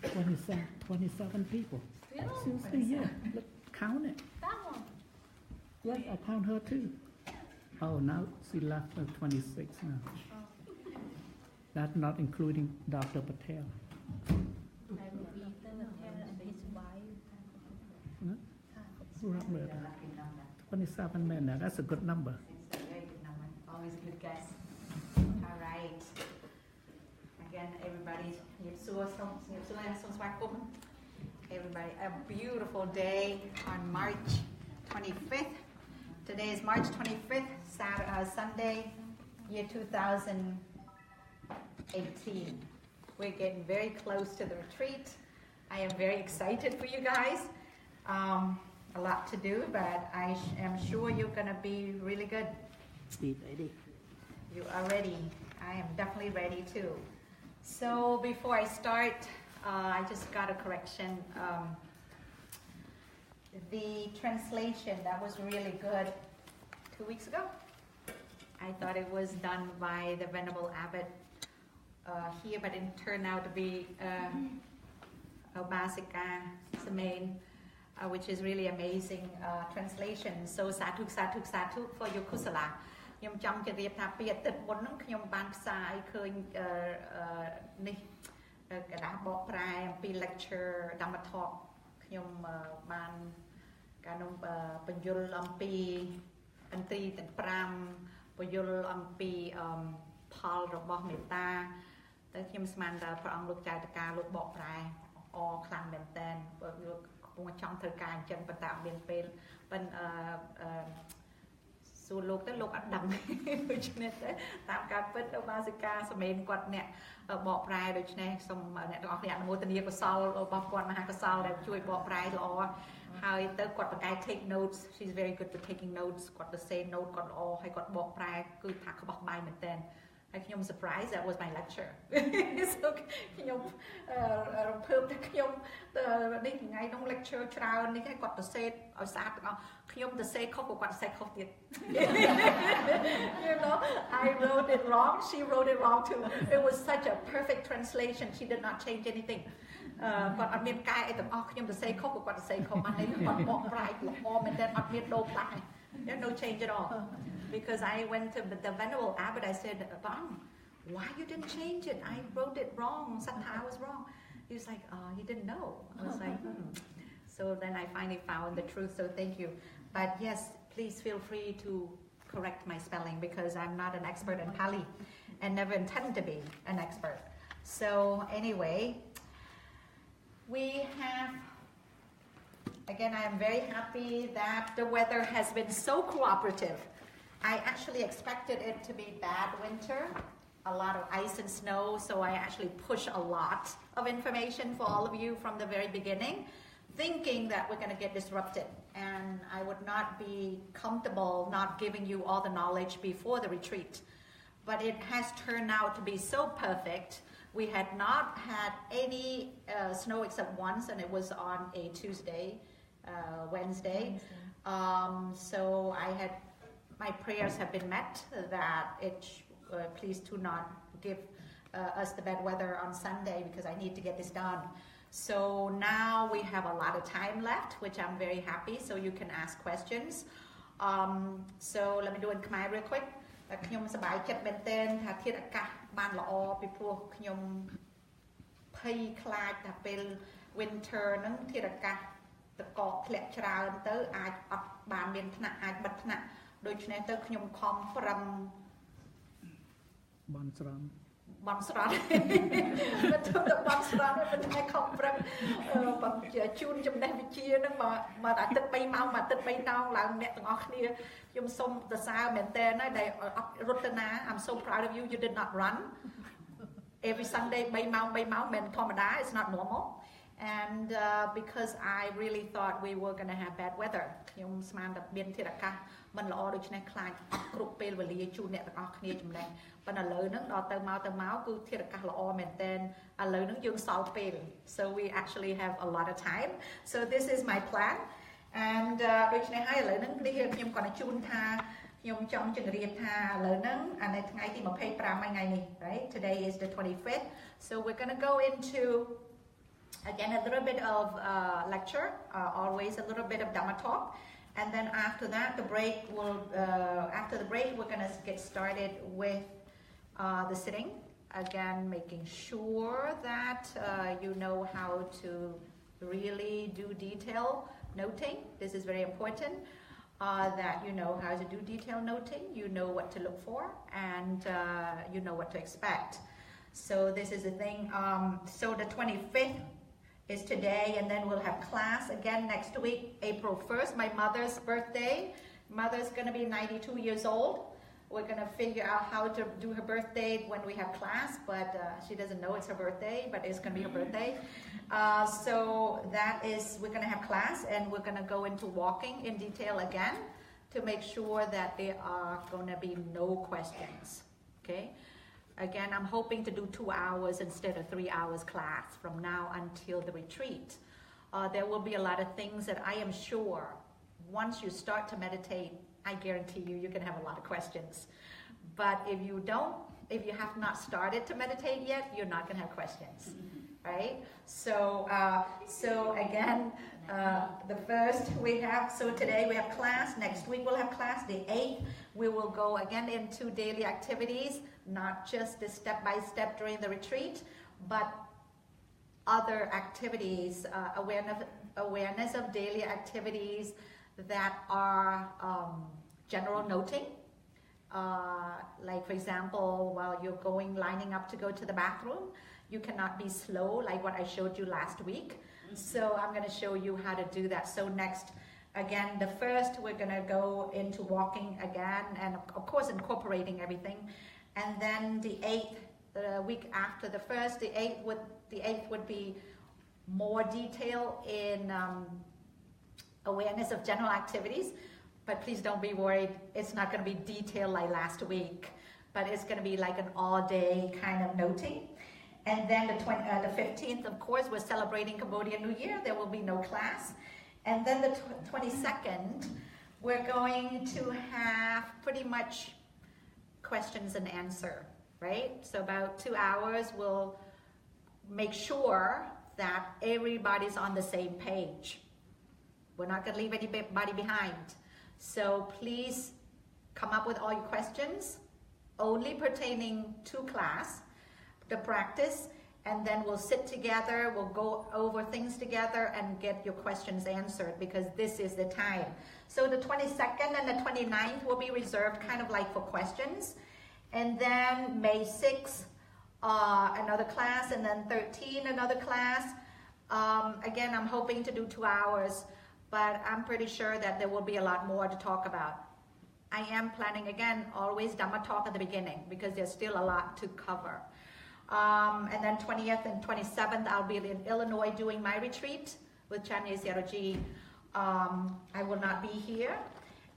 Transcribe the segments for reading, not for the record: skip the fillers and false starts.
27 people. Seriously, yeah. Look, count it. That one. Yes, I count her too. Oh, now she left at 26 now. That's not including Dr. Patel. Huh? 27 men now. That's a good number. It's a very good number. Always good guess. All right. Again, everybody, everybody, a beautiful day on March 25th. Today is March 25th, Sunday, year 2018. We're getting very close to the retreat. I am very excited for you guys. A lot to do, but I am sure you're going to be really good. Be ready. You are ready. I am definitely ready too. So before I start, I just got a correction. The translation, that was really good 2 weeks ago. I thought it was done by the Venerable Abbot here, but it turned out to be Obasika Samain, which is really amazing translation. So sadhu, sadhu, sadhu for your kusala. ខ្ញុំចង់ជម្រាបថាពីអាទិត្យមុនហ្នឹងខ្ញុំបានផ្សាយឃើញនេះกระดาษបកប្រែអំពី lecture Dhamma talk ខ្ញុំបានការនោះបញ្យលអំពីអន្ត្រីទាំង5បញ្យលអំពីផលរបស់មេត្តាតែខ្ញុំស្មានថាព្រះអង្គលោកចៅតកាលោកបកប្រែអខ្លាំងមែនតើលោកគង់ចង់ធ្វើការអញ្ចឹងប៉ុន្តែអត់មានពេលប៉ុន្តែសួរលោកទៅលោកអត់ដឹងដូច្នេះទៅតាមការពិតបាសិកាសមេនគាត់អ្នកបកប្រែដូច្នេះសូមអ្នកទាំងអស់គ្នាអនុមោទនាកុសលរបស់គាត់មហាកុសលដែលជួយបកប្រែល្អហើយទៅគាត់ប្រកែក take notes she's very good with taking notes គាត់ទៅ say note គាត់ល្អហើយគាត់បកប្រែគឺថាក្បោះបាយមែនតើហើយខ្ញុំ surprised that was my lecture so ខ្ញុំរំភើបថាខ្ញុំនេះថ្ងៃនោះ lecture ច្រើននេះហើយគាត់ទៅ say ឲ្យស្អាតទាំងអស់ខ្ញុំទៅ say ខុសគាត់ say ខុសទៀត you know I wrote it wrong she wrote it wrong too it was such a perfect translation she did not change anything គាត់អត់មានកែអីទាំងអស់ខ្ញុំទៅ say ខុសគាត់ទៅ say ខុសបាននេះគាត់បកប្រែល្អមែនតើអត់មានដូរតែ there's no change at all because I went to the Venerable Abbot I said Bang, why you didn't change it I wrote it wrong Sattha was wrong he was like he didn't know I was like so then I finally found the truth so thank you but yes please feel free to correct my spelling because I'm not an expert in Pali and never intend to be an expert so anyway we have again I am very happy that the weather has been so cooperative I actually expected it to be bad winter a lot of ice and snow so I actually push a lot of information for all of you from the very beginning thinking that we're going to get disrupted and I would not be comfortable not giving you all the knowledge before the retreat but it has turned out to be so perfect we had not had any snow except once and it was on a Tuesday Wednesday so I had my prayers have been met that it please do not give us the bad weather on Sunday because I need to get this done. So now we have a lot of time left, which I'm very happy, so you can ask questions. So let me do it in Khmer real quick. ខ្ញុំសប្បាយចិត្តមែនទែនថាធាតុអាកាសបានល្អពីព្រោះខ្ញុំភ័យខ្លាចថាពេល winter ហ្នឹងធាតុអាកាសតកកធ្លាក់ច្រើនទៅអាចអត់បានមានថ្នាក់អាចបិទថ្នាក់ដូច្នេះទៅខ្ញុំខំប្រឹងបន់ស្រន់មិនទៅបន់ស្រន់មិនតែខំប្រឹងបើជូនចំណេះវិជ្ជាហ្នឹងមកអាទិត្យ3ម៉ោងមកអាទិត្យ3ម៉ោងឡើងអ្នកទាំងអស់គ្នាខ្ញុំសូមសរសើរមែនតើដែលអត់រត់ទៅណា I'm so proud of you you did not run every Sunday 3ម៉ោងមិនធម្មតា it's not normal and because I really thought we were going to have bad weather ខ្ញុំស្មានតែមានធាតុអាកាសមិនល្អដូច្នេះខ្លាចអត់គ្រប់ពេលវេលាជូនអ្នកទាំងអស់គ្នាចំណេះប៉ុន្តែឥឡូវហ្នឹងដល់ទៅមកគឺធាតុអាកាសល្អមែនទែនឥឡូវហ្នឹងយើងសល់ពេល so we actually have a lot of time so this is my plan and ដូច្នេះហើយឥឡូវហ្នឹងនេះខ្ញុំគាត់ជូនថាខ្ញុំចង់ជម្រាបថាឥឡូវហ្នឹងអានៅថ្ងៃទី25ថ្ងៃនេះ right today is the 25th so we're going to go into again, a little bit of lecture, always a little bit of Dhamma talk. And then after that, after the break, we're going to get started with the sitting. Again, making sure that you know how to really do detail noting. This is very important. That you know how to do detail noting, you know what to look for, and you know what to expect. So this is the thing. So the 25th is today, and then we'll have class again next week, April 1st, my mother's birthday. Mother's going to be 92 years old. We're going to figure out how to do her birthday when we have class, but she doesn't know it's her birthday, but it's going to be her birthday. So that is, we're going to have class, and we're going to go into walking in detail again to make sure that there are going to be no questions, okay? Again, I'm hoping to do 2 hours instead of 3 hours class from now until the retreat. There will be a lot of things that I am sure once you start to meditate, I guarantee you, you're going to have a lot of questions. But if you have not started to meditate yet, you're not going to have questions, right? So again, the first we have, so today we have class, next week we'll have class, the 8th, we will go again into daily activities, not just the step-by-step during the retreat, but other activities, awareness of daily activities that are general noting. Like for example, while you're lining up to go to the bathroom, you cannot be slow like what I showed you last week. So I'm going to show you how to do that. So next, again, the first, we're going to go into walking again, and of course incorporating everything. And then the 8th, the week after the first, the 8th would be more detail in awareness of general activities. But please don't be worried, it's not going to be detailed like last week, but it's going to be like an all-day kind of noting. And then the 15th, of course, we're celebrating Cambodian New Year. There will be no class. And then the 22nd, we're going to have pretty much questions and answer, right? So about 2 hours, we'll make sure that everybody's on the same page. We're not going to leave anybody behind. So please come up with all your questions, only pertaining to class, the practice, and then we'll sit together, we'll go over things together and get your questions answered, because this is the time. So the 22nd and the 29th will be reserved kind of like for questions. And then May 6th, another class, and then 13, another class. Again, I'm hoping to do 2 hours, but I'm pretty sure that there will be a lot more to talk about. I am planning, again, always Dhamma talk at the beginning, because there's still a lot to cover. And then 20th and 27th, I'll be in Illinois doing my retreat with Chinese Theology. I will not be here.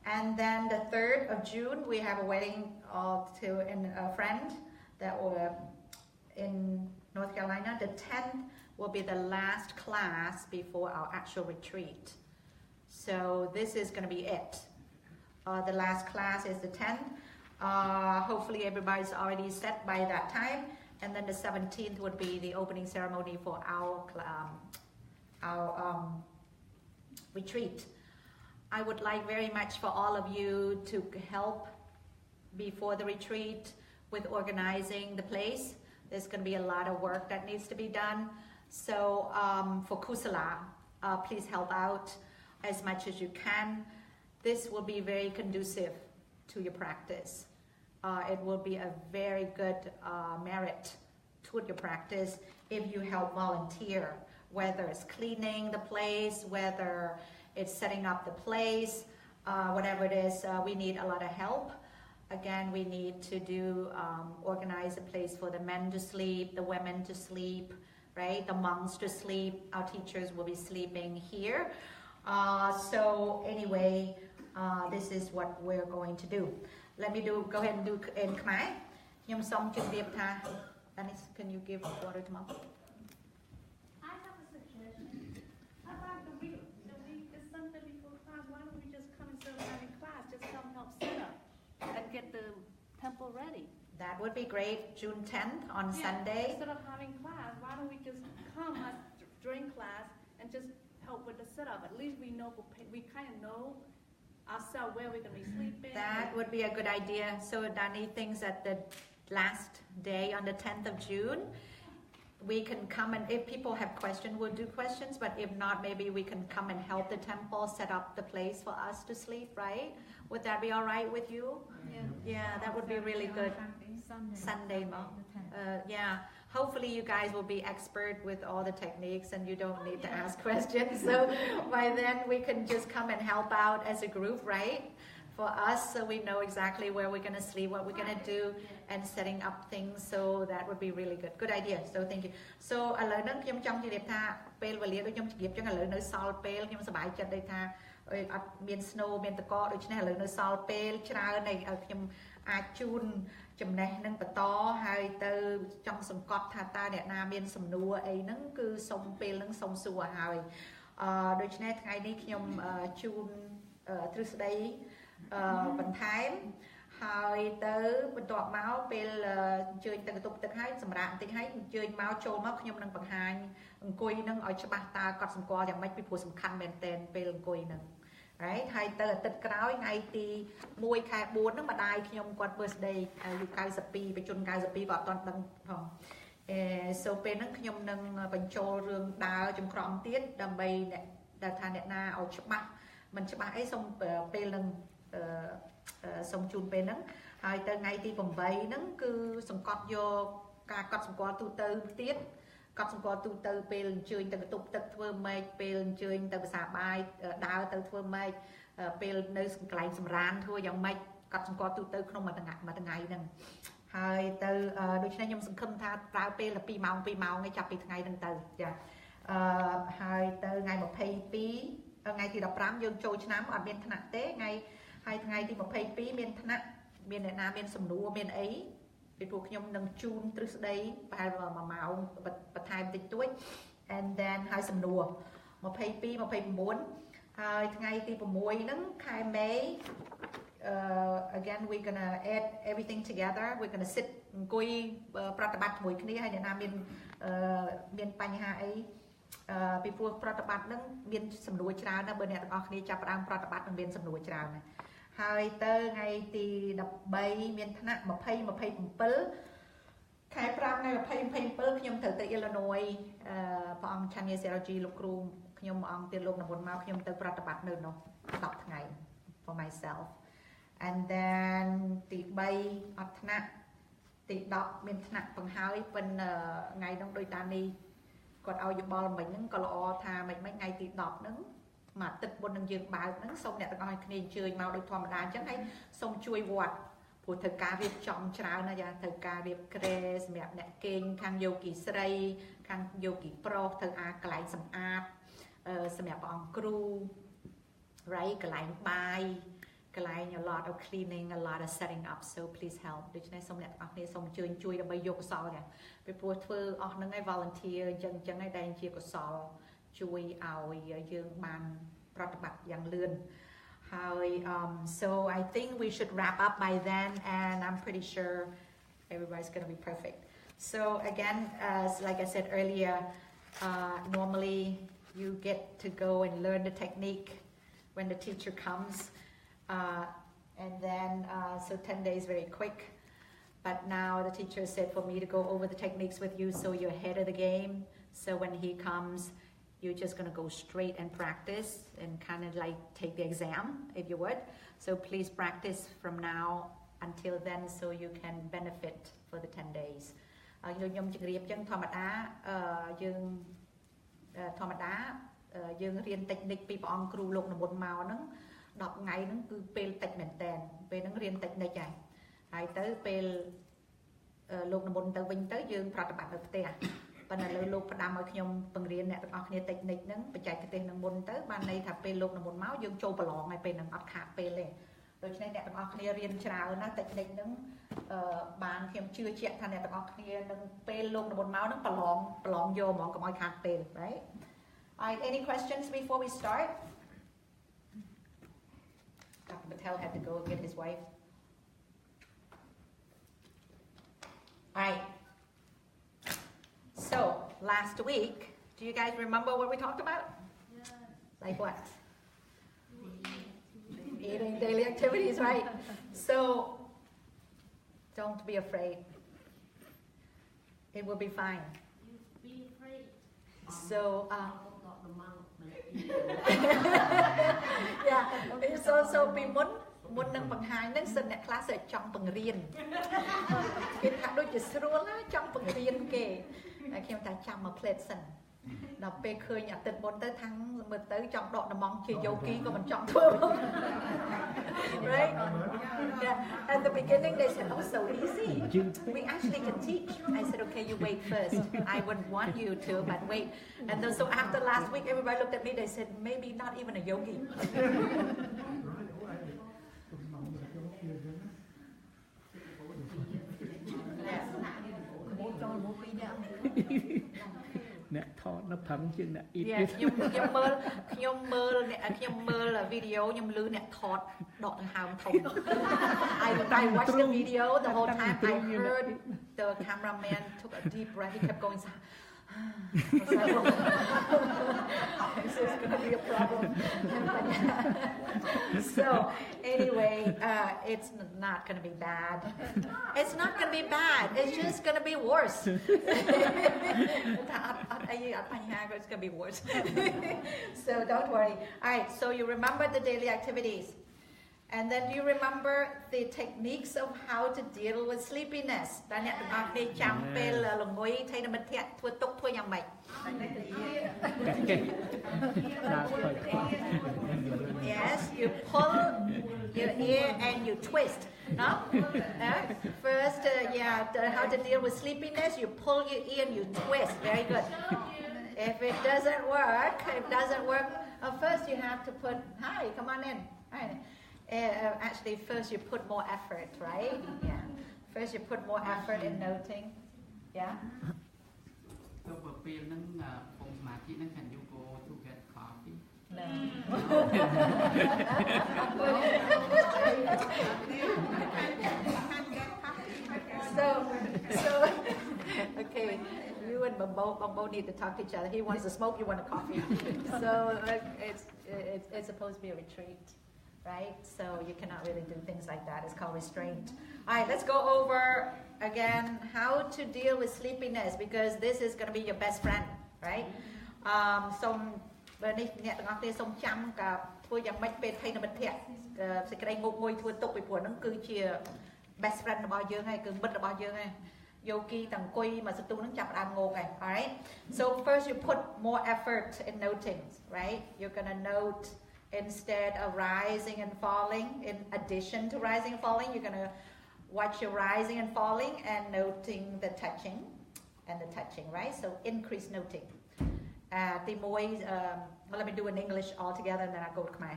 And then the 3rd of June, we have a wedding to a friend that were in North Carolina. The 10th will be the last class before our actual retreat. So this is going to be it. The last class is the 10th. Hopefully everybody's already set by that time. And then the 17th would be the opening ceremony for our retreat. I would like very much for all of you to help before the retreat with organizing the place. There's going to be a lot of work that needs to be done. So for Kusala, please help out as much as you can. This will be very conducive to your practice. It will be a very good merit toward your practice if you help volunteer, whether it's cleaning the place, whether it's setting up the place, whatever it is, we need a lot of help. Again, we need to organize a place for the men to sleep, the women to sleep, right? The monks to sleep. Our teachers will be sleeping here. So anyway, this is what we're going to do. Let me go ahead and do in Khmer. Nhâm xong chuẩn bị tha. Dennis, can you give water to Mom? I have a suggestion. How about the week is Sunday before class? Why don't we just come instead of having class? Just come help set up and get the temple ready. That would be great. June 10th on Sunday. Instead of having class, why don't we just come during class and just help with the setup. At least we know, we kind of know ourselves where we're going to be sleeping. That would be a good idea. So Danny thinks that the last day on the 10th of June, we can come and if people have questions, we'll do questions, but if not, maybe we can come and help the temple set up the place for us to sleep, right? Would that be all right with you? Yeah, that would be really good. Sunday, yeah. Hopefully you guys will be expert with all the techniques and you don't need to ask questions. So by then we can just come and help out as a group, right? For us, so we know exactly where we're going to sleep, what we're going to do, and setting up things. So that would be really good. Good idea. So thank you. So ឥឡូវហ្នឹងខ្ញុំចង់ជម្រាបថាពេលវេលាដូចខ្ញុំជម្រាបចឹងឥឡូវនៅសល់ពេលខ្ញុំសប្បាយចិត្តដូចថាអត់មាន snow មានតកកដូច្នេះឥឡូវនៅសល់ពេលច្រើនហើយខ្ញុំអាចជូនចំណេះនឹងបន្តហើយទៅចង់សង្កត់ថាតើអ្នកណាមានសំណួរអីហ្នឹងគឺសុំពេលហ្នឹងសុំសួរហើយដូច្នេះថ្ងៃនេះខ្ញុំជូនទ្រឹស្ដីបន្ថែមហើយទៅបន្ទាប់មកពេលអញ្ជើញទៅកន្ទប់ទឹកហើយសម្រាប់បន្តិចហើយអញ្ជើញមកចូលមកខ្ញុំនឹងបង្ហាញអង្គុយនឹងឲ្យច្បាស់តើកត់សម្គាល់យ៉ាងម៉េចពីព្រោះសំខាន់មែនទែនពេលអង្គុយនឹង right ហើយទៅអាទិត្យក្រោយថ្ងៃទី1 ខែ 4 ហ្នឹងម្ដាយខ្ញុំគាត់ birthday អាយុ 92 បច្ចុប្បន្ន 92 ក៏អត់ទាន់ដឹងផង so ពេលហ្នឹងខ្ញុំនឹងបញ្ចូលរឿងដើរចំក្រំទៀតដើម្បីអ្នកថាអ្នកណាឲ្យច្បាស់មិនច្បាស់អីសូមពេលនឹងសូមជូនពេលហ្នឹងហើយទៅថ្ងៃទី 8 ហ្នឹងគឺសង្កត់យកការកត់សម្គាល់ទូទៅទៀតកត់សម្គាល់ទូទៅពេលអញ្ជើញទៅកន្ទប់ទឹកធ្វើម៉េចពេលអញ្ជើញទៅភាសាបាយដើរទៅធ្វើម៉េចពេលនៅកន្លែងសម្រានធ្វើយ៉ាងម៉េចកត់សម្គាល់ទូទៅក្នុងមួយថ្ងៃហ្នឹងហើយទៅដូច្នេះខ្ញុំសង្ឃឹមថាប្រើពេល2ម៉ោងឯងចាប់ពីថ្ងៃហ្នឹងទៅចាហើយទៅថ្ងៃ22ថ្ងៃទី 15 យើងចូលឆ្នាំអត់មានថ្នាក់ទេហើយថ្ងៃទី 22 មានថ្នាក់មានអ្នកណាមានសំណួរមានអីពីព្រោះខ្ញុំនឹងជូនទ្រឹស្ដីប្រហែល1ម៉ោងបន្ថែមតិចតួច and then ហើយសំណួរ22 29ហើយថ្ងៃទី 6 ហ្នឹងខែមេ again we're gonna add everything together we're gonna sit អង្គុយប្រតិបត្តិជាមួយគ្នាហើយអ្នកណាមានបញ្ហាអីពីព្រោះប្រតិបត្តិហ្នឹងមានសំណួរច្រើនណាស់បើអ្នកទាំងអស់គ្នាចាប់ផ្ដើមប្រតិបត្តិនឹងមានសំណួរច្រើនណាស់ហើយទៅថ្ងៃទី 13 មានថ្នាក់ 20 27 ខែ 5 ថ្ងៃ 20 27 ខ្ញុំត្រូវទៅ Illinois ព្រះអង្គ Chanya Seraji លោកគ្រូខ្ញុំអង្គទៀតលោកនិមន្តមកខ្ញុំទៅប្រតិបត្តិនៅនោះ10ថ្ងៃ for myself and then ទី 3 អត់ថ្នាក់ទី 10 មានថ្នាក់បង្ហើយប៉ុន្តែថ្ងៃនោះដោយតានេះគាត់ឲ្យយោបល់មិញហ្នឹងក៏ល្អថាមិនថ្ងៃទី 10 ហ្នឹងមកទឹកមុននឹងយើងបើកហ្នឹងសូមអ្នកទាំងអស់គ្នាអញ្ជើញមកដូចធម្មតាអញ្ចឹងហើយសូមជួយវត្តព្រោះត្រូវការរៀបចំច្រើនណាស់យ៉ាត្រូវការរៀបក្រែសម្រាប់អ្នកគេងខាងយោគីស្រីខាងយោគីប្រុសត្រូវអាកន្លែងសម្អាតសម្រាប់ព្រះអង្គគ្រូ right កន្លែងបាយកន្លែង a lot of cleaning a lot of setting up so please help ដូច្នេះសូមអ្នកទាំងអស់គ្នាសូមអញ្ជើញជួយដើម្បីយកកុសលចាពីព្រោះធ្វើអស់ហ្នឹងឯង volunteer អញ្ចឹងឯងដែលជាកុសលជួយឲ្យយើងបានប្រតិបត្តិយ៉ាងលឿនហើយ so I think we should wrap up by then and I'm pretty sure everybody's going to be perfect so again like I said earlier normally you get to go and learn the technique when the teacher comes and then so 10 days very quick but now the teacher said for me to go over the techniques with you so you're ahead of the game so when he comes you're just going to go straight and practice and kind of like take the exam if you would so please practice from now until then so you can benefit for the 10 days ខ្ញុំជម្រាបចឹងធម្មតាយើងរៀន technique ពីព្រះអង្គគ្រូលោកនិមន្តមកហ្នឹង10ថ្ងៃហ្នឹងគឺពេលតិចមែនតើពេលហ្នឹងរៀន technique ហើយទៅពេលលោកនិមន្តទៅវិញទៅយើងប្រតិបត្តិនៅផ្ទះប៉ុន្តែលើលោកផ្ដាំឲ្យខ្ញុំបង្រៀនអ្នកទាំងអស់គ្នា technique ហ្នឹងបច្ចេកទេសនឹងមុនទៅបានន័យថាពេលលោកនិមន្តមកយើងចូលប្រឡងហើយពេលហ្នឹងអត់ខាតពេលទេដូច្នេះអ្នកទាំងអស់គ្នារៀនច្រើនណា technique ហ្នឹងបានខ្ញុំជឿជាក់ថាអ្នកទាំងអស់គ្នានឹងពេលលោកនិមន្តមកហ្នឹងប្រឡងយកហ្មងកុំឲ្យខាតពេល right Alright, any questions before we start? Dr. Patel had to go get his wife. Alright. So, last week, Do you guys remember what we talked about? Yeah. Like what? Eating, daily activities, right? So don't be afraid. It will be fine. You be afraid. So Got the monk. yeah, so bị muốn nâng bằng hai nâng sinh nè class ở trong bằng riêng cái thằng đôi chỉ sửa lá trong bằng riêng kề khi mà ta chăm mà plate sinh nó bê khơi nhà tình bốn tới tháng mà tới trong đoạn là mong chỉ dấu ký của mình trong thua right? Yeah. At the beginning they said, oh, so easy. We actually can teach. I said, okay, you wait first. I wouldn't want you to, but wait. And then so after last week, everybody looked at me. They said, maybe not even a yogi. nè thọ nó phẳng chứ nè ít Yeah, nhung mơ là video nhung lư nè thọt đọt hàm thòng. I watched the video the whole time. I heard the cameraman took a deep breath. He kept going. This is going to be a problem. So anyway, it's not going to be bad. It's not going to be bad. It's just going to be worse. It's going to be worse. So don't worry. All right, so you remember the daily activities. And then do you remember the techniques of how to deal with sleepiness? Yes, you pull your ear and you twist. No? First, how to deal with sleepiness, you pull your ear and you twist. Very good. If it doesn't work, first you have to put, hi, come on in. Hi. Actually, first you put more effort, right? Yeah. First you put more effort in noting. Yeah? So for people can you go to get coffee? No. so, okay. You and Bumbo need to talk to each other. He wants to smoke, you want a coffee. So it's supposed to be a retreat. Right? So you cannot really do things like that. It's called restraint. All right, let's go over again how to deal with sleepiness because this is going to be your best friend, right? Best friendរបស់យើងហើយគឺមិត្តរបស់យើងហើយ Yogi ទាំងអង្គុយមកសន្ទុះនឹងចាប់ដើមងងហើយ alright? So first you put more effort in noting, right? You're going to note instead of rising and falling, in addition to rising and falling, you're going to watch your rising and falling and noting the touching, right? So increase noting. Let me do in English all together and then I'll go to Khmer.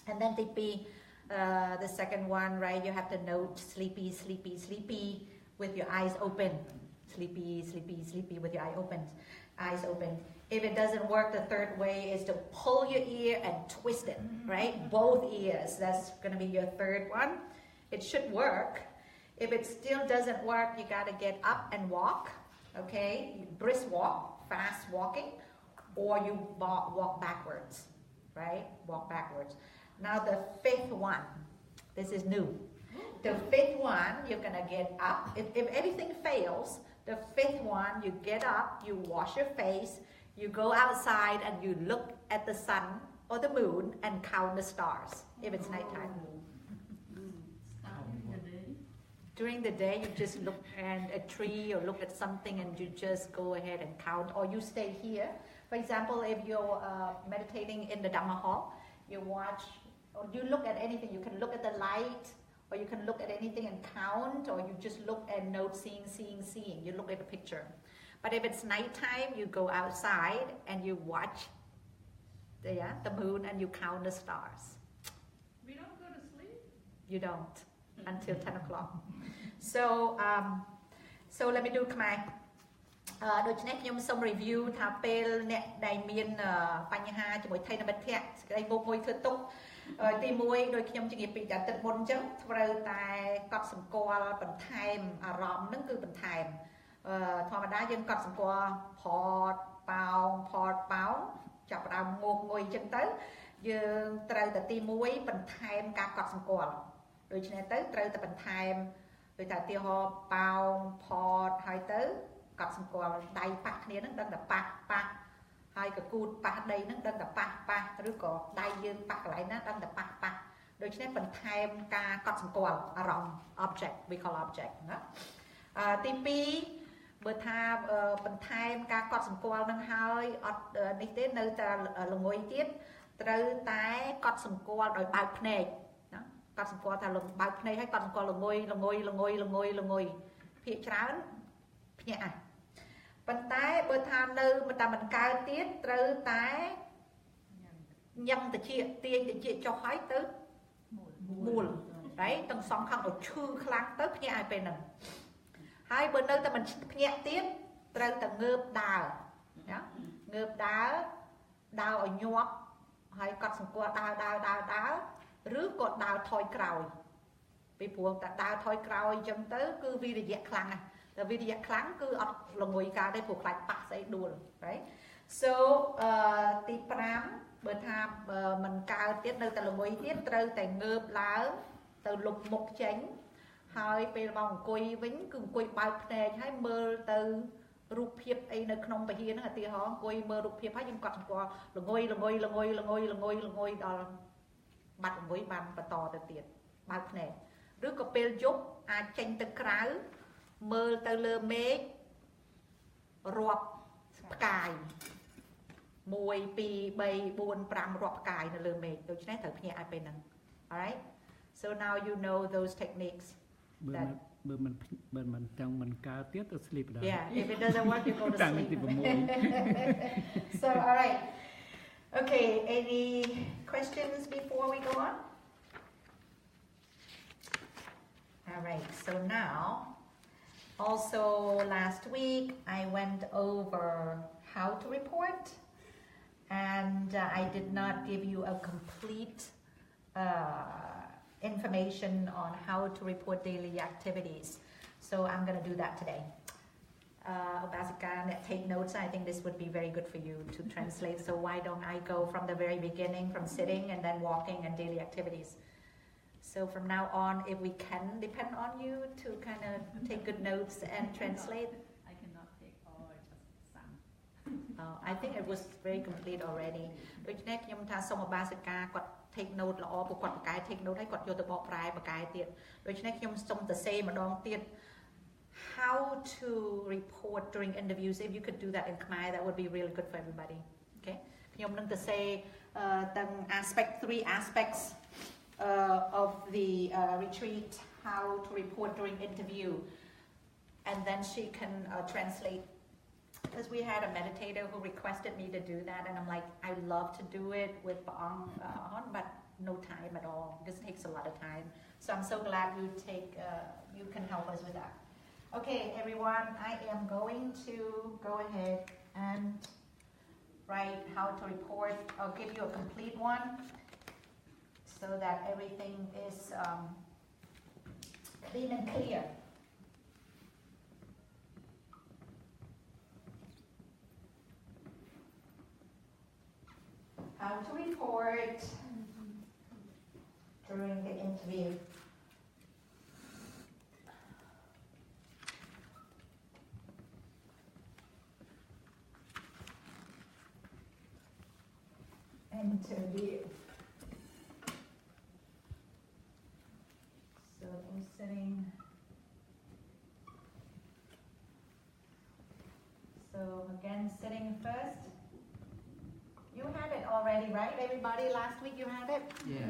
And then the second one, right? You have to note sleepy, sleepy, sleepy with your eyes open. Sleepy, sleepy, sleepy with your eyes open. If it doesn't work, the third way is to pull your ear and twist it, right? Both ears. That's going to be your third one. It should work. If it still doesn't work, you got to get up and walk, okay? Brisk walk, fast walking, or you walk backwards, right? Walk backwards. Now the fifth one, this is new. The fifth one, you're going to get up. If everything fails, the fifth one, you get up, you wash your face, you go outside and you look at the sun or the moon and count the stars if it's nighttime. During the day, you just look at a tree or look at something and you just go ahead and count, or you stay here. For example, if you're meditating in the Dhamma hall, you watch, or you look at anything. You can look at the light, or you can look at anything and count, or you just look and note, seeing. You look at the picture. But if it's nighttime, you go outside and you watch the moon and you count the stars. We don't go to sleep? You don't until 10 o'clock. So let me do Khmer. ដូច្នេះខ្ញុំសូម review ថាពេលអ្នកដែលមានបញ្ហាជាមួយថេរមិត្តភក្តិសេចក្តីងុកងុយធ្វើទុកទី1ដោយខ្ញុំជម្រាបពីអាទិត្យមុនអញ្ចឹងត្រូវតែកត់សម្គាល់បន្ថែមអារម្មណ៍ហ្នឹងគឺបន្ថែមធម្មតាយើងកត់សម្គាល់ផត bao phọt bao chập đào ngô ngồi chân tới dương trời ta ti muối bẩn thèm cá cọt sừng còi đôi chân tới trời ta bẩn thèm đôi ta tiêu ho bao phọt hai tới cọt sừng còi đầy bạc này nó đang là bạc hai cái cụt bạc đây nó đang là bạc rồi có đầy dương bạc lại nó đang là bạcโดยเฉพาะเป็นไทม์การกอดสังกัดอารมณ์ object we call object นะទី2បើថាเป็นไทม์ការកត់សម្គាល់នឹងហើយអត់នេះទេនៅតែល្ងុយទៀតត្រូវតែកត់សម្គាល់ដោយបើកភ្នែកណាកត់សម្គាល់ថាបើកភ្នែកហើយកត់សម្គាល់ល្ងុយភាគច្រើនភ្ញាក់ប៉ុន្តែបើថានៅតែមិនកើតទៀតត្រូវតែញ៉ាំតិចទាញតិចចុះហើយទៅមូលđấy ទាំងសងខាងឲ្យឈឺខ្លាំងទៅភ្ញាក់ឲ្យពេលហ្នឹងហើយបើនៅតែមិនភ្ញាក់ទៀតត្រូវតែងើបដើរណាងើបដើរឲ្យញាប់ហើយកត់សម្គាល់ដើរឬក៏ដើរថយក្រោយពីព្រោះតែដើរថយក្រោយអញ្ចឹងទៅគឺវិរិយៈខ្លាំងណាស់តែវិរិយៈខ្លាំងគឺអត់ល្ងុយការទេព្រោះខ្លាចប៉ះស្អីដួល right so ទី5បើថាមិនកើតទៀតនៅតែល្ងុយទៀតត្រូវតែងើបឡើងទៅលុបមុខចេញហើយពេលមកអង្គុយវិញគឺអង្គុយបើកភ្នែកហើយមើលទៅរូបភាពអីនៅក្នុងពហិហ្នឹងឧទាហរណ៍អង្គុយមើលរូបភាពហើយខ្ញុំកត់សម្គាល់ល្ងុយដល់បាត់ល្ងុយបានបន្តទៅទៀតបើកភ្នែកឬក៏ពេលយប់អាចចេញទៅក្រៅមើលទៅលើមេឃរាប់ផ្កាយ1 2 3 4 5រាប់ផ្កាយនៅលើមេឃដូច្នេះត្រូវភ្ញាក់ឲ្យពេលហ្នឹង alright so now you know those techniques បើមិនទាំងមិនកើតទៀតទៅ sleep ដែរ yeah if it doesn't work you go to sleep so alright okay any questions before we go on alright so now also last week I went over how to report and I did not give you a complete information on how to report daily activities. So I'm going to do that today. Obasika, take notes. I think this would be very good for you to translate. So why don't I go from the very beginning, from sitting and then walking and daily activities. So from now on, if we can depend on you to kind of take good notes and translate. I cannot take all, just some. I think it was very complete already. ដូច្នេះខ្ញុំថាសូមឧបាសិកាគាត់ take note ល្អព្រោះគាត់បកកែ take note ហើយគាត់យកទៅបកប្រែបកកែទៀតដូច្នេះខ្ញុំសូមសរសេរម្ដងទៀត how to report during interviews if you could do that in Khmer that would be really good for everybody okay ខ្ញុំនឹងសរសេរទាំង three aspects of the retreat how to report during interview and then she can translate because we had a meditator who requested me to do that and I'm like I love to do it with Paong but no time at all because it takes a lot of time so I'm so glad you can help us with that okay everyone I am going to go ahead and write how to report I'll give you a complete one so that everything is clean and clear how to report during the interview. Interview. So I'm sitting. So again, sitting first. You had it already, right? Everybody, last week you had it? Yeah.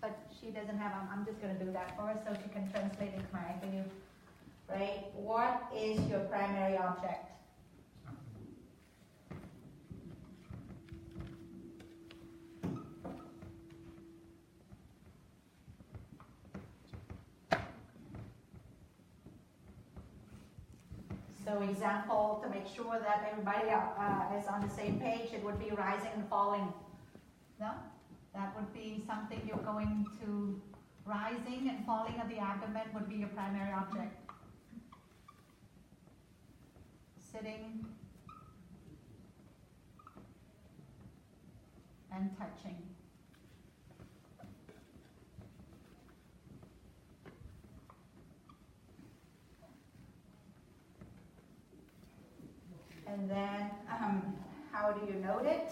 But she doesn't have, I'm just going to do that for her so she can translate in Khmer for you. Right? What is your primary object? So example, to make sure that everybody is on the same page, it would be rising and falling. No? That would be something you're going to, rising and falling of the abdomen would be your primary object. Sitting, and touching. And then, how do you note it?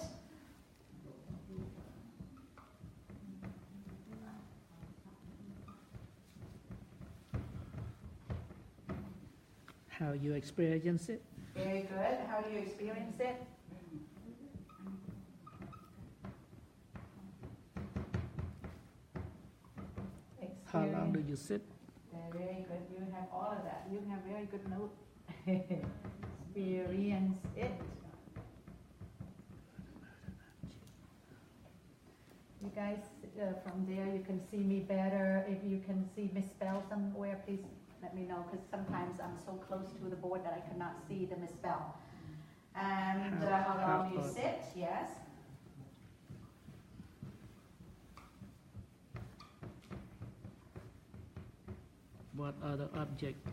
How you experience it? Very good. How do you experience it? How long do you sit? Very good. You have all of that. You have very good note. Experience it. You guys, from there you can see me better. If you can see misspell somewhere, please let me know, because sometimes I'm so close to the board that I cannot see the misspell. And how long do you sit? Yes. What other object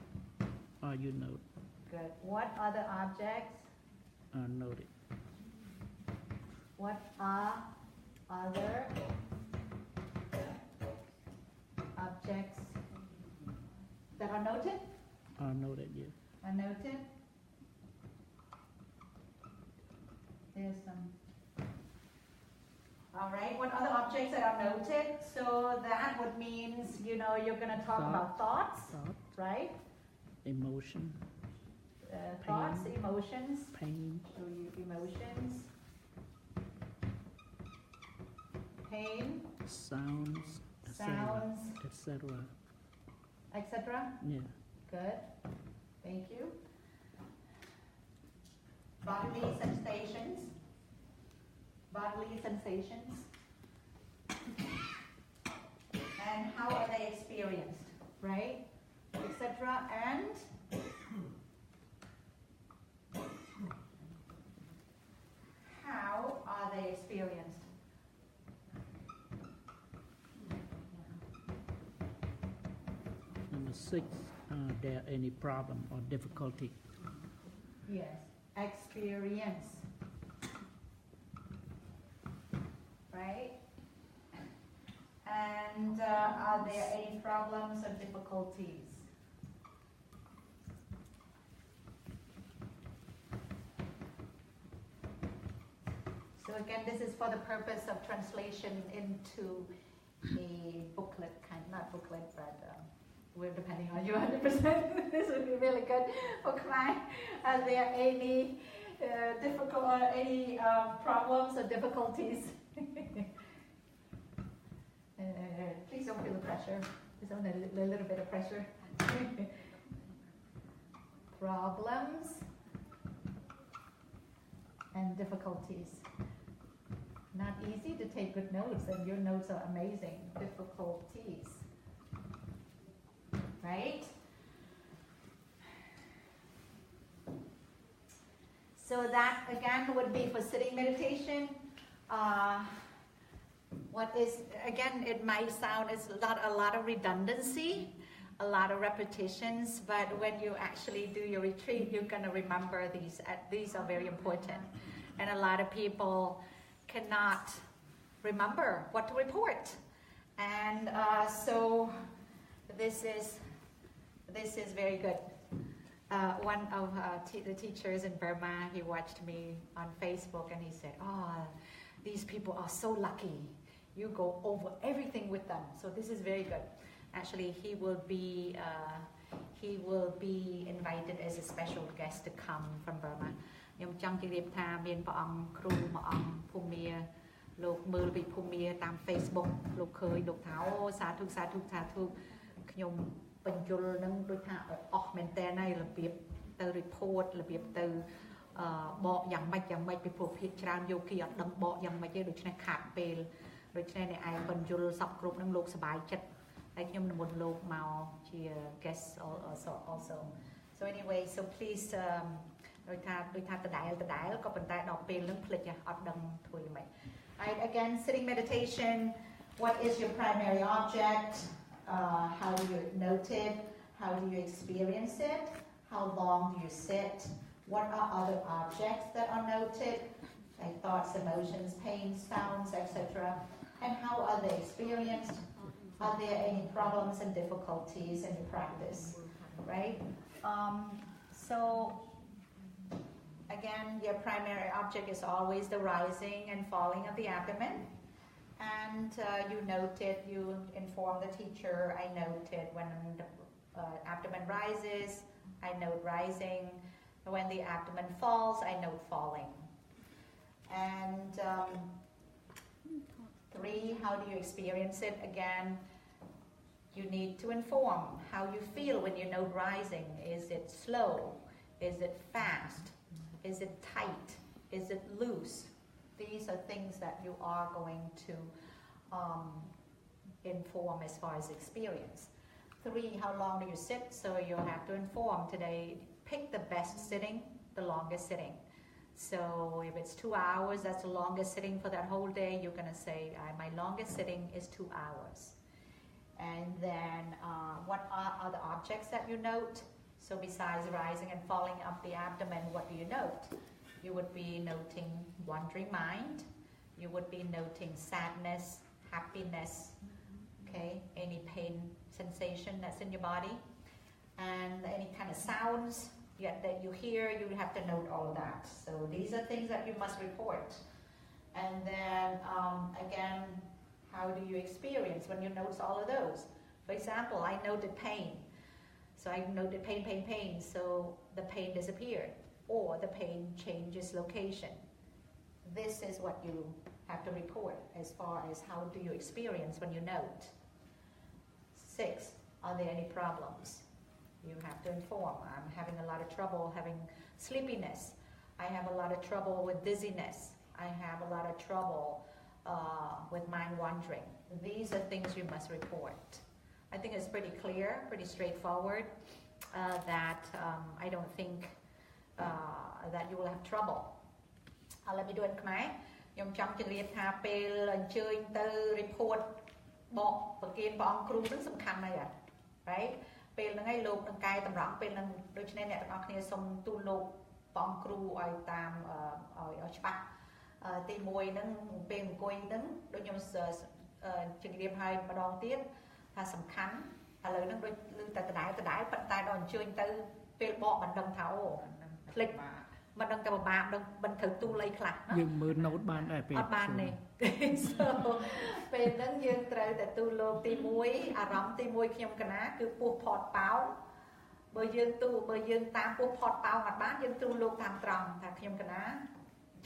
are you note? Good. What other objects are noted? What are other objects that are noted? Are noted, yes. Are noted. There's some. All right. What other objects that are noted? So that would means, you know, you're going to talk about thoughts, right? Emotion. Thoughts, emotions. Pain. So emotions. Pain. Sounds. Sounds. Etc. Etc. Yeah. Good. Thank you. Bodily sensations. Bodily sensations. And how are they experienced, right? Etc. And how are they experienced? Number 6, are there any problem or difficulty? Yes, experience. Right? And are there any problems or difficulties? So again, this is for the purpose of translation into a booklet, not booklet, but we're depending on you 100%. This would be really good for Khmer. Are there any difficult or any problems or difficulties? Please don't feel the pressure. There's only a little bit of pressure. Problems and difficulties. Not easy to take good notes, and your notes are amazing. Difficulties. Right? So that again would be for sitting meditation. What is, again, it might sound it's a lot of redundancy, a lot of repetitions, but when you actually do your retreat, you're going to remember these. These are very important. And a lot of people cannot remember what to report. And so this is very good. One of the teachers in Burma, he watched me on Facebook and he said, "Oh, these people are so lucky. You go over everything with them." So this is very good. Actually, he will be invited as a special guest to come from Burma. ខ្ញុំចង់ជម្រាបថាមានព្រះអង្គគ្រូមួយអង្គភូមាលោកមើលពីភូមាតាម Facebook លោកឃើញលោកថាអូសាធុសាធុសាធុខ្ញុំបញ្យលនឹងដូចថាអស់មែនតើហើយរបៀបទៅ report របៀបទៅបកយ៉ាងម៉េចពីព្រោះភាគច្រើនយោគីអត់ដឹងបកយ៉ាងម៉េចទេដូច្នេះខាតពេលដូច្នេះអ្នកឯងបញ្យលសពគ្រប់នឹងលោកសប្បាយចិត្តហើយខ្ញុំនិមន្តលោកមកជា guest also so anyway so please ដូចថាដដែលក៏ប៉ុន្តែដល់ពេលនឹងភ្លេចអត់ដឹងធ្វើយ៉ាងម៉េច Right, again, sitting meditation, what is your primary object? How do you note it? How do you experience it? How long do you sit? What are other objects that are noted? like thoughts, emotions, pain, sounds, etc. And how are they experienced? Are there any problems and difficulties in the practice, right? So again, your primary object is always the rising and falling of the abdomen. And you noted, you inform the teacher, I noted when the abdomen rises, I note rising. When the abdomen falls, I note falling. And 3, how do you experience it? Again, you need to inform how you feel when you note rising. Is it slow? Is it fast? Is it tight? Is it loose? These are things that you are going to inform as far as experience. 3, how long do you sit? So you'll have to inform today. Pick the best sitting, the longest sitting. So if it's 2 hours, that's the longest sitting for that whole day. You're going to say, my longest sitting is 2 hours. And then what are other objects that you note? So besides rising and falling up the abdomen, what do you note? You would be noting wandering mind. You would be noting sadness, happiness, okay, any pain sensation that's in your body, and any kind of sounds that you hear, you have to note all of that. So these are things that you must report. And then again, how do you experience when you notice all of those? For example, I noted pain. So I noted pain, pain, pain, so the pain disappeared, or the pain changes location. This is what you have to report as far as how do you experience when you note. 6, are there any problems? You have to inform. I'm having a lot of trouble having sleepiness. I have a lot of trouble with dizziness. I have a lot of trouble with mind wandering. These are things you must report. I think it's pretty clear, pretty straightforward, that I don't think that you will have trouble. Let me do it in Khmer. ខ្ញុំចង់ជម្រាបថាពេលអញ្ជើញទៅ report បកប្រគិនព្រះអង្គគ្រូនឹងសំខាន់ណាស់ right ពេលហ្នឹងឯងលោកនឹងកែតម្រង់ពេលហ្នឹងដូច្នេះអ្នកទាំងអស់គ្នាសូមទូលលោកព្រះអង្គគ្រូឲ្យតាមឲ្យច្បាស់ទី1ហ្នឹងពេលអង្គុយហ្នឹងដូចខ្ញុំជម្រាបឲ្យម្ដងទៀតថាសំខាន់ឥឡូវហ្នឹងដូចឮតែដដែលប៉ុន្តែដល់អញ្ជើញទៅពេលបកមិនដឹងថាអូផ្លេចមិនដឹងតែពិបាកដឹងមិនត្រូវទូលអីខ្លះយើងមើល note បានដែរពេលអត់បានទេ so ពេលហ្នឹងយើងត្រូវតែទូលលោកទី1អារម្មណ៍ទី1ខ្ញុំកណាគឺពោះផតប៉ោងបើយើងតាមពោះផតប៉ោងអត់បានយើងទូលលោកតាមត្រង់ថាខ្ញុំកណា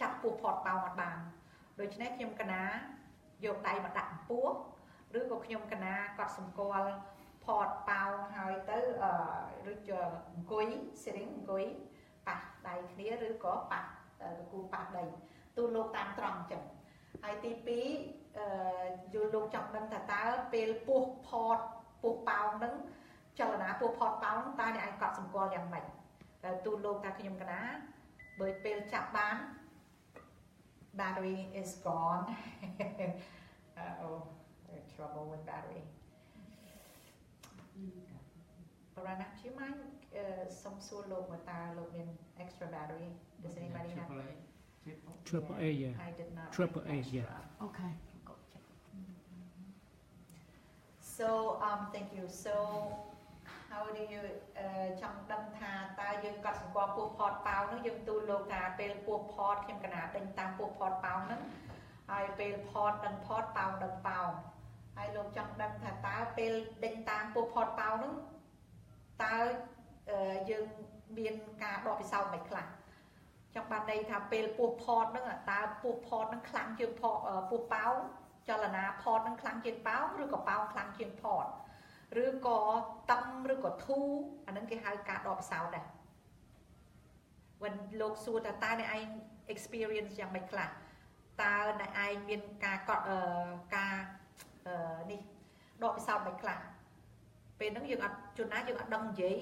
ចាប់ពោះផតប៉ោងអត់បានដូច្នេះខ្ញុំកណាយកដៃមកដាក់ពោះឬក៏ខ្ញុំកណាគាត់សម្គាល់ផតប៉ោងហើយទៅឬក៏អង្គុយ sitting អង្គុយប៉ះដៃគ្នាឬក៏ប៉ះគូប៉ះដីទូលោកតាមត្រង់អញ្ចឹងហើយទី2យល់លោកចង់ដឹងថាតើពេលពោះផតពោះប៉ោងហ្នឹងចលនាពោះផតប៉ោងតើអ្នកឯងកត់សម្គាល់យ៉ាងម៉េចទូលោកថាខ្ញុំកណាបើពេលចាប់បាន battery is gone oh trouble with battery Barana, do you mind some sort of extra battery? Does anybody have? Triple A, yeah. I did not. Triple A, yeah. Okay. Go check. So thank you. So how do you ចង់ដឹងថាតើយើងកត់សម្គាល់ពោះផតប៉ោងនោះយើងទូលលោកថាពេលពោះផតខ្ញុំកណាដេញតាមពោះផតប៉ោងហ្នឹងហើយពេលផតដឹងផតប៉ោងដឹងប៉ោងហើយលោកចង់ដឹងថាតើពេលដេញតាមពោះផតប៉ោងហ្នឹងតើយើងមានការដកពិសោធន៍មិនខ្លះចង់បានន័យថាពេលពោះផតហ្នឹងតើពោះផតហ្នឹងខ្លាំងជាងពោះប៉ោងចលនាផតហ្នឹងខ្លាំងជាងប៉ោងឬក៏ប៉ោងខ្លាំងជាងផតឬក៏តឹងឬក៏ធូរអាហ្នឹងគេហៅការដកពិសោធន៍ដែរwhen លោកសួរថាតើអ្នកឯង experience យ៉ាងម៉េចខ្លះតើអ្នកឯងមានការកត់នេះដកពិសោធន៍មិនខ្លះពេលហ្នឹងយើងអត់ជួនណាយើងអត់ដឹងនិយាយ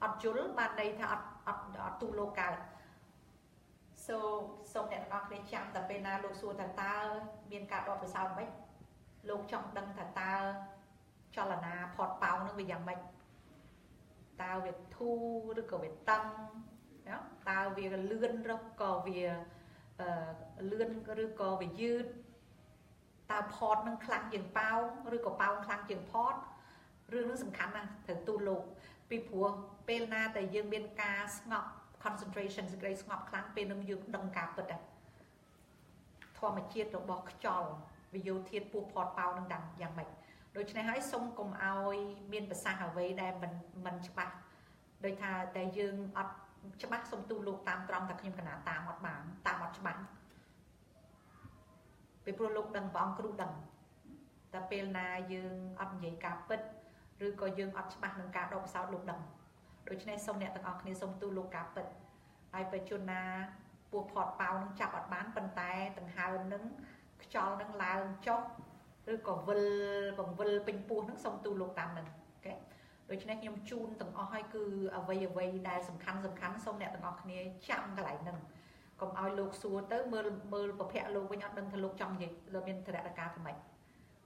អត់យល់បានន័យថាអត់ទូលោកកើត so សូមអ្នកទាំងអស់គ្នាចាំតែពេលណាលោកសួរថាតើមានការដកពិសោធន៍មិនលោកចង់ដឹងថាតើចលនាផតប៉ោងនឹងវាយ៉ាងម៉េចតើវាធូរឬក៏វាតឹងតើវាលឿនឬក៏វា เลื่อนหรือก็ไปยืดตาพอดนั่งคลังอย่างเป้าหรือก็เป้าคลังอย่างพอดเรื่องนั้นสำคัญนะถึงตูลูกปีผัวเป็นนาแต่ยังเป็นกาสงบ concentration สเกรสงบคลังเป็นนึงยืดดังกาเปิดอ่ะทอมาเชียดเราบอกจอลวิโยเทียดปูพอดเป้านั่งดังอย่างไรโดยเฉพาะให้ทรงกลมเอาเมียนภาษาหาไว้ได้มันฉบับโดยทาแต่ยังอัดฉบับทรงตูลูกตามตรอมแต่ขยมขนาดตามอัดบางตามอัดฉบับไปโปรลูกดังบองกรูดังแต่เป็นนายังอัดใหญ่กาเปิดหรือก็ยังอัดฉบับหนึ่งกาดอกสาวลูกดังโดยเฉพาะทรงเนี่ยต่างออกในทรงตูลูกกาเปิดไอไปจนนาปูพอดเป้านั่งจับอัดบ้านปันแต่ต่างหาวนึงจอลนั่งลาวจอกหรือก็วิลเป็นปูนั่งทรงตูลูกตามนึงโดยเฉพาะยมจูนต่างออกให้คือเอาไว้ได้สำคัญทรงเนี่ยต่างออกนี้จำกันหลายนึงก็เอาลูกสูเตอร์มือประเภทลูกไปยัดดังทะลุจังยิ่งเราเป็นธรรมดาทำไม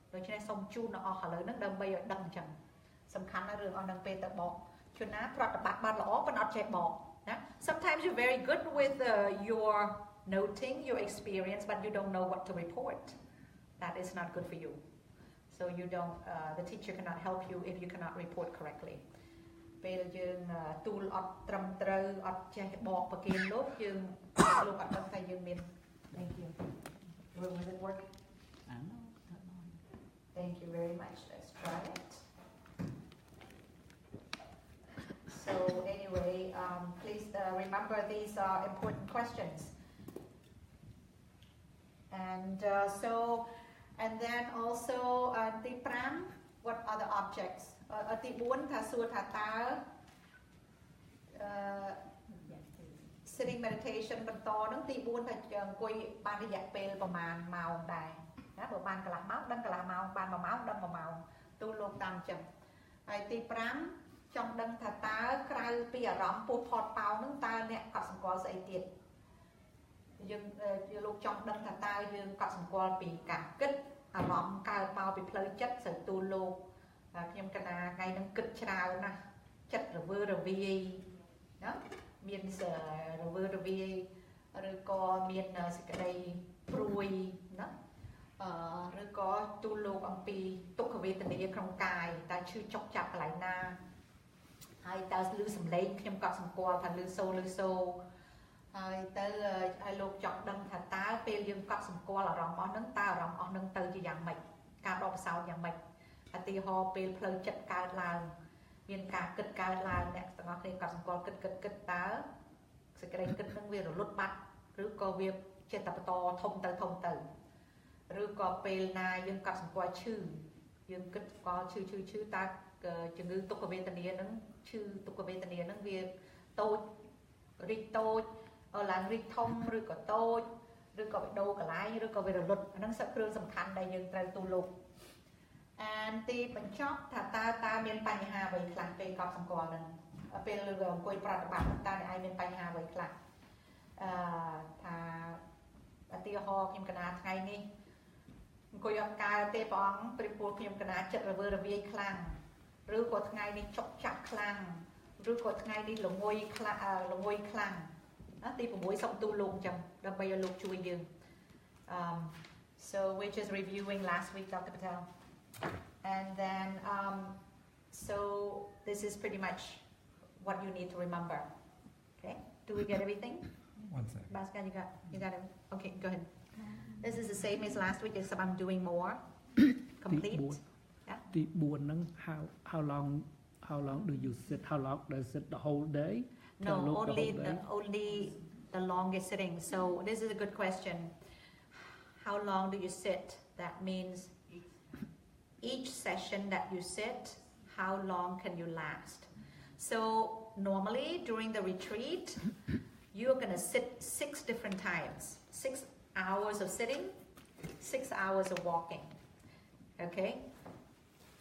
โดยเฉพาะทรงจูนเอาหาเลยนั่งเดิมไปดังจังสำคัญนะเรื่องเอาดังไปแต่บอกชนะปรับบัตรบานหล่อเป็นเอาใจบอกนะ sometimes you're very good with your noting your experience but you don't know what to report that is not good for you so you don't the teacher cannot help you if you cannot report correctly ពេលយើងទូលអត់ត្រឹមត្រូវអត់ចេះបកប្រគិនលោកយើងលោកអត់ដឹងថាយើងមាន Thank you will it work I know Thank you very much let's try it so anyway please remember these are important questions and and then also ទី5 what are the objects ទី4ថាសួរថាតើ sitting meditation បន្តហ្នឹងទី4ថាអង្គុយបានរយៈពេលប្រហែលម៉ោងដែរណាបើបានកន្លះម៉ោងដឹងកន្លះម៉ោងបាន1ម៉ោងដឹង1ម៉ោងទូលោកតាមចឹងហើយទី5ចង់ដឹងថាតើក្រៅពីអារម្មណ៍ពោះផតប៉ោហ្នឹងតើអ្នកកត់សម្គាល់ស្អីទៀតយើងលោកចង់ដឹងថាតើយើងកត់សម្គាល់ពីការគិតអារម្មណ៍កើតមកពីផ្លូវចិត្តស្រូវទូលោកខ្ញុំកណាថ្ងៃហ្នឹងគិតច្រើនណាស់ចិត្តរវើរវាយណាមានរវើរវាយឬក៏មានសេចក្តីព្រួយណាឬក៏ទូលោកអំពីទុក្ខវេទនាក្នុងកាយតើឈឺចុកចាប់កន្លែងណាហើយតើឮសំឡេងខ្ញុំក៏សម្គាល់ថាឮសូហើយទៅឲ្យលោកចង់ដឹងថាតើពេលយើងកត់សម្គាល់អារម្មណ៍អស់ហ្នឹងតើអារម្មណ៍អស់ហ្នឹងទៅជាយ៉ាងម៉េចការដកសោតយ៉ាងម៉េចឧទាហរណ៍ពេលផ្លូវចិត្តកើតឡើងមានការគិតកើតឡើងអ្នកទាំងអស់គ្នាកត់សម្គាល់គិតតើសេចក្តីគិតហ្នឹងវារលត់បាត់ឬក៏វាចេះតែបន្តធំទៅឬក៏ពេលណាយើងកត់សម្គាល់ឈឺយើងគិតស្គាល់ឈឺតើជំងឺទុក្ខវេទនាហ្នឹងឈឺទុក្ខវេទនាហ្នឹងវាតូចរីកតូចឡើងរីកធំឬក៏តូចឬក៏វាដូរកន្លែងឬក៏វារលត់អាហ្នឹងសិតគ្រឿងសំខាន់ដែលយើងត្រូវទូលោកទីបញ្ចប់ថាតើមានបញ្ហាអ្វីខ្លះពេលកត់សម្គាល់ហ្នឹងពេលអង្គុយប្រតិបត្តិតើអ្នកឯងមានបញ្ហាអ្វីខ្លះថាឧទាហរណ៍ខ្ញុំកណាថ្ងៃនេះអង្គុយអត់កើតទេព្រះអង្គព្រះពូខ្ញុំកណាចិត្តរវើរវាយខ្លាំងឬក៏ថ្ងៃនេះចុកចាក់ខ្លាំងឬក៏ថ្ងៃនេះល្ងុយខ្លាំងទី6សុំទូលោកអញ្ចឹងដើម្បីឲ្យលោកជួយយើង so we're just reviewing last week Dr. Patel and then so this is pretty much what you need to remember okay do we get everything one second Bhaskar you got it okay go ahead this is the same as last week except I'm doing more complete yeah ទី4ហ្នឹង how long do you sit how long does it the whole day no only the longest sitting so this is a good question how long do you sit that means each session that you sit how long can you last so normally during the retreat you're going to sit 6 different times 6 hours of sitting 6 hours of walking okay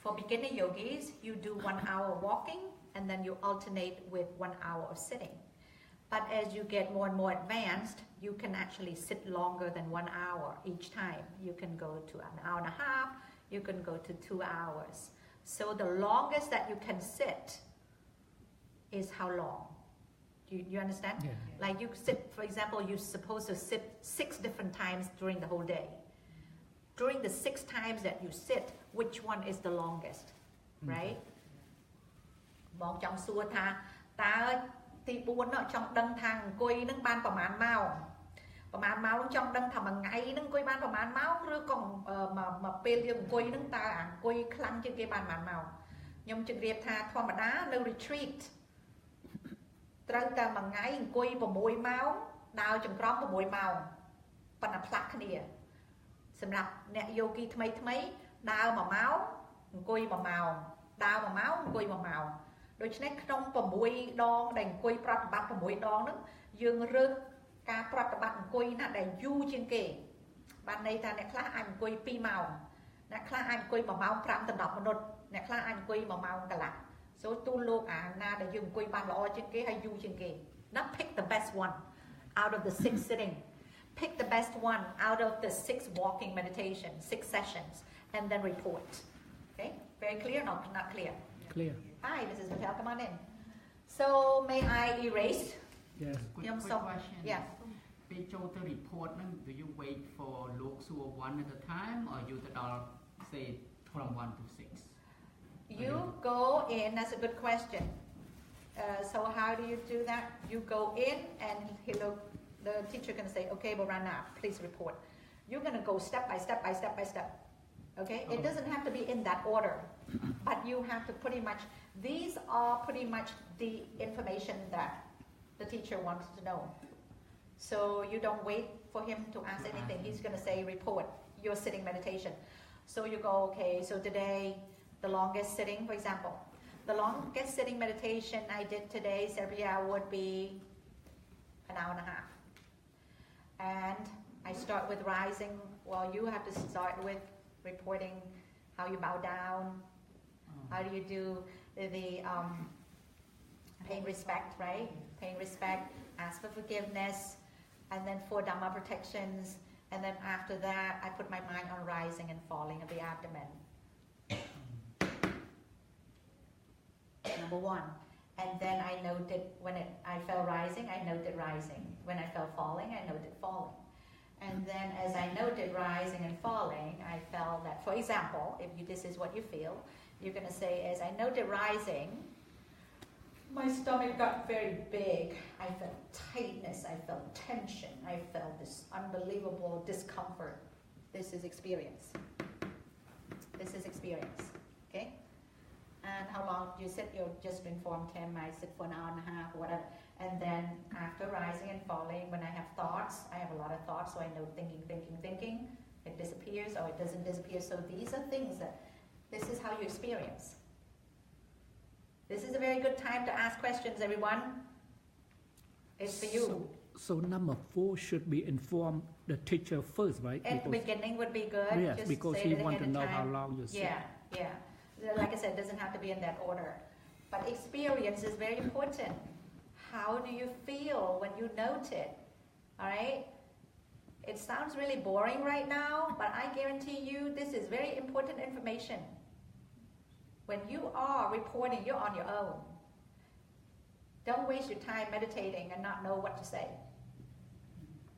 for beginner yogis you do 1 hour walking and then you alternate with 1 hour of sitting but as you get more and more advanced you can actually sit longer than 1 hour each time you can go to an hour and a half you can go to 2 hours so the longest that you can sit is how long You understand? Yeah. Like you sit, for example, you're supposed to sit 6 different times during the whole day. During the 6 times that you sit, which one is the longest? Right? Bọn trong xua tha ta thì buồn nó trong đăng thang quay nâng banประมาณ máu trong đăng thầm bằng ngày nâng quay ban ประมาณ máu rồi còn mà bên dương quay nâng ta quay khăn trên cái ban ประมาณ máu nhưng trực tiếp tha thoa mà đá no retreatត្រូវតែមួយថ្ងៃអង្គុយ6 ម៉ោងដើរចង្ក្រម6 ម៉ោងប៉ុន្តែផ្លាស់គ្នាសម្រាប់អ្នកយូគីថ្មីដើរ1 ម៉ោងអង្គុយ1 ម៉ោងដើរ1 ម៉ោងអង្គុយ1 ម៉ោងដូច្នេះក្នុង6 ដងដែលអង្គុយប្រតិបត្តិ6 ដងហ្នឹងយើងរើសការប្រតិបត្តិអង្គុយណាដែលយូរជាងគេបានន័យថាអ្នកខ្លះអាចអង្គុយ2 ម៉ោងអ្នកខ្លះអាចអង្គុយ1 ម៉ោង 5 ដល់ 10 minutes អ្នកខ្លះអាចអង្គុយ1 ម៉ោងកន្លះSo tu lok naដែលយើងអង្គុយបានល្អជាងគេហើយយូរជាងគេ Not pick the best one out of the 6 sitting. Pick the best one out of the 6 walking meditation, 6 sessions, and then report. Okay? Very clear? No, not clear. Clear. Hi, Mrs. Patel, come on in. So may I erase? Yes. Quick question. Yeah. ពេលចូលទៅ report ហ្នឹង do you wait for លោកសួរ one at a time or you ទៅដល់ say from 1 to 6? You go in, that's a good question. So how do you do that? You go in and the teacher can say, okay, Borana, please report. You're going to go step by step by step by step. Okay? It doesn't have to be in that order. But you have to pretty much, these are pretty much the information that the teacher wants to know. So you don't wait for him to ask anything. He's going to say, report your sitting meditation. So you go, okay, so today, the longest sitting, for example, the longest sitting meditation I did today, Serbia, would be an hour and a half. And I start with rising. Well, you have to start with reporting how you bow down, how do you do the paying respect, right? Paying respect, ask for forgiveness, and then 4 Dhamma protections. And then after that, I put my mind on rising and falling of the abdomen. Number 1. And then I noted when I felt rising, I noted rising. When I felt falling, I noted falling. And then as I noted rising and falling, I felt that, for example, if this is what you feel, you're going to say, as I noted rising, my stomach got very big. I felt tightness. I felt tension. I felt this unbelievable discomfort. This is experience. This is experience. Okay? And how long do you sit? You're just informed him. I sit for an hour and a half, whatever. And then after rising and falling, when I have thoughts, I have a lot of thoughts, so I know thinking. It disappears or it doesn't disappear. So these are things that, this is how you experience. This is a very good time to ask questions, everyone. It's for you. So number 4 should be inform the teacher first, right? At the beginning would be good. Yes, just because say he it wants to ahead of know time. how long you sit. Yeah. Like I said, it doesn't have to be in that order. But experience is very important. How do you feel when you note it? All right? It sounds really boring right now, but I guarantee you this is very important information. When you are reporting, you're on your own. Don't waste your time meditating and not know what to say.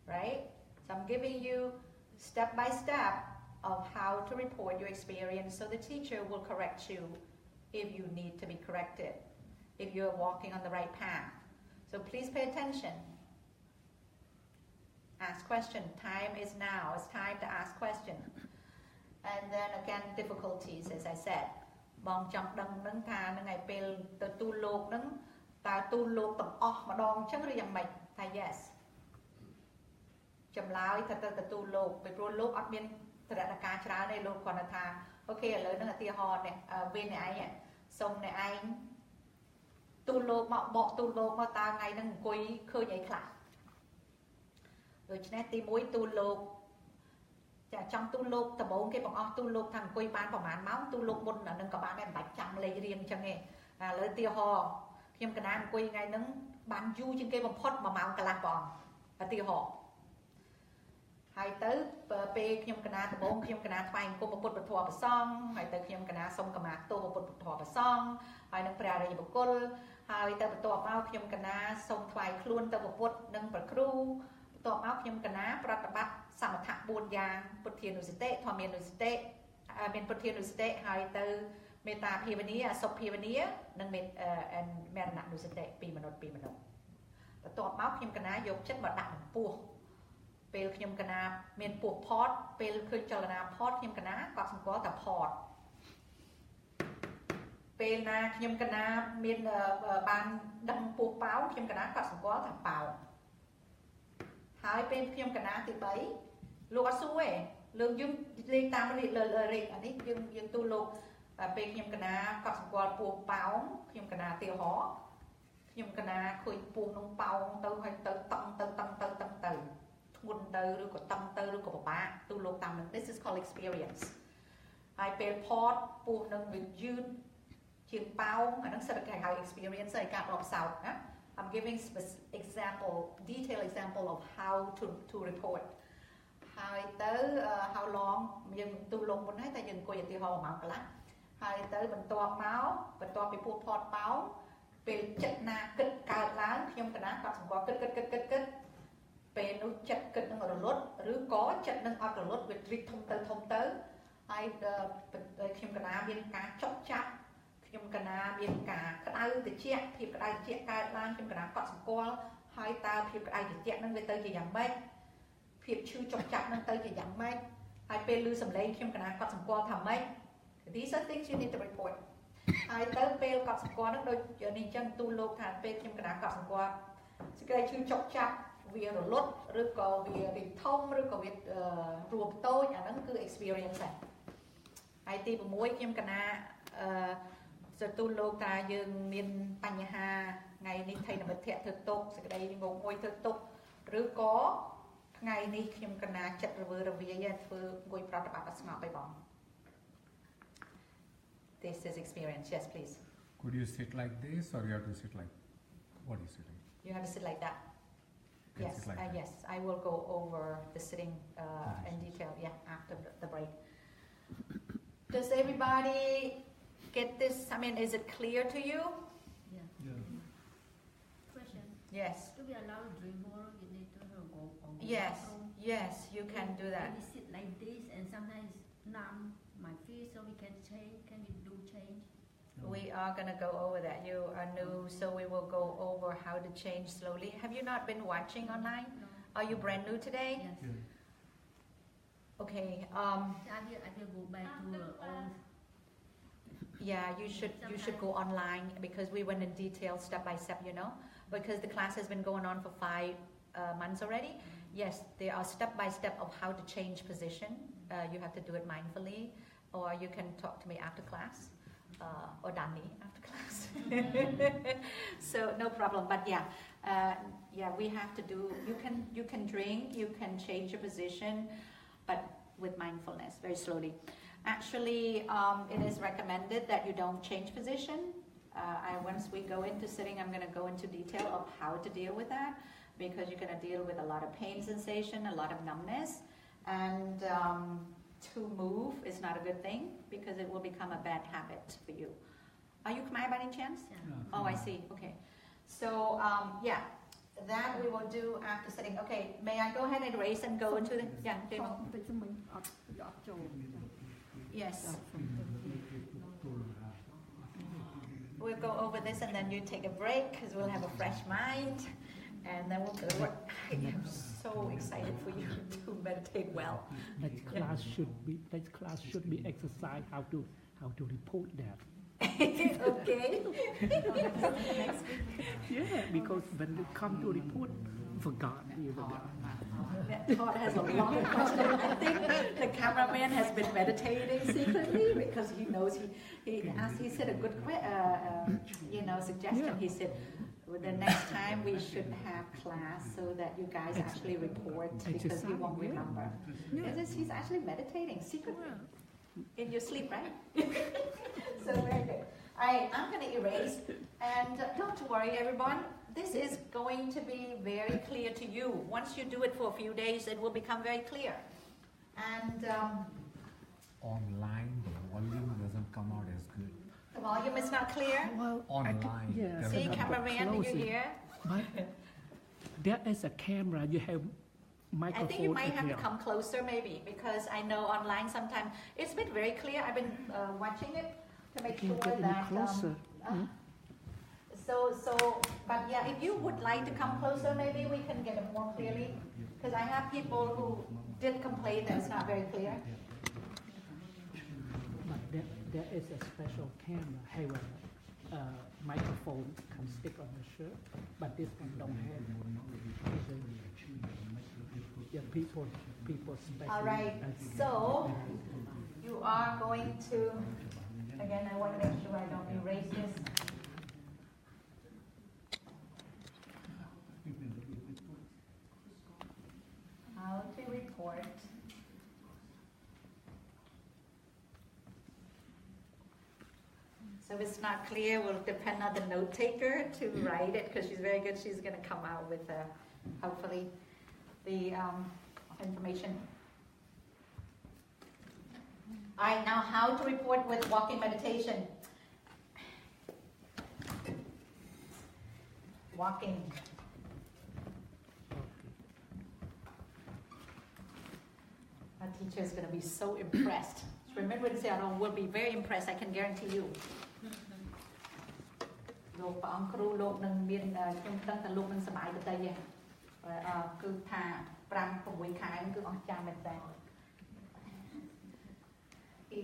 Right? So I'm giving you step by step of how to report your experience so the teacher will correct you if you need to be corrected, if you're walking on the right path. So please pay attention. Ask question. Time is now. It's time to ask question. And then again, difficulties, as I said. បងចង់ដឹងនឹងថានឹងឯពេលទទួលលោកនឹងតើទូលលោកទាំងអស់ម្ដងអញ្ចឹងឬយ៉ាងម៉េចថា yes ចម្លើយថាទៅទទួលលោកពីព្រោះលោកអត់មានតរណការច្រើនទេលោកគ្រាន់តែថាអូខេឥឡូវនឹងឧទាហរណ៍នេះពេលអ្នកឯងសុំអ្នកឯងទូលលោកមកបកទូលលោកមកតើថ្ងៃហ្នឹងអង្គុយឃើញអីខ្លះដូច្នេះទី1ទូលលោកចាចង់ទូលលោកដំបូងគេបង្អស់ទូលលោកថាអង្គុយបានប្រហែលម៉ោងទូលលោកមុនអានឹងក៏បានដែរមិនបាច់ចាំលេខរៀងអញ្ចឹងទេឥឡូវឧទាហរណ៍ខ្ញុំកណាអង្គុយថ្ងៃហ្នឹងបានយូរជាងគេបំផុត1ម៉ោងកន្លះបងឧទាហរណ៍ហើយទៅពេលខ្ញុំកណាដំបូងខ្ញុំកណាថ្វាយអង្គមពុទ្ធពធព្រះសង្ឃហើយទៅខ្ញុំកណាសុំកម្មាទោសពុទ្ធពធព្រះសង្ឃហើយនឹងព្រះអរិយបុគ្គល ហើយទៅបន្ទាប់មកខ្ញុំកណាសូមថ្វាយខ្លួនទៅព្រះពុទ្ធនិងព្រះគ្រូបន្ទាប់មកខ្ញុំកណាប្រតិបត្តិសមថៈ4យ៉ាងពុទ្ធានុសតិធម្មានុសតិមានពុទ្ធានុសតិហើយទៅមេត្តាភាវនាអសុភភាវនានិងមរណនុសតិ2minutt បន្ទាប់មកខ្ញុំកណាយកចិត្តមកដាក់ក្នុងពោះពេលខ្ញុំកណាមានពោះផតពេលឃើញចលនាផតខ្ញុំកណាគាត់សម្គាល់តែផតពេលណាខ្ញុំកណាមានបានដឹងពោះប៉ោខ្ញុំកណាគាត់សម្គាល់ថាប៉ោហើយពេលខ្ញុំកណាទី3លោកអត់សួរទេលើកយើងលេខតាមលេខលេខអានេះយើងទូលោកពេលខ្ញុំកណាគាត់សម្គាល់ពោះប៉ោខ្ញុំកណាទីហោខ្ញុំកណាឃើញពោះក្នុងប៉ោទៅហើយទៅតឹងទៅធ្ងន់ទៅឬក៏តឹងទៅឬក៏ពិបាកទូលោកតាមនឹង This is called experience ហើយពេលផតពោះនឹងវាយឺតជាងប៉ោអាហ្នឹងសិតតែហៅ experience ហើយការបបសោតណា I'm giving detailed example of how to report ហើយទៅ how long យើងទូលោកមុនហើយតែយើងអង្គុយឧទាហរណ៍1ម៉ោងកន្លះហើយទៅបន្ទាប់ពីពោះផតប៉ោពេលចិត្តណាគិតកើតឡើងខ្ញុំកណាគាត់សម្គាល់គិតពេលនោះចិត្តគិតនឹងរលត់ឬក៏ចិត្តនឹងអត់រលត់វារីកធំទៅហើយខ្ញុំកណាមានការចុកចាប់ខ្ញុំកណាមានការក្តៅត្រជាក់ភាពក្តៅត្រជាក់កើតឡើងខ្ញុំកណាគាត់សម្គាល់ហើយតើភាពក្តៅត្រជាក់នឹងវាទៅជាយ៉ាងម៉េចភាពឈឺចុកចាប់នឹងទៅជាយ៉ាងម៉េចហើយពេលឮសំឡេងខ្ញុំកណាគាត់សម្គាល់ថាម៉េច These are things you need to report ហើយទៅពេលគាត់សម្គាល់នឹងដូចនេះអញ្ចឹងទូលោកថាពេលខ្ញុំកណាគាត់សម្គាល់សេចក្តីឈឺចុកចាប់វារលត់ឬក៏វារីកធំឬក៏វារួមតូចអាហ្នឹងគឺ experience ហើយទី6ខ្ញុំកណាទូលោកថាយើងមានបញ្ហាថ្ងៃនេះថៃនិមិត្តធ្វើទុកសេចក្តីងងុយធ្វើទុកឬក៏ថ្ងៃនេះខ្ញុំកណាចិត្តរវើរវាយធ្វើអង្គុយប្រតិបត្តិអត់ស្ងប់អីបង This is experience. Yes, please. Could you sit like this or you have to sit like what is sitting? You have to sit like that. Yes, Like that. yes. I will go over the sitting in detail. Yeah, after the break. Does everybody get this? I mean, is it clear to you? Question. Yes. Do we allow to drink water? You need to go on. Yes, you can do that. We sit like this and sometimes numb my feet, so we can change. Can we do change? We are going to go over that. You are new, so we will go over how to change slowly. Have you not been watching online? No. Are you brand new today? Yes. Okay. I will go back to old. Yeah, you should go online because we went in detail step by step, because the class has been going on for 5 months already. Yes, there are step by step of how to change position. You have to do it mindfully, or you can talk to me after class, or Danny after class. So no problem. But we have to do. You can drink, you can change your position, but with mindfulness, very slowly. Actually, it is recommended that you don't change position. Once we go into sitting, I'm going to go into detail of how to deal with that, because you're going to deal with a lot of pain sensation, a lot of numbness, and to move is not a good thing because it will become a bad habit for you. Are you Khmer by any chance? Yeah. Oh, I see. Okay. So, that we will do after sitting. Okay, may I go ahead and erase and go into the... Yes. We'll go over this and then you take a break because we'll have a fresh mind. And then we'll go to work. I am so excited for you to meditate well. That class should be exercise how to report that. Okay. Yeah, because when they come to report, forgot. That thought has a long question. I think the cameraman has been meditating secretly because he knows he said a good suggestion. He said, the next time we should have class so that you guys actually report because you won't remember. He's actually meditating secretly in your sleep, right? So very good. I'm going to erase, and don't worry, everyone. This is going to be very clear to you. Once you do it for a few days, it will become very clear. And Online, the volume doesn't come out as good. The volume is not clear. Well, Online. yeah. See, But cameraman, do you closely. hear? But there is a camera. You have I microphone. think you might have to here. come closer maybe, because I know online sometimes it's been very clear. I've been watching it to make Can sure you get any that. closer? But yeah, if you would like to come closer, maybe we can get it more clearly. Because I have people who did complain that it's not very clear. But there is a special camera. Have a microphone can stick on the shirt, but this one don't have. Yeah, people special. All right, so you are going to, again, I want to make sure I don't erase this. How to report. So if it's not clear, we'll depend on the note taker to write it, because she's very good. She's going to come out with, hopefully, the information. All right, now how to report with walking meditation. Walking. Our teacher is going to be so impressed. Remember to say, I will be very impressed, I can guarantee you. លោកព្រះអង្គគ្រូលោកនឹងមានខ្ញុំដឹងថាលោកនឹងសប្បាយទៅទេគឺថា5 6ខែគឺអស្ចារ្យមែនតើពី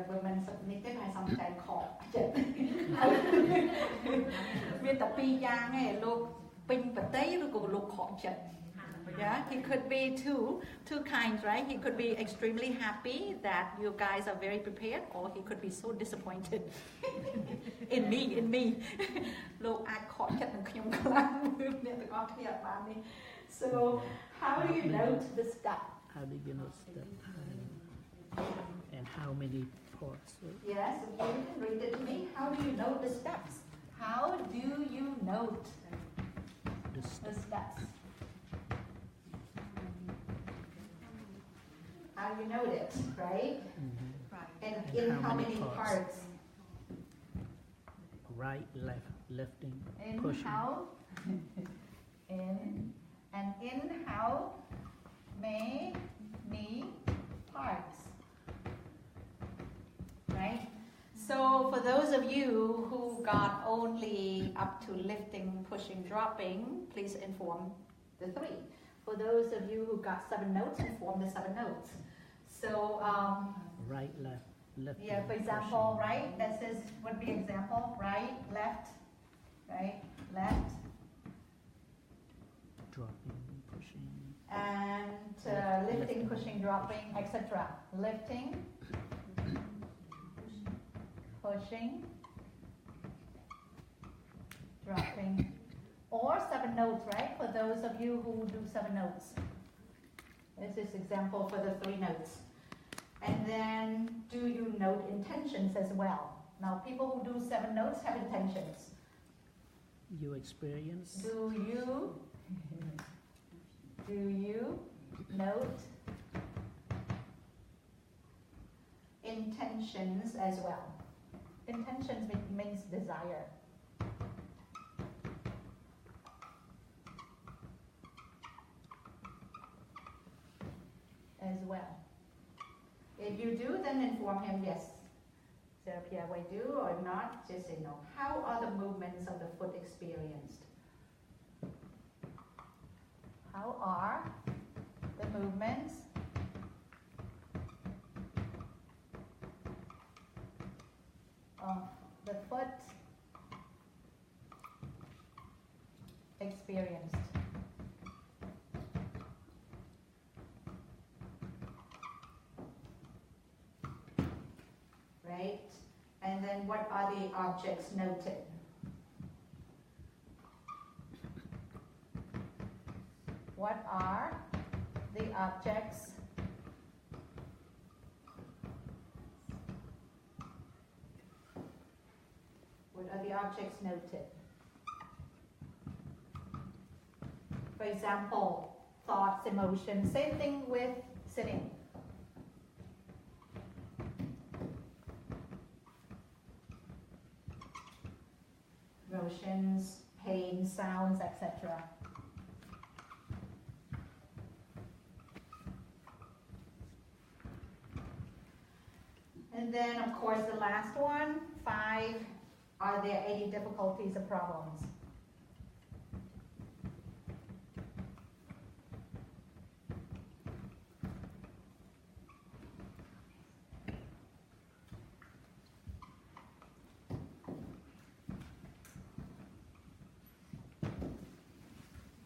បើមិននេះទេហើយសំចៃខកចិត្តមានតែ2យ៉ាងឯងលោកពេញបតីឬក៏លោកខកចិត្ត Yeah, he could be two kinds, right? He could be extremely happy that you guys are very prepared, or he could be so disappointed in me. So, how do you note the step? How do you note step? And how many parts? Yes, you can read it to me. How do you note the steps? How do you note The the steps? How you note it, right? And in how many parts? Right, left, lifting, In pushing. how? in how many parts? Right? So for those of you who got only up to lifting, pushing, dropping, please inform the 3. For those of you who got 7 notes, inform the 7 notes. So, Right, left, lifting. yeah, for example, right, this is would be example, right, left, Dropping, pushing. and lifting, pushing, dropping, etc. Lifting, pushing, dropping. Or 7 notes, right? For those of you who do 7 notes. This is example for the 3 notes. And then, do you note intentions as well? Now, people who do 7 notes have intentions. You experience. Do you note intentions as well? Intentions means desire. As well. If you do, then inform him, yes. Pierre, we do or not, just say no. How are the movements of the foot experienced? How are the movements of the foot experienced? Right? And then what are the objects noted? What are the objects noted? For example, thoughts, emotions. Same thing with sitting. emotions, pain, sounds, etc. And then, of course, the last one, 5, are there any difficulties or problems?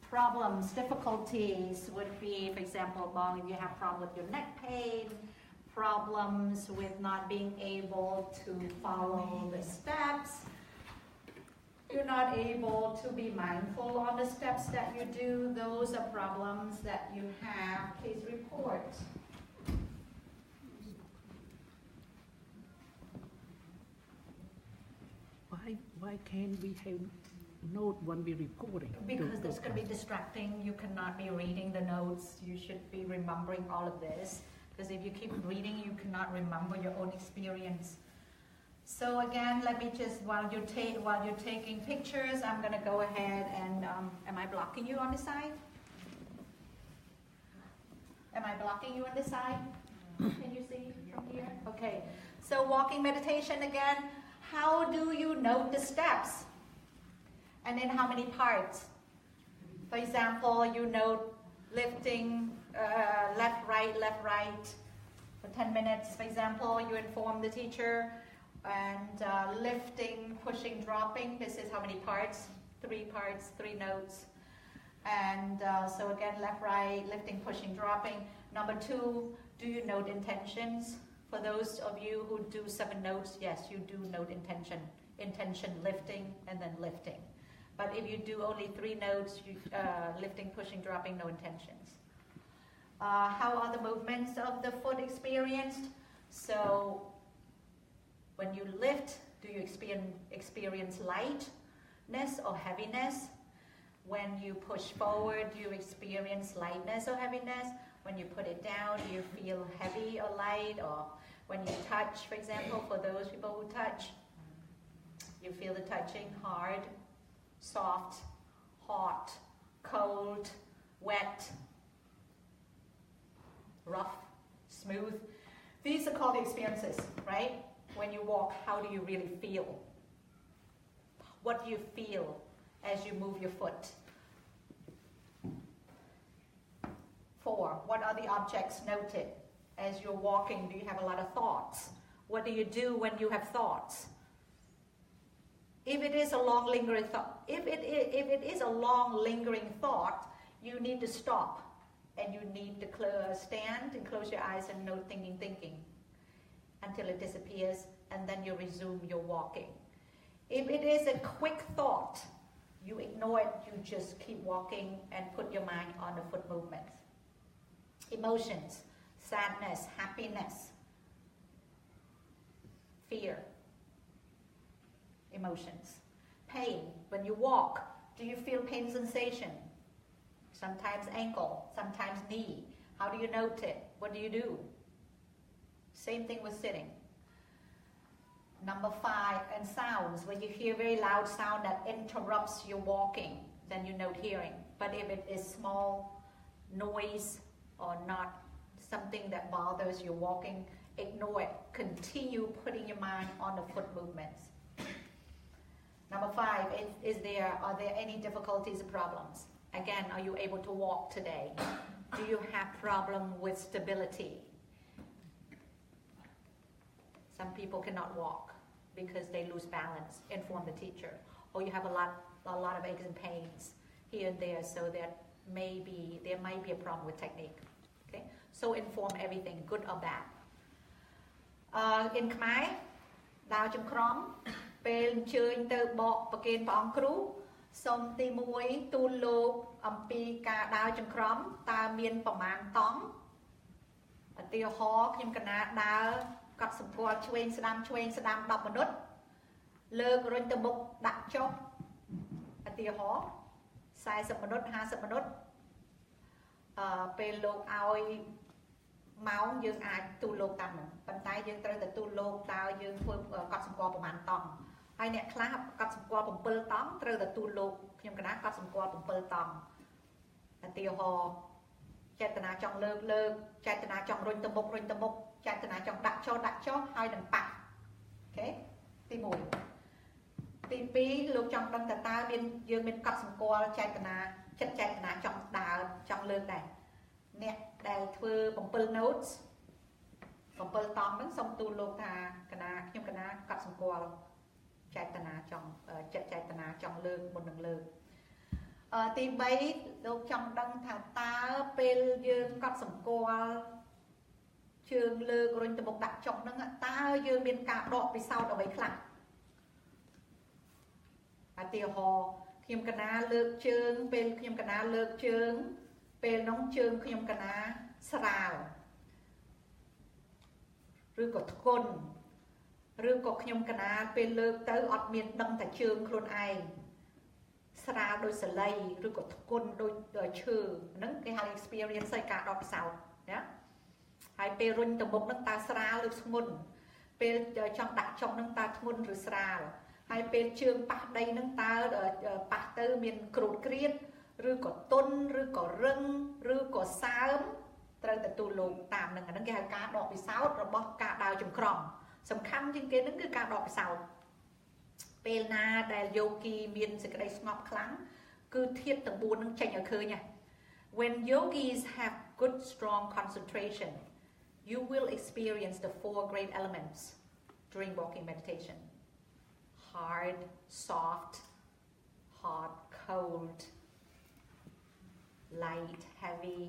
Problems, difficulties would be, for example, if you have problem with your neck pain, problems with not being able to follow the steps, you're not able to be mindful on the steps that you do, those are problems that you have. Please report. Why can't we have note when we recording? Because that's going to be distracting. You cannot be reading the notes. You should be remembering all of this. Because if you keep reading, you cannot remember your own experience. So again, let me just, while you're taking pictures, I'm going to go ahead and, am I blocking you on the side? Am I blocking you on the side? Can you see from here? Okay. So walking meditation again. How do you note the steps? And in how many parts? For example, you note lifting left, right, for 10 minutes. For example, you inform the teacher. And lifting, pushing, dropping. This is how many parts? 3 parts, 3 notes. And so again, left, right, lifting, pushing, dropping. Number 2, do you note intentions? For those of you who do 7 notes, yes, you do note intention. Intention, lifting, and then lifting. But if you do only 3 notes, lifting, pushing, dropping, no intentions. How are the movements of the foot experienced? So when you lift, do you experience lightness or heaviness? When you push forward, do you experience lightness or heaviness? When you put it down, do you feel heavy or light? Or when you touch, for example, for those people who touch, you feel the touching hard, soft, hot, cold, wet, rough, smooth. These are called experiences, right? When you walk, how do you really feel? What do you feel as you move your foot? 4, what are the objects noted? As you're walking, do you have a lot of thoughts? What do you do when you have thoughts? If it is a long lingering thought, if it is a long lingering thought, you need to stop and you need to stand and close your eyes and note thinking until it disappears, and then you resume your walking. If it is a quick thought, you ignore it, you just keep walking and put your mind on the foot movements. Emotions, sadness, happiness, fear. Emotions. Pain, when you walk, do you feel pain sensation? Sometimes ankle, sometimes knee. How do you note it? What do you do? Same thing with sitting. Number 5, and sounds. When you hear very loud sound that interrupts your walking, then you note hearing. But if it is small noise or not something that bothers your walking, ignore it. Continue putting your mind on the foot movements. Number 5, are there any difficulties or problems? Again, are you able to walk today? Do you have problem with stability? Some people cannot walk because they lose balance. Inform the teacher. Or you have a lot of aches and pains here and there, so there might be a problem with technique. Okay? So inform everything, good or bad. In Khmer, ដើរចង្ក្រម ពេលអញ្ជើញទៅបកប្រគេនព្រះអង្គគ្រូសូមទី1ទូលលោកអំពីការដើរចង្ក្រមតើមានប្រមាណតង់ឧទាហរណ៍ខ្ញុំកណាដើរកត់សម្គាល់ឆ្វេងស្ដាំ10minuតលើករុញទៅមុខដាក់ចុះឧទាហរណ៍40 minuត50 minuតពេលលោកឲ្យម៉ោងយើងអាចទូលលោកតាមនោះប៉ុន្តែយើងត្រូវតែទូលលោកតើយើងធ្វើកត់សម្គាល់ប្រមាណតង់ ហើយអ្នកខ្លះកត់សម្គាល់7តង់ត្រូវទទួលលោកខ្ញុំកណាកត់សម្គាល់7តង់ឧទាហរណ៍ចេតនាចង់លើកចេតនាចង់រុញទៅមុខចេតនាចង់ដាក់ចុះហើយនឹងប៉ះអូខេទី1ទី2លោកចង់ដឹងតើយើងមានកត់សម្គាល់ចេតនាចិត្តចេតនាចង់ដើរចង់លើកដែរអ្នកដែលធ្វើ7 notes 7តង់ហ្នឹងសូមទូលលោកថាខ្ញុំកណាកត់សម្គាល់ចេតនាចង់ចិត្តចេតនាចង់លើកមុននឹងលើកទី3លោកចង់ដឹងថាតើពេលយើងកត់សម្គាល់ជើងលើករុញទៅមុខដាក់ចុះហ្នឹងតើយើងមានការដកពិសោធន៍អ្វីខ្លះឧទាហរណ៍ខ្ញុំកណាលើកជើងពេលខ្ញុំកណាលើកជើងពេលនោះជើងខ្ញុំកណាស្រាលឬក៏ធ្ងន់ឬក៏ខ្ញុំកណាពេលលើកទៅអត់មានដឹងតែជើងខ្លួនឯងស្រាលដោយសលៃឬក៏ធ្ងន់ដោយឈើហ្នឹងគេហៅ experience ឯការដកពិសោធន៍ណាហើយពេលរុញទៅមុខហ្នឹងតើស្រាលឬធ្ងន់ពេលចង់ដាក់ចុងហ្នឹងតើធ្ងន់ឬស្រាលហើយពេលជើងប៉ះដីហ្នឹងតើប៉ះទៅមានក្រូតក្រៀតឬក៏ទន់ឬក៏រឹងឬក៏សើមត្រូវទទួលលោកតាមហ្នឹងអាហ្នឹងគេហៅការដកពិសោធន៍របស់ការដើរចង្ក្រង់សំខាន់ជាងគេហ្នឹងគឺការដកពិសោធន៍ពេលណាដែលយោគីមានសេចក្តីស្ងប់ខ្លាំងគឺធាតុទាំង4ហ្នឹងចេញឲ្យឃើញ When yogis have good strong concentration you will experience the 4 great elements during walking meditation hard soft hot cold light heavy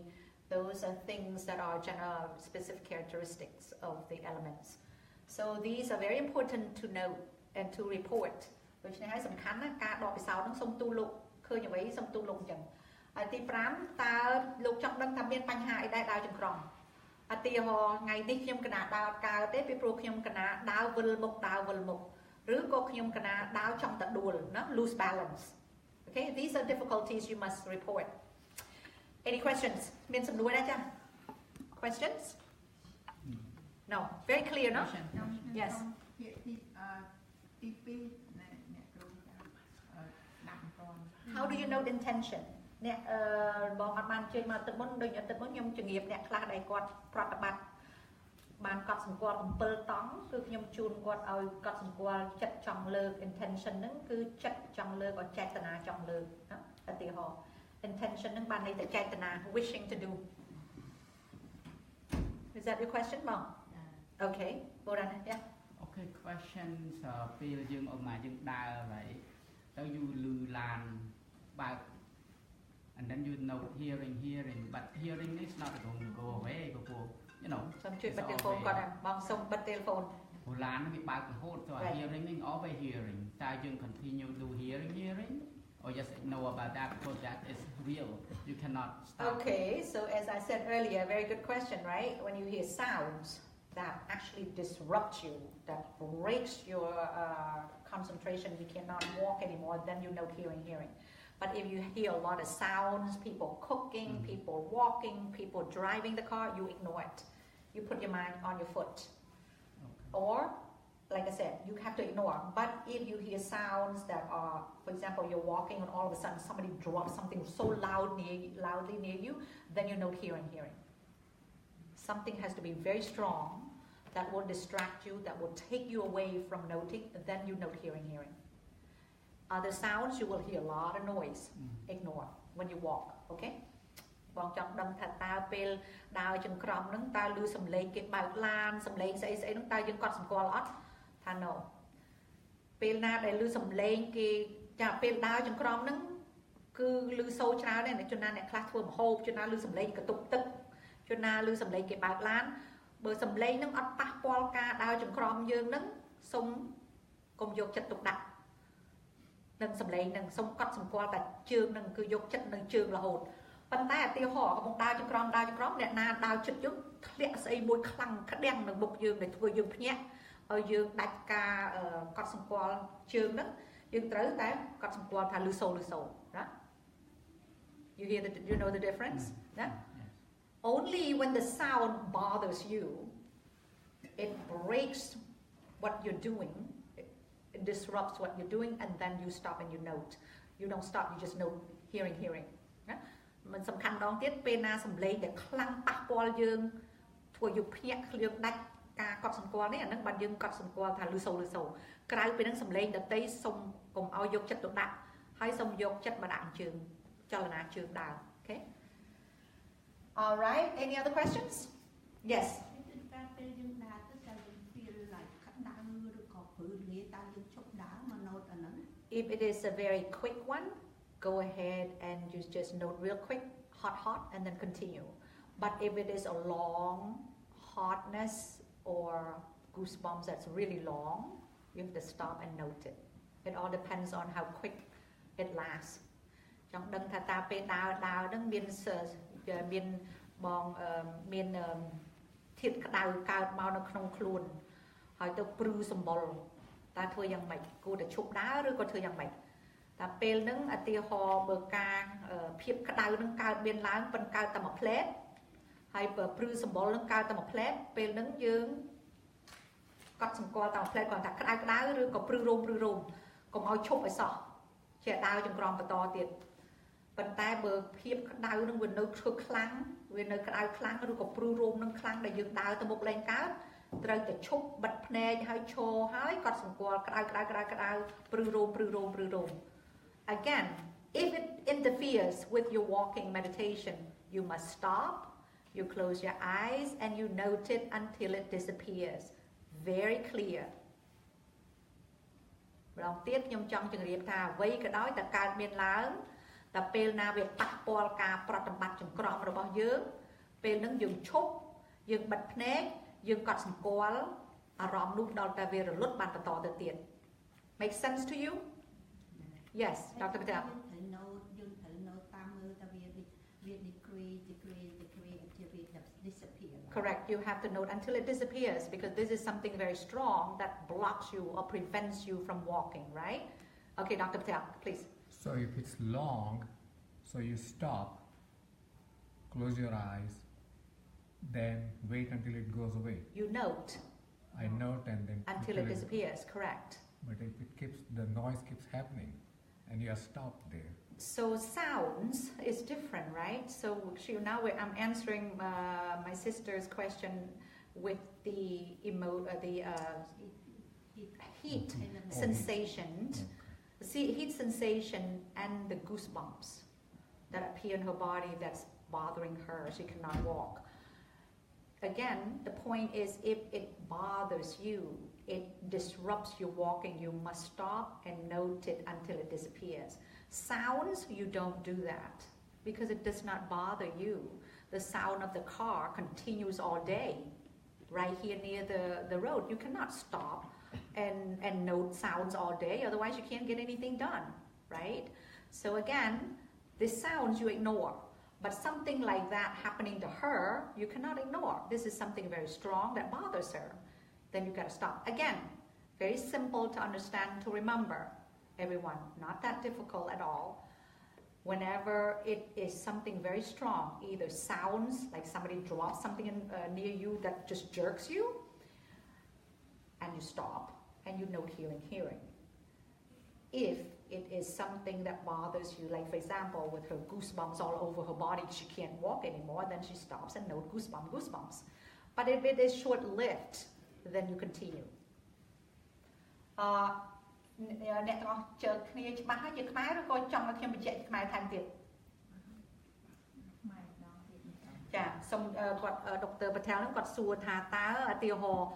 those are things that are general specific characteristics of the elements so these are very important to note and to report ដូច្នេះហើយសំខាន់ណាការដកពិសោធន៍ហ្នឹងសូមទូលោកឃើញអ្វីសូមទូលោកអញ្ចឹងហើយទី5តើលោកចង់ដឹងថាមានបញ្ហាអីដែរដើរចង្ក្រង់ឧទាហរណ៍ថ្ងៃនេះខ្ញុំកណាដើរកើតទេពីព្រោះខ្ញុំកណាដើរវិលមុខឬក៏ខ្ញុំកណាដើរចង់តដួលណា lose balance okay these are difficulties you must report any questions មានសំណួរដែរចា questions no very clear no yes how do you know the intention អ្នកបងអត់បានជើញមកទឹកមុនដូចទឹកមុនខ្ញុំជំរាបអ្នកខ្លះដែលគាត់ប្រតិបត្តិបានកត់សម្គាល់7តង់គឺខ្ញុំជូនគាត់ឲ្យកត់សម្គាល់ចិត្តចង់លើក intention ហ្នឹងគឺចិត្តចង់លើកឲ្យចេតនាចង់លើកឧទាហរណ៍ intention ហ្នឹងបានន័យថាចេតនា wishing to do is that your question បង okay go on yeah okay questions ពេលយើងអមណាយើងដើរហើយទៅយូរលឺឡានបើក and then you know hearing but hearing is not going to go away because you know សូមជួយបិទ telephone គាត់បងសូមបិទ telephone អូឡានវាបើករហូតទៅ hearing នេះ always hearing តើយើង continue do hearing or just ignore about that because that is real you cannot stop okay so as I said earlier very good question right when you hear sounds that actually disrupt you that breaks your concentration you cannot walk anymore then you know hearing but if you hear a lot of sounds people cooking people walking people driving the car you ignore it you put your mind on your foot or like I said you have to ignore but if you hear sounds that are for example you're walking and all of a sudden somebody drops something so loudly near you then you know hearing something has to be very strong that will distract you that will take you away from noting then you know hearing other sounds you will hear a lot of noise ignore when you walk okay បងចង់ដឹងថាតើពេលដើរចង្ក្រមហ្នឹងតើឮសំឡេងគេបើកឡានសំឡេងស្អីហ្នឹងតើយើងកត់សម្គាល់អត់ថា no ពេលណាដែលឮសំឡេងគេចាពេលដើរចង្ក្រមហ្នឹងគឺឮសូរច្រើនដែរជួនណាអ្នកខ្លះធ្វើម្ហូបជួនណាឮសំឡេងកតុកទឹកជួនណាឮសំឡេងគេបើកឡានបើសំឡេងហ្នឹងអត់ប៉ះពាល់ការដើរចង្ក្រមយើងហ្នឹងសូមកុំយកចិត្តទុកដាក់នឹងសំឡេងហ្នឹងសូមកត់សម្គាល់តែជើងហ្នឹងគឺយកចិត្តនៅជើងរហូតប៉ុន្តែឧទាហរណ៍កំពុងដើរចង្ក្រមអ្នកណាដើរជិតយើងធ្លាក់ស្អីមួយខ្លាំងក្តាំងនៅមុខយើងដែលធ្វើយើងភ្ញាក់ឲ្យយើងដាច់ការកត់សម្គាល់ជើងហ្នឹងយើងត្រូវតែកត់សម្គាល់ថាឮសូរណា you know the difference ណា only when the sound bothers you it breaks what you're doing it disrupts what you're doing, and then you stop and you note. You don't stop, you just note hearing. Mìnhสำคัญដល់ទៀតពេលណាសំឡេងដែលខ្លាំងប៉ះពាល់យើងធ្វើយើងភ្ញាក់ឃ្លាវដាច់ការកត់សម្គាល់នេះអានឹងបានយើងកត់សម្គាល់ថាលឺសូក្រៅពីនឹងសំឡេងដតីសុំកុំឲ្យយកចិត្តទៅដាក់ហើយសុំយកចិត្តមកដាក់ជើងចលនាជើងដើរ Okay. All right, any other questions? Yes. If it is a very quick one, go ahead and you just note real quick, hot, and then continue. But if it is a long hotness or goosebumps that's really long, you have to stop and note it. It all depends on how quick it lasts. ចង់ដឹងថាតើពេលដើរហ្នឹងមានធាតុក្តៅកើតមកនៅក្នុងខ្លួនហើយទៅព្រឺសម្បុរតើធ្វើយ៉ាងម៉េចគួរតែឈប់ដើរឬក៏ធ្វើយ៉ាងម៉េចតែពេលហ្នឹងឧទាហរណ៍បើការភាពក្តៅហ្នឹងកើតមានឡើងប៉ុន្តែកើតតែមួយផ្លែតហើយព្រឺសម្បុរហ្នឹងកើតតែមួយផ្លែតពេលហ្នឹងយើងកត់សម្គាល់តែមួយផ្លែតគាត់ថាក្តៅឬក៏ព្រឺរោម កុំឲ្យឈប់ឲ្យសោះជាដើរចង្ក្រមបន្តទៀតប៉ុន្តែបើភាពក្តៅនឹងវានៅឈឺខ្លាំងវានៅក្តៅខ្លាំងឬក៏ព្រឺរោមនឹងខ្លាំងដែលយើងដើរទៅមុខលែងកើតត្រូវតែឈប់បិទភ្នែកហើយឈរហើយកត់សម្គាល់ក្តៅព្រឺរោម Again, if it interferes with your walking meditation, you must stop, you close your eyes and you note it until it disappears. Very clear. ម្ដងទៀតខ្ញុំចង់ជម្រាបថាអ្វីក៏ដោយតែកើតមានឡើងតែពេលណាវាប៉ះពាល់ការប្រតិបត្តិចង្ក្រមរបស់យើងពេលហ្នឹងយើងឈប់យើងបិទភ្នែកយើងកត់សម្គាល់អារម្មណ៍នោះដល់តែវារលត់បានបន្តទៅទៀត Make sense to you? Yes, Dr. Patel. Correct, you have to note until it disappears because this is something very strong that blocks you or prevents you from walking, right? Okay, Dr. Patel, please. So if it's long, so you stop, close your eyes, then wait until it goes away. You note. I note and then until it disappears, correct. But if the noise keeps happening and you are stopped there. So sounds is different, right? So now I'm answering my sister's question with the heat sensation, heat sensation and the goosebumps that appear in her body that's bothering her. She cannot walk. Again, the point is if it bothers you, it disrupts your walking, you must stop and note it until it disappears. Sounds, you don't do that because it does not bother you. The sound of the car continues all day right here near the road. You cannot stop and note sounds all day, otherwise you can't get anything done, right? So again, the sounds you ignore, but something like that happening to her, you cannot ignore. This is something very strong that bothers her. Then you gotta stop. Again, very simple to understand, to remember. Everyone, not that difficult at all. Whenever it is something very strong, either sounds like somebody drops something near you that just jerks you, and you stop and you note hearing. If it is something that bothers you, like for example with her goosebumps all over her body, she can't walk anymore, then she stops and note goosebumps. But if it is short-lived, then you continue. អ្នកទាំងអស់ជើគ្នាច្បាស់ហើយជាខ្មែរឬក៏ចង់ឲ្យខ្ញុំបញ្ជាក់ខ្មែរថែមទៀតខ្មែរម្ដងទៀតចាសូមគាត់ដុកទ័រ Patel ហ្នឹងគាត់សួរថាតើឧទាហរណ៍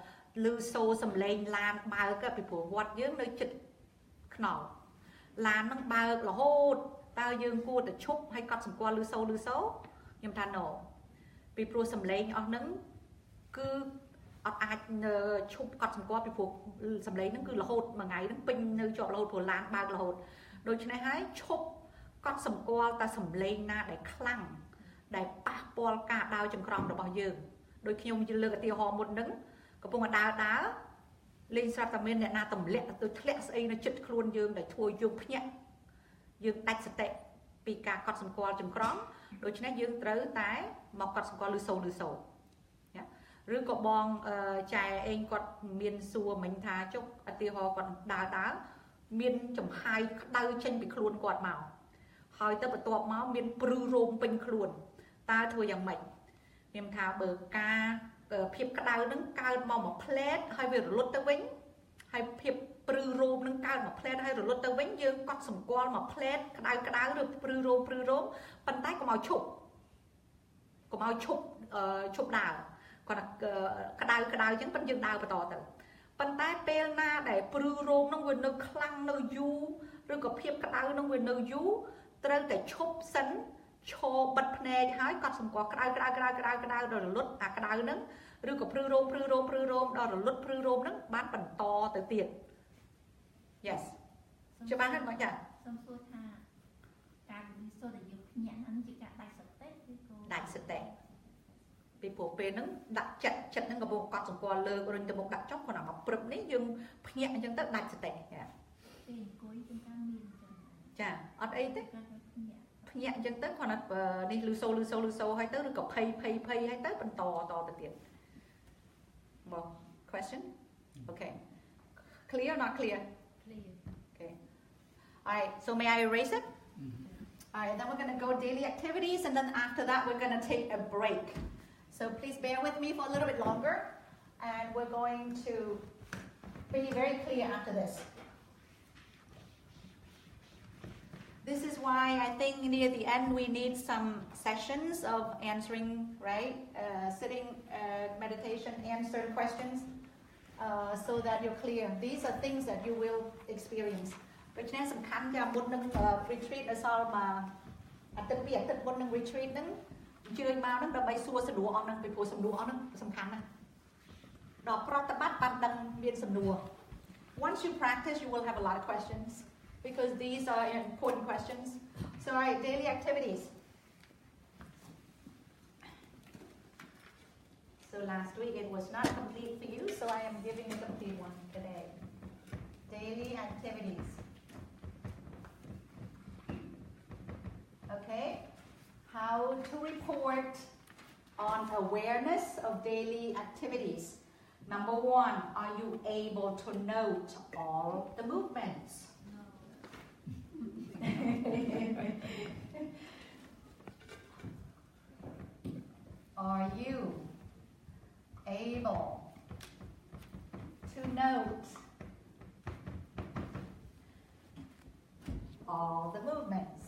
ឮសូរសំឡេងឡានបើកពីព្រោះវត្តយើងនៅជិតខ្នល់ឡានហ្នឹងបើករហូតតើយើងគួរតែឈប់ហើយកត់សម្គាល់ឮសូរខ្ញុំថា no ពីព្រោះសំឡេងអស់ហ្នឹងគឺអត់អាចឈប់កត់សម្គាល់ពីព្រោះសំឡេងហ្នឹងគឺរហូតមួយថ្ងៃហ្នឹងពេញនៅជាប់រហូតព្រោះឡានបើករហូតដូច្នេះហើយឈប់កត់សម្គាល់តែសំឡេងណាដែលខ្លាំងដែលប៉ះពាល់ការដើរចង្ក្រមរបស់យើងដូចខ្ញុំលើកឧទាហរណ៍មុនហ្នឹងកំពុងតែដើរលេងស្រាប់តែមានអ្នកណាទម្លាក់ទៅធ្លាក់ស្អីនៅចិត្តខ្លួនយើងដែលធ្វើយើងភ្ញាក់យើងដាច់សតិពីការកត់សម្គាល់ចង្ក្រមដូច្នេះយើងត្រូវតែមកកត់សម្គាល់ឮសូរ Rư có bong chài anh còn miền xua mình thà chúc ati ho còn đá miền chồng hai đau chân bị khuôn quạt màu hỏi tới bật tọp máu miền prư rôm pin khuôn ta thôiอย่างmạnh miền thà bờ ca phiệp cái đau nâng cao màu một plate hay về lót tới vĩnh hay phiệp prư rôm nâng cao một plate hay rồi lót tới vĩnh dương cọt sủng qua một plate cái đau được prư rôm bàn tay có màu chụp đào còn cái đau chẳng vẫn dương đau và to từ bàn tay pel na để prư rôm nó vừa nơi khăng nơi du rồi có phiệp cái đau nó vừa nơi du tới để chụp sấn cho bật nè hái cọt sủng qua cái đau rồi lót cái đau nâng rồi có prư rôm đó rồi lót prư rôm nâng bán bẩn to tới tiền yes cho bán hết mọi nhà đại sự tệ bị phổ biến nó đặt chặt nó ngập cọt sủng qua lơ rồi từ một đặt chóc còn nào bự đấy dương nhẹ chân tới đại sự tệ chà ở đây đấy nhẹ chân tới còn đi lưu sâu hay tới rồi có pay hay tới bẩn to tới tiền. Well, question? Okay. Clear or not clear? Clear. Okay. Alright, so may I erase it? Alright, then we're going to go daily activities and then after that we're going to take a break. So please bear with me for a little bit longer and we're going to be very clear after this. This is why I think near the end we need some sessions of answering, right? Sitting, meditation, answer questions, so that you're clear. These are things that you will experience. ដូច្នេះសំខាន់ចាមុននឹង retreat អសល់មកអាទិត្យពីអាទិត្យមុននឹង retreat ហ្នឹងអញ្ជើញមកហ្នឹងដើម្បីសួរសំណួរអស់ហ្នឹងពីព្រោះសំណួរអស់ហ្នឹងសំខាន់ណាស់ដល់ប្រតិបត្តិបានដឹងមានសំណួរ Once you practice you will have a lot of questions because these are important questions. So alright, daily activities. So last week it was not complete for you, so I am giving a complete one today. Daily activities. Okay, how to report on awareness of daily activities. Number one, are you able to note all the movements? Are you able to note all the movements?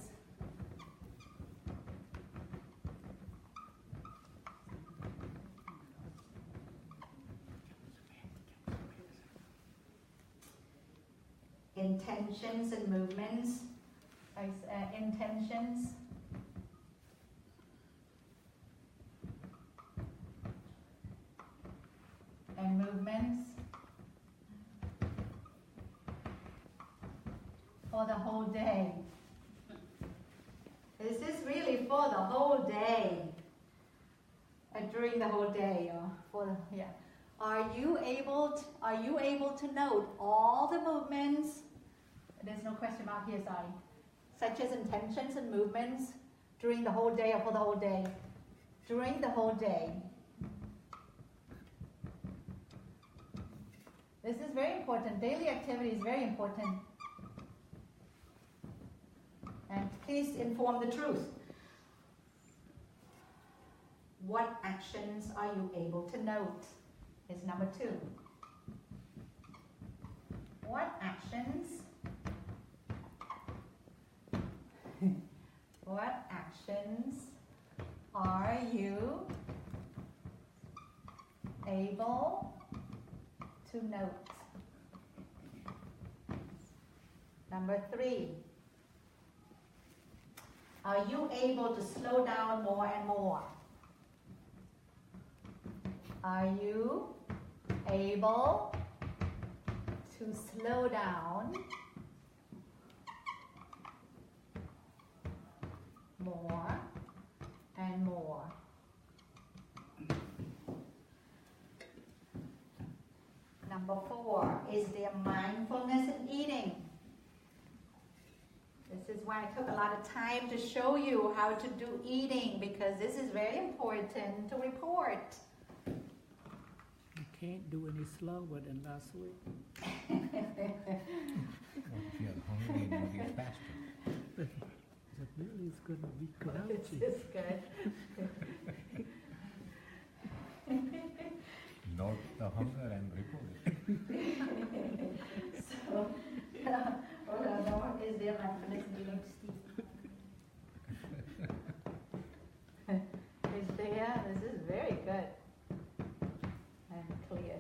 Intentions and movements. Intentions and movements for the whole day. This is really for the whole day. During the whole day, Are you able to note all the movements? There's no question mark here, sorry. Such as intentions and movements during the whole day or for the whole day. During the whole day. This is very important. Daily activity is very important. And please inform the truth. What actions are you able to note? Is number 2. What actions are you able to note? Number 3. Are you able to slow down more and more? Are you able to slow down more and more? Number 4, is there mindfulness in eating? This is why I took a lot of time to show you how to do eating, because this is very important to report. can't do any slower than last week. Well, if you're hungry, maybe faster. It really is going to be crouchy. This is good. Note the hunger and report it. So, is there mindfulness dealing Steve? Is there? This is very good and clear.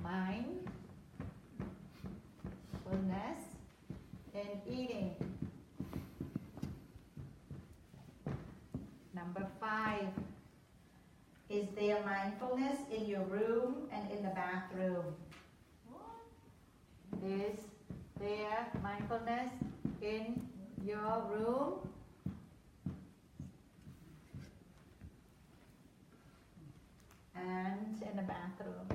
Mindfulness in eating. Number 5. Is there mindfulness in your room and in the bathroom? Is there mindfulness in your room? And in the bathroom?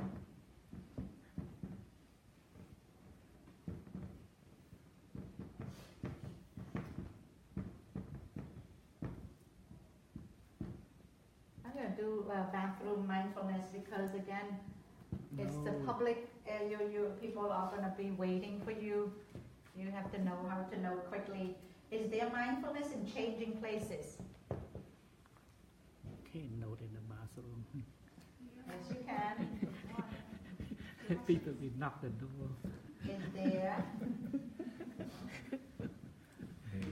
I'm going to do bathroom mindfulness because again, it's the public, people are going to be waiting for you. You have to know how to know quickly. Is there mindfulness in changing places? Can't note in the bathroom. Yes, you can. People will knock the door. Is there? They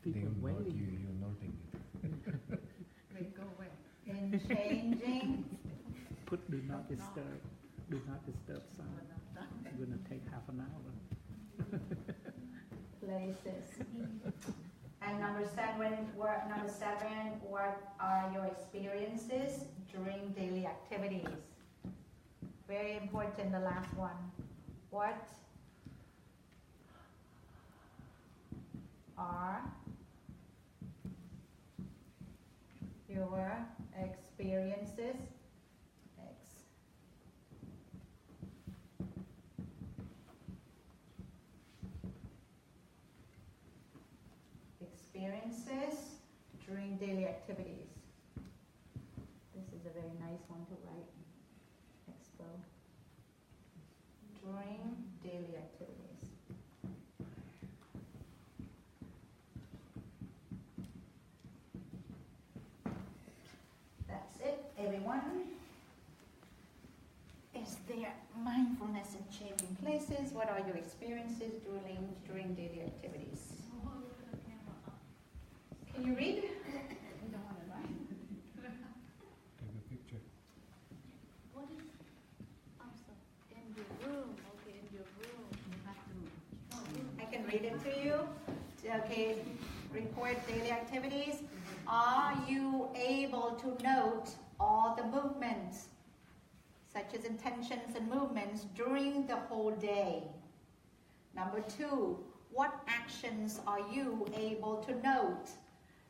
People will note waiting. you're noting it. In changing Put do not disturb. Do not disturb sign. It's going to take half an hour. places. And number 7, what are your experiences during daily activities? Very important, the last one. What are your experiences? Experiences during daily activities. This is a very nice one to write. Expo. During daily activities. That's it, everyone. Is there mindfulness in changing places? What are your experiences during daily activities? Can you read? Take a picture. What is, in your room, okay, in your room, you have to. I can read it to you. Okay, report daily activities. Are you able to note all the movements, such as intentions and movements, during the whole day? Number 2, what actions are you able to note?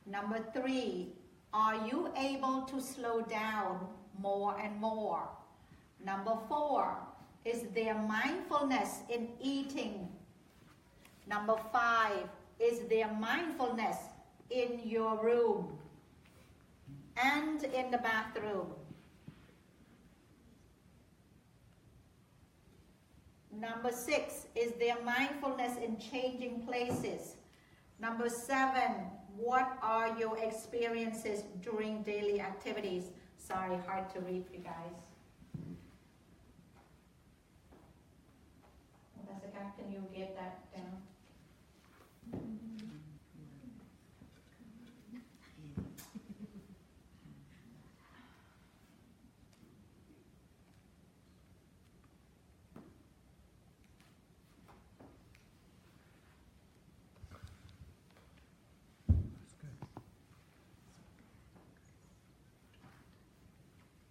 Number 3, are you able to slow down more and more? Number 4, is there mindfulness in eating? Number 5, is there mindfulness in your room and in the bathroom? Number 6, is there mindfulness in changing places? Number 7, what are your experiences during daily activities? Sorry, hard to read for you guys. Can you get that down?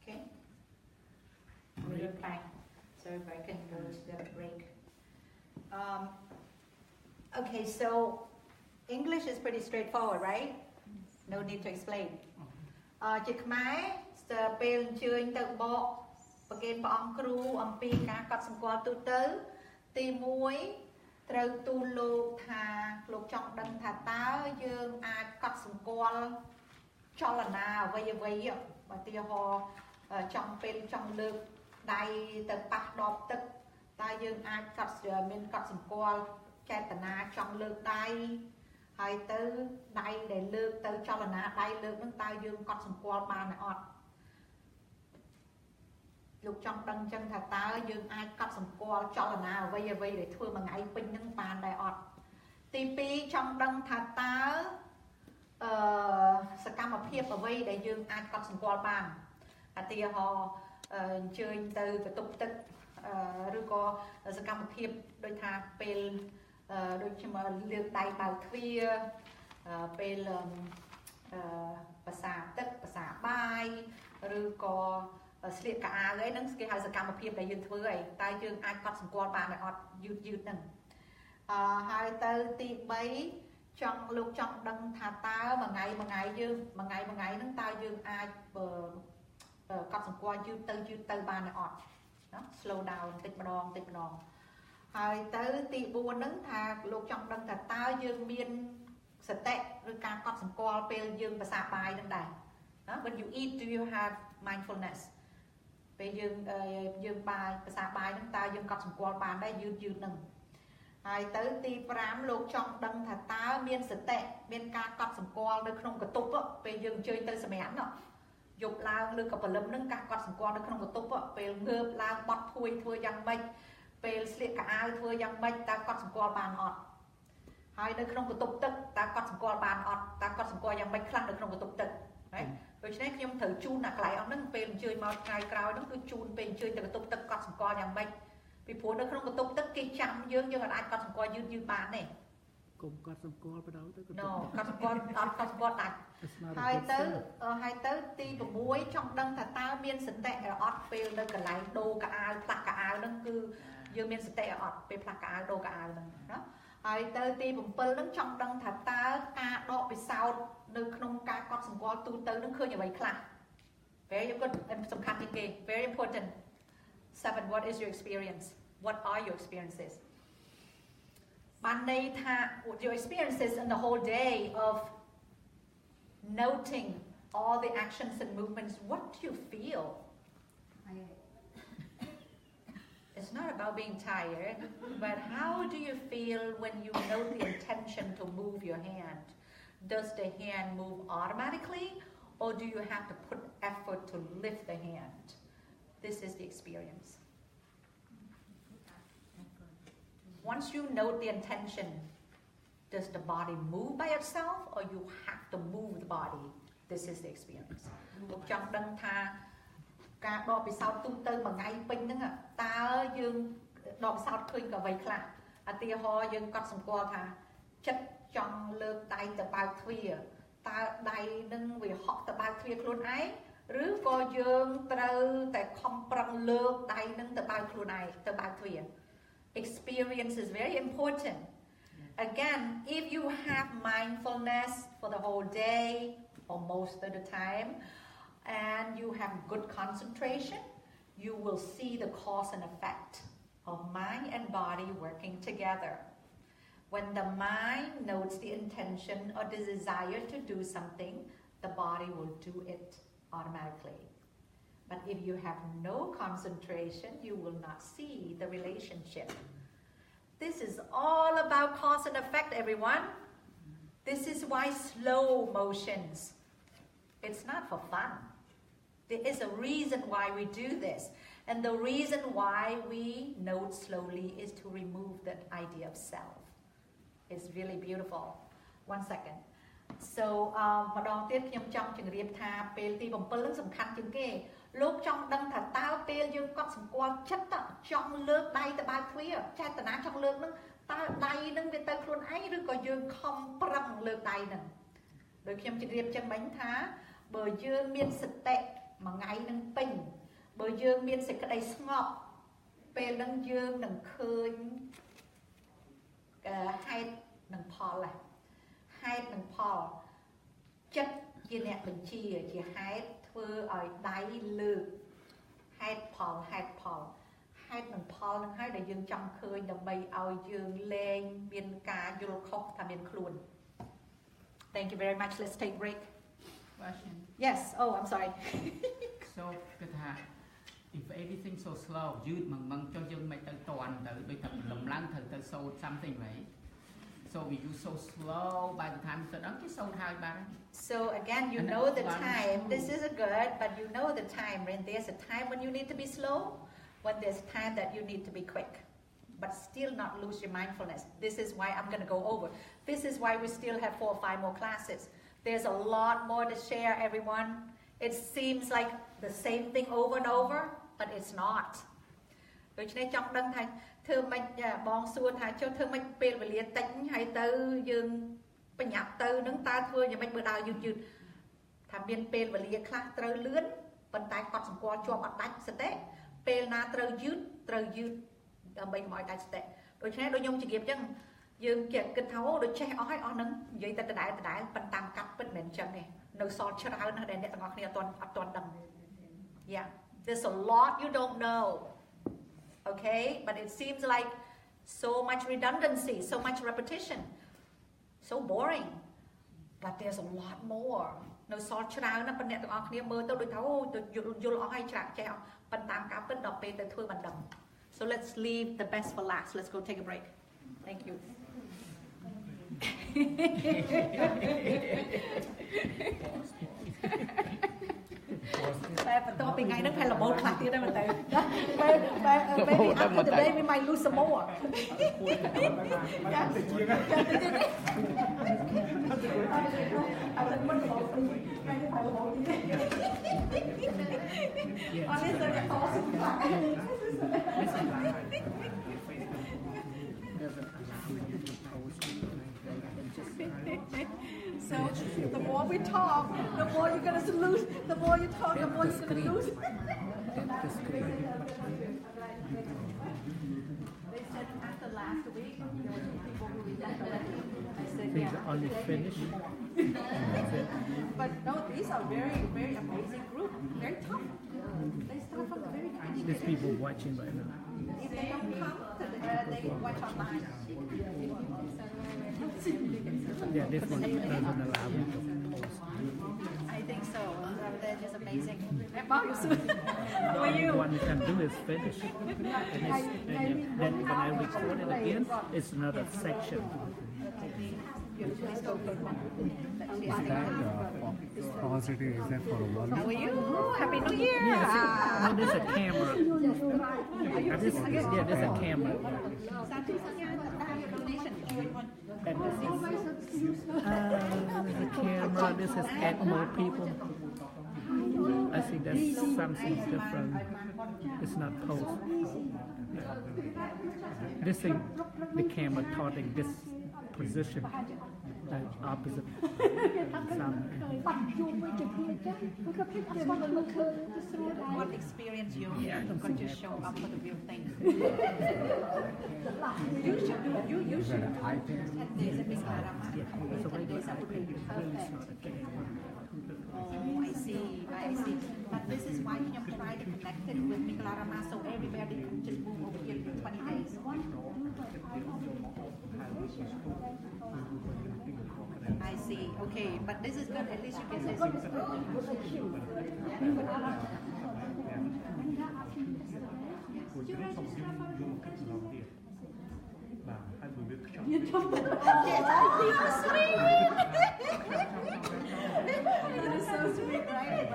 Okay. Okay. So everybody can go to the break. Okay, so English is pretty straightforward, right? No need to explain. ជាខ្មែរពេលអញ្ជើញទៅបកប្រកេនព្រះអង្គគ្រូអំពីការកត់សម្គាល់ទូទៅទី1ត្រូវទូលលោកថាលោកចង់ដឹងថាតើយើងអាចកត់សម្គាល់ចលនាអ្វីៗបើឧទាហរណ៍ចង់ពេលចង់លើក ដៃទៅប៉ះដបទឹកតើយើងអាចកត់មានកត់សម្គាល់ចេតនាចង់លើកដៃហើយទៅដៃដែលលើកទៅចលនាដៃលើកហ្នឹងតើយើងកត់សម្គាល់បានអត់លោកចង់ដឹងចឹងថាតើយើងអាចកត់សម្គាល់ចលនាអ្វីដែលធ្វើមួយថ្ងៃពេញហ្នឹងបានដែរអត់ទី2ចង់ដឹងថាតើសកម្មភាពអ្វីដែលយើងអាចកត់សម្គាល់បានឧទាហរណ៍អញ្ជើញទៅបន្ទប់ទឹកឬក៏សកម្មភាពដូចថាពេលដូចជាលើកដៃបើកទ្វារពេលភាសាទឹកភាសាបាយឬក៏ស្លៀកកៅអៅអីហ្នឹងគេហៅសកម្មភាពដែលយើងធ្វើអីតែយើងអាចកត់សម្គាល់បានអត់យឺតហ្នឹងហើយទៅទី3លោកចង់ដឹងថាតើមួយថ្ងៃយើងមួយថ្ងៃហ្នឹងតើយើងអាចកត់សម្គាល់យឺតទៅបានអត់ណា slow down តិចម្ដងហើយទៅទី4ហ្នឹងថាលោកចង់ដឹងថាតើយើងមានសតិឬការកត់សម្គាល់ពេលយើងភាសាបាយហ្នឹងដែរណា when you eat do you have mindfulness ពេលយើងបាយភាសាបាយហ្នឹងតើយើងកត់សម្គាល់បានដែរយឺតហ្នឹងហើយទៅទី5លោកចង់ដឹងថាតើមានសតិមានការកត់សម្គាល់នៅក្នុងកតុបពេលយើងអញ្ជើញទៅសម្រានយប់ឡើងឬក៏ព្រលឹមហ្នឹងការកត់សម្គាល់នៅក្នុងកតុបពេលងើបឡើងបត់ភួយធ្វើយ៉ាងម៉េចពេលស្លៀកកៅអៅធ្វើយ៉ាងម៉េចតើកត់សម្គាល់បានអត់ហើយនៅក្នុងកតុបទឹកតើកត់សម្គាល់បានអត់តើកត់សម្គាល់យ៉ាងម៉េចខ្លះនៅក្នុងកតុបទឹកហ្នឹងដូច្នេះខ្ញុំត្រូវជូនអាកន្លែងអស់ហ្នឹងពេលអញ្ជើញមកថ្ងៃក្រោយហ្នឹងគឺជូនពេលអញ្ជើញទៅកតុបទឹកកត់សម្គាល់យ៉ាងម៉េចពីព្រោះនៅក្នុងកតុបទឹកគេចាំយើងអាចកត់សម្គាល់យឺតបានទេគុំកត់សម្គាល់បដៅទៅកត់សម្គាល់អត់កត់សម្គាល់ដាច់ហើយទៅទី6ចង់ដឹងថាតើមានសតិអត់ពេលនៅកន្លែងដូរកៅអៅផ្លាស់កៅអៅហ្នឹងគឺយើងមានសតិអត់ពេលផ្លាស់កៅអៅដូរកៅអៅហ្នឹងណាហើយទៅទី7ហ្នឹងចង់ដឹងថាតើការដកពិសោធន៍នៅក្នុងការកត់សម្គាល់ទូទៅហ្នឹងឃើញអ្វីខ្លះ very good សំខាន់ជាងគេ very important 7 what is your experience what are your experiencesបានន័យថា your experiences in the whole day of noting all the actions and movements what do you feel it's not about being tired but how do you feel when you know the intention to move your hand does the hand move automatically or do you have to put effort to lift the hand this is the experience once you note the intention does the body move by itself or you have to move the body this is the experience លោកចង់ដឹងថាការដកពិសោធន៍ទូទៅមួយថ្ងៃពេញហ្នឹងតើយើងដកពិសោធន៍ឃើញក៏អ្វីខ្លះឧទាហរណ៍យើងកត់សម្គាល់ថាចិត្តចង់លើកដៃទៅបើកទ្វារតើដៃនឹងវាហក់ទៅបើកទ្វារខ្លួនឯងឬក៏យើងត្រូវតែខំប្រឹងលើកដៃនឹងទៅបើកខ្លួនឯងទៅបើកទ្វារexperience is very important again if you have mindfulness for the whole day or most of the time and you have good concentration you will see the cause and effect of mind and body working together when the mind notes the intention or the desire to do something the body will do it automatically but if you have no concentration, you will not see the relationship. This is all about cause and effect, everyone. This is why slow motions. It's not for fun. There is a reason why we do this. And the reason why we note slowly is to remove that idea of self. It's really beautiful. 1 second. So, ម្ដងទៀតខ្ញុំចង់ជម្រាបថាពេលទី7ហ្នឹងសំខាន់ជាងគេលោកចង់ដឹងថាតើពេលយើងកត់សម្គាល់ចិត្តចង់លើកដៃទៅបើកទ្វារចេតនាចង់លើកហ្នឹងតើដៃហ្នឹងវាទៅខ្លួនឯងឬក៏យើងខំប្រឹងលើកដៃហ្នឹងដោយខ្ញុំជម្រាបចឹងមិញថាបើយើងមានសតិមួយថ្ងៃហ្នឹងពេញបើយើងមានសេចក្តីស្ងប់ពេលហ្នឹងយើងនឹងឃើញហេតុនិងផលហេតុនិងផលចិត្តជាអ្នកបញ្ជាជាហេតុធ្វើឲ្យដៃលើកហេតុផលហេតុនិងផលនឹងហើយដែលយើងចង់ឃើញដើម្បីឲ្យយើងលែងមានការយល់ខុសថាមានខ្លួន Thank you very much let's take break question Yes oh I'm sorry so គឺថា if everything so slow, youth mong cho dân mấy tới toàn tới đôi tập lầm lăng tới so something right. So we do so slow by the time so don't get so high by. So again, you know the time. This is a good, but you know the time. And there's a time when you need to be slow, when there's time that you need to be quick, but still not lose your mindfulness. This is why I'm going to go over. This is why we still have 4 or 5 more classes. There's a lot more to share, everyone. It seems like the same thing over and over, but it's not. Thưa mình bong xuân hay cho thưa mình bê về liệt tính hay tới dương bên nhạc tới nâng ta thưa nhà mình bữa đào dư tham biên bê về liệt khác trâu lướn bên tay quạt sòng qua cho mặt đánh sẽ té bê na trâu dư mình mọi tay sẽ té đôi khi đôi nhung chỉ kịp chứ dương kiệt kinh thấu đôi che ói nâng vậy ta đại bên tam cắt bên miền chân này nấu sọt cho ra nó đèn điện ngọc này toàn đầm. Yeah, there's a lot you don't know. Okay, but it seems like so much redundancy, so much repetition, so boring. But there's a lot more. No sort chào nó bên này tụi ông kia mơ tôi đôi thấu tôi ai chạc chèo bên tam cá bên đọc về từ thôi bên đầm. So let's leave the best for last. Let's go take a break. Thank you. But topic ngay nó phải là một classទៀតដែរមែនតើ Maybe after today we might lose some more. So the more we talk, the more you're going to lose. The more you talk, the more you're going to lose. They said after last week, there were 2 people who rejected it. I said, yeah. Only finish. But no, these are very, very amazing group. Very tough. They start from the very beginning. There's people watching right now. If they don't come, they can watch online. Yeah, this one doesn't allow me to post. I think so. They're just amazing. What you? What you can do is finish. And then when I record it again, it's another section. Please go for one. Is that positive? Is that for a while? How are you? Happy New Year! Yeah, no, there's a camera. There's a camera. And this is the camera. This is add more people. I think that's something different. It's not post. This thing, the camera targeting this position, opposite. What experience you got to show up for the real thing? You should do. You should. 10 days of Buddhikarama. 10 days of Buddhikarama. Oh, I see. But this is why you try to connect it with Buddhikarama so everybody can just move over here for 20 days. I see. Okay, but this is good. At least you can say something. You're so sweet. You're so sweet, right?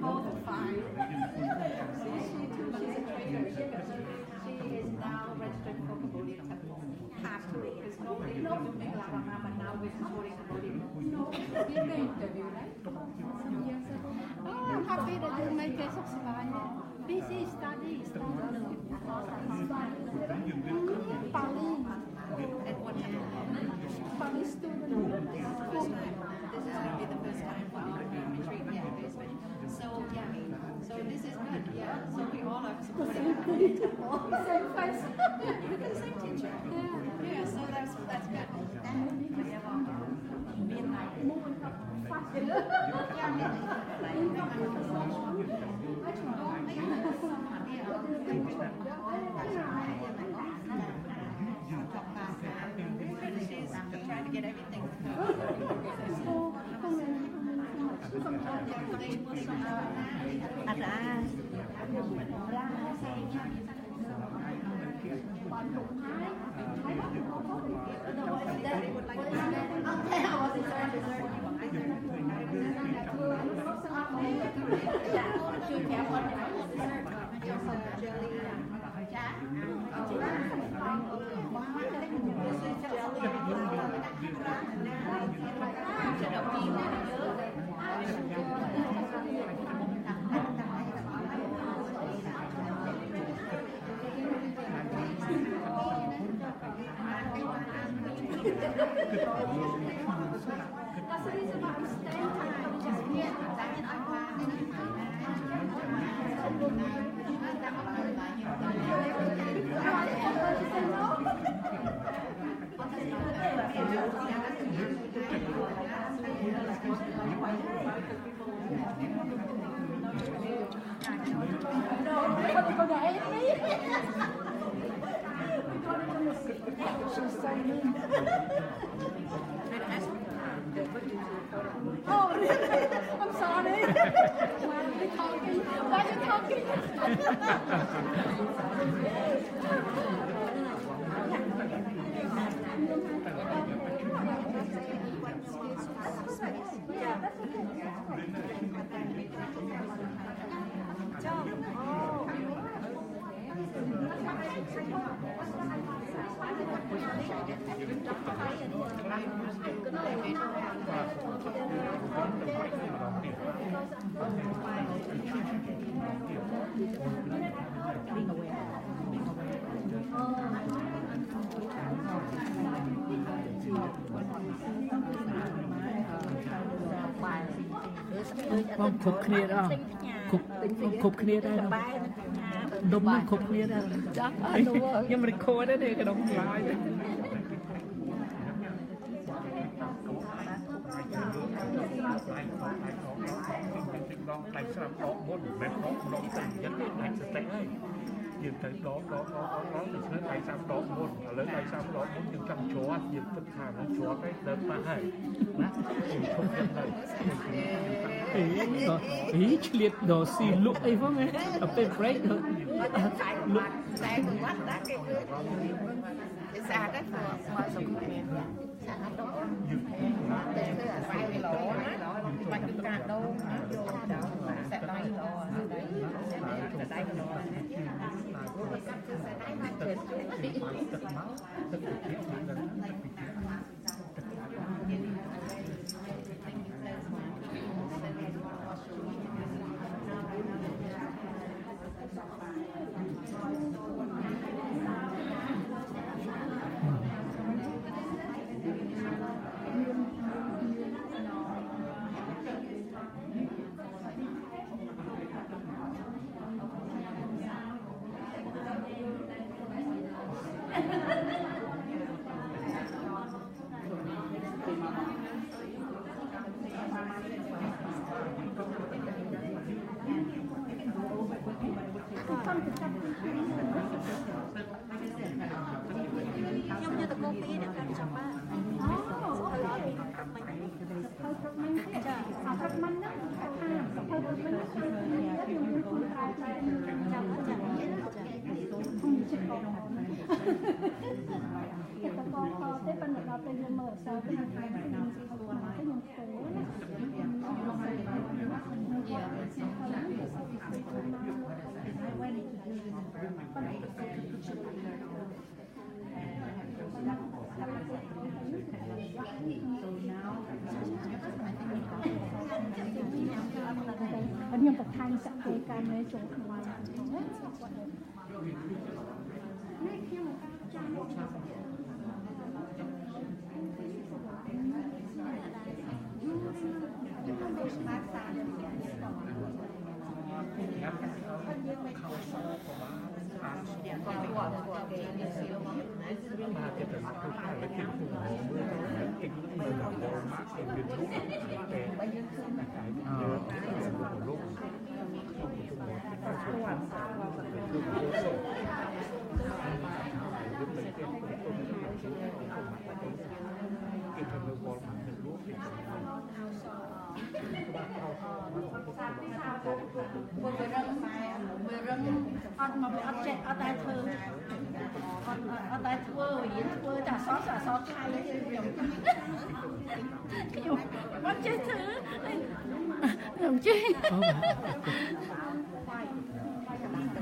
All the fine. She's a trainer. She is now registered for Cambodia Temple. Have to be, because nobody knows the Buddhikarama, but now we're supporting Cambodia. Interview, right? Oh, I'm happy that you make it so fine. Busy study. And what happened? Pali student. This is the first time. This is going to be the first time for our retreat. Yeah, very special. So, yeah. So this is good. Yeah. So we all are supporting our Same place. With the same teacher. Yeah. So that's good. She's trying to get everything. Oh, really? I'm sorry. Why are you talking? Why are you talking? Không khúc kia đâu, khúc kia đây đâu, đúng nó khúc kia đây, nhưng mà record đấy thì cái đó không lại đấy. Tại sao có muốn mẹ có tình nhất định sẽ tệ nhưng cái đó thì sẽ tại sao đó muốn ở lớn tại sao đó muốn nhưng trong chúa nhưng tất cả nó chúa cái đơn ba hay không biết ý liệt đồ xì lúc ấy không ấy, ở bên break thôi. Lúc Tại người mắt đã cái xa cái mà dùng xa đó để cái sai lỗ mà chúng ta đâu sẽ nói lỗ đấy là đây lỗ giống như cô kia để làm chồng ba. Nhưng mà thành sẽ cái này chỗ ngoài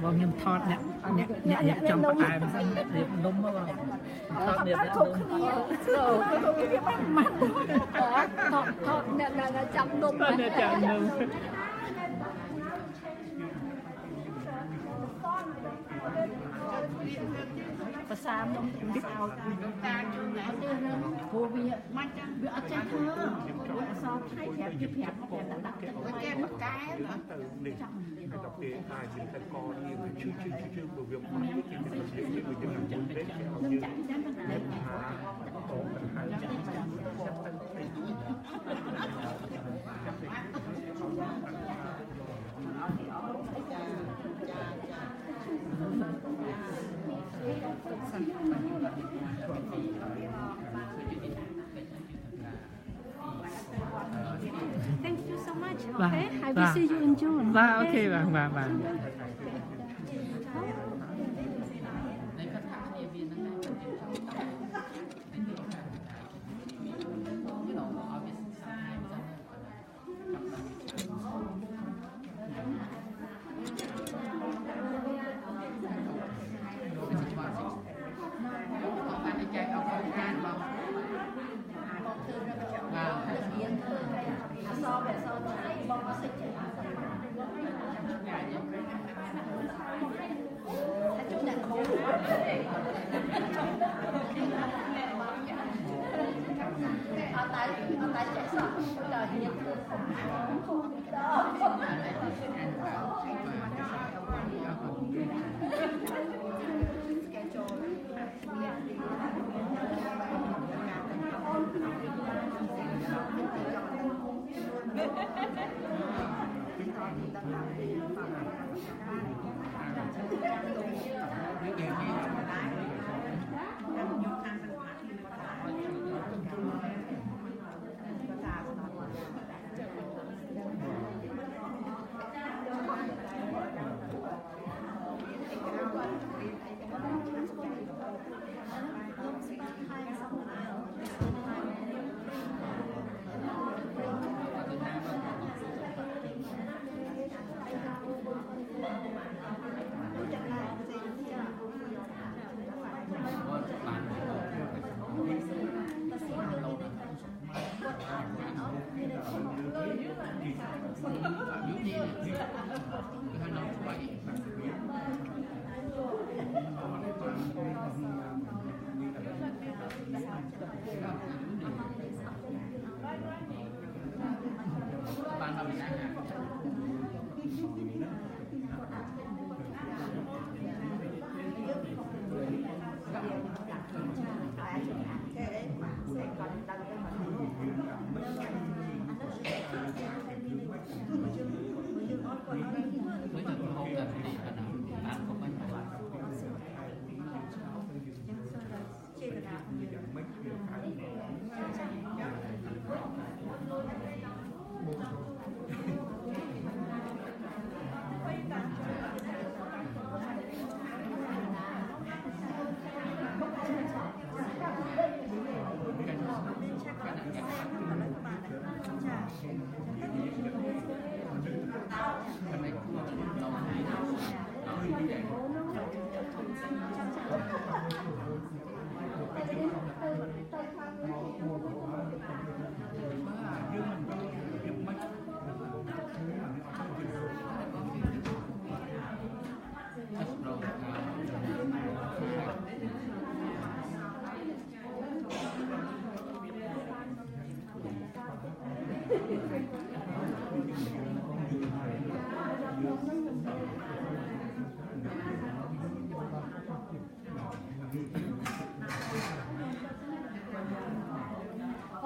បងខ្ញុំថតអ្នកចង់ផ្អែមសិនរៀបនំមកបងថតអ្នកនំថតអ្នកចាំនំអ្នកចាំនំភាសានំវាអោតាជឿណាស់ទេព្រោះវាមិនចាំវាអត់ចេះធ្វើវាអសរថៃប្រាប់គេប្រាប់ដាក់ទឹកវាគេមកកែណាទៅនេះហើយដល់ពេលអាចជាតែកនេះវាឈឺបើវាមិនគេទៅជាវាយើងចាំទេគេឲ្យយើងThank you so much. Okay, I will see you in June. បាទអូខេបាទ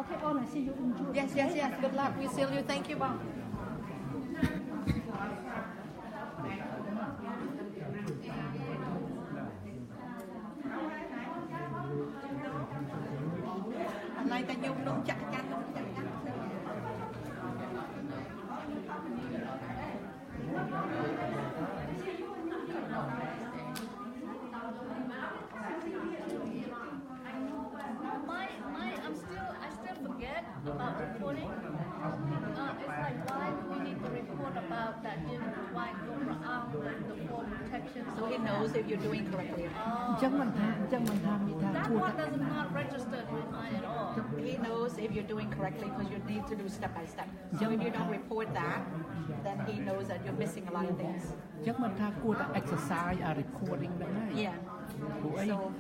Okay, Ona, see you in June. Yes. Good luck. We see you. Thank you, Bong. Lại ta nhung nung chặt chặt. reporting? It's like why do we need to report about that why Buddhikarama and the four protections? So he knows if you're doing correctly. Chẳng mình tham như tham That chua one does not register in my mind at all. He knows if you're doing correctly because you need to do step by step. So if you don't report that, then he knows that you're missing a lot of things. Chắc mình tham cua ta exercise reporting đó này. Yeah. So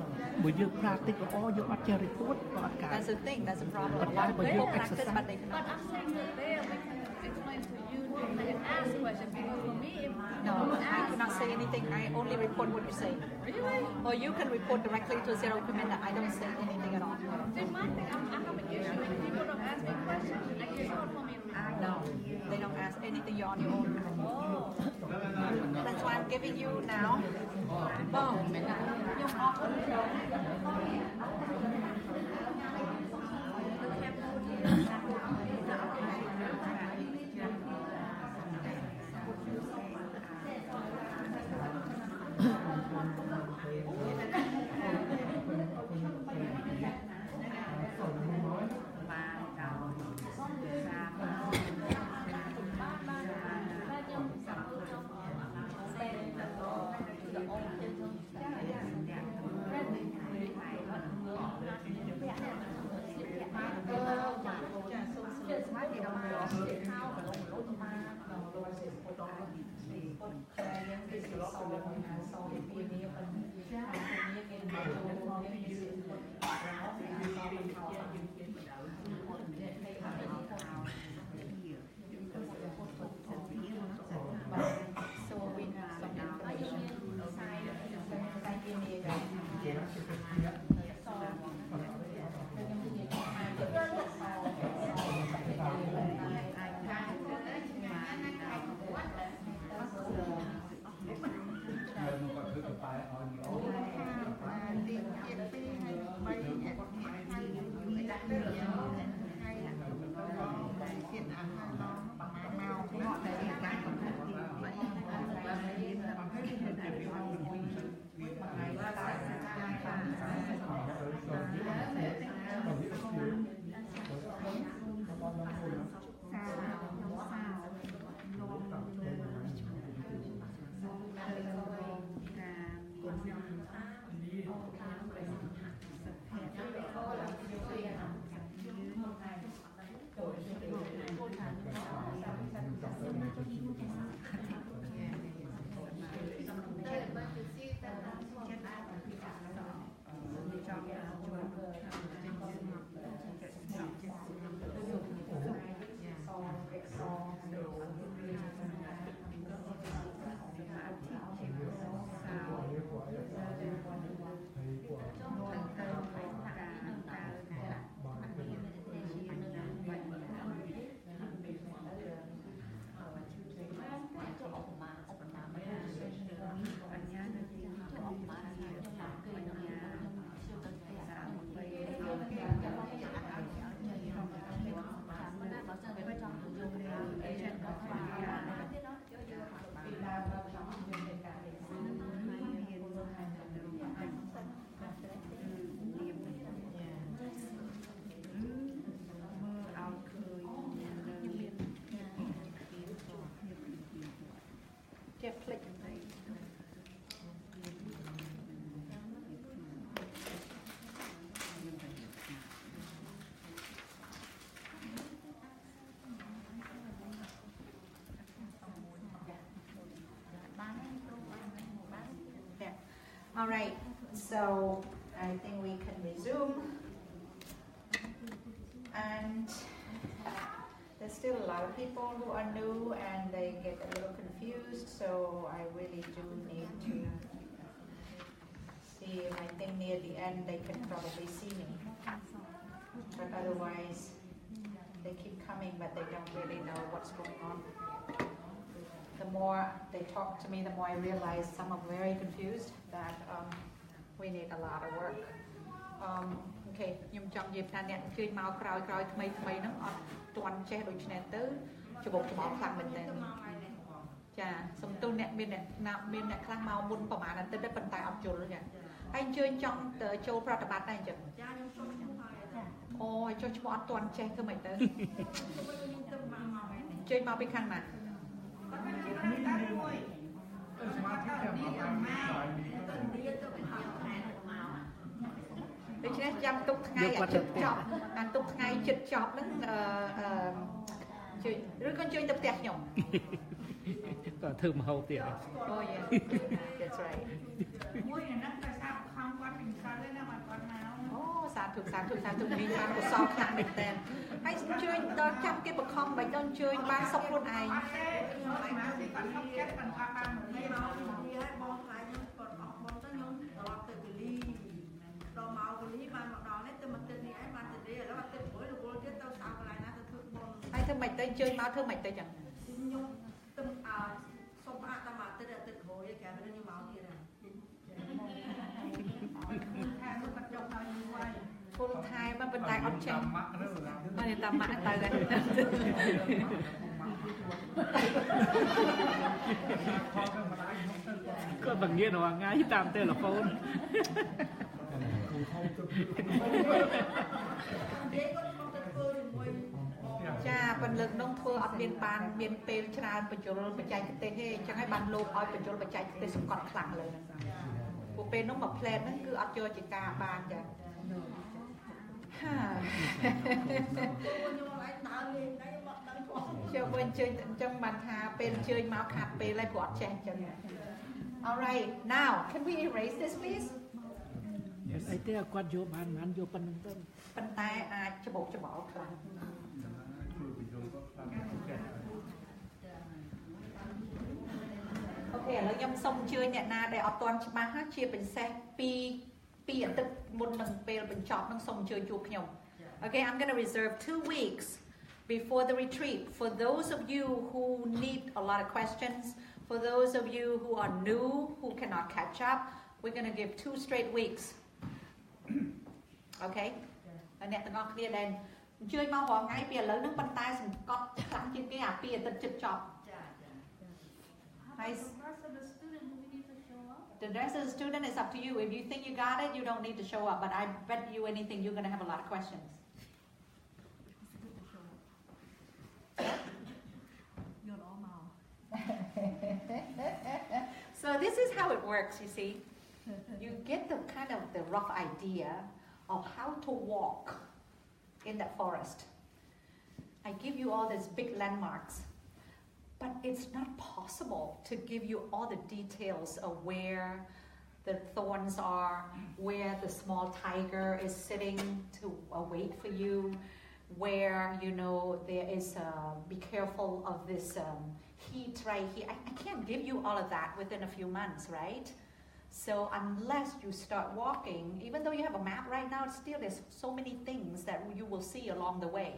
bây giờ practice all you got to report about That's the thing. That's the problem. But A lot of why people you practice, exercise? but they But cannot. I'm saying that there we can explain to you and ask questions because for me, if No, I cannot say anything. I only report what you say. Really? Or you can report directly to Zero Commander. I don't say anything at all. See, my thing, I have an issue when people don't ask me questions. I just want for me to report. No, they don't ask anything. You're on your own. Oh. That's why I'm giving you now. Boom. All right, so I think we can resume. And there's still a lot of people who are new and they get a little confused, so I really do need to see if I think near the end they can probably see me. But otherwise, they keep coming, but they don't really know what's going on. The more they talk to me, the more I realize some are very confused, that we need a lot of work. Okay, nhưng trong dịp này nè chơi mau còi thay nó toàn che đôi chân tới cho bộ làm mình nè. Chà, xong tôi nè bên nè khang mau muônประมาณนั้นtớiได้บรรทายออกจุดเลยเนี่ยanh chơi trong châu Pratabat này chứ? Ôi cho chú ăn toàn chè thôi mày tới. Chơi mau bên khăn mà. Đấy chứ chăm tục ngày à chụp chọc, tục ngày chụp chọc nó chơi, rồi con chơi tập tẹt nhộng. Còn thơm hậu tiệt. Oh yeah, that's right. Sa thục mình mang một sọt hạng được tên. Hãy chơi đó chăm cái bậc không bạch đơn chơi ban sọc luôn ai. Ai thưa mày tới chơi máu thưa mày tới chẳng. Full time mà bên tai ốc chanh mà người ta mã tay ra có bằng nghĩa là ngay tam tên là phone cha phần lực nông thôn ở miền ban miền Tây chả bây giờ bây chạy cái tên hay chẳng hay ban lô ở bây giờ bây chạy cái tên sụp còn khẳngเลยbộ bên nó mà plan nó cứ ở chơi chỉ cả ban vậy chơi bên chơi trong bàn thà bên chơi máu khát bên lại bọt chèn chân. Alright, now can we erase this please? Yes. I think quạt vô bàn vô pan tên. Pan tay ai cho bộ khăn. Ok,แล้วยำส้มเชื่อเนี่ยนาได้เอาตอนมาฮะเชียเป็นแซ่ปีตึกบนหนึ่งเปลเป็นจอบนั่งส้มเชื่อจูขยม Okay, I'm going to reserve 2 weeks before the retreat for those of you who need a lot of questions, for those of you who are new, who cannot catch up. We're going to give 2 straight weeks. Okay? អ្នកទាំងអស់គ្នាដែលអញ្ជើញមករាល់ថ្ងៃពីឥឡូវហ្នឹងប៉ុន្តែសង្កត់ខ្លាំងជាងគេអាពីអាទិត្យជិតចប់The rest of the student is up to you. If you think you got it, you don't need to show up. But I bet you anything, you're going to have a lot of questions. So this is how it works, you see. You get the kind of the rough idea of how to walk in that forest. I give you all these big landmarks. But it's not possible to give you all the details of where the thorns are, where the small tiger is sitting to wait for you, where, you know, there is, be careful of this heat right here. I can't give you all of that within a few months, right? So unless you start walking, even though you have a map right now, still there's so many things that you will see along the way.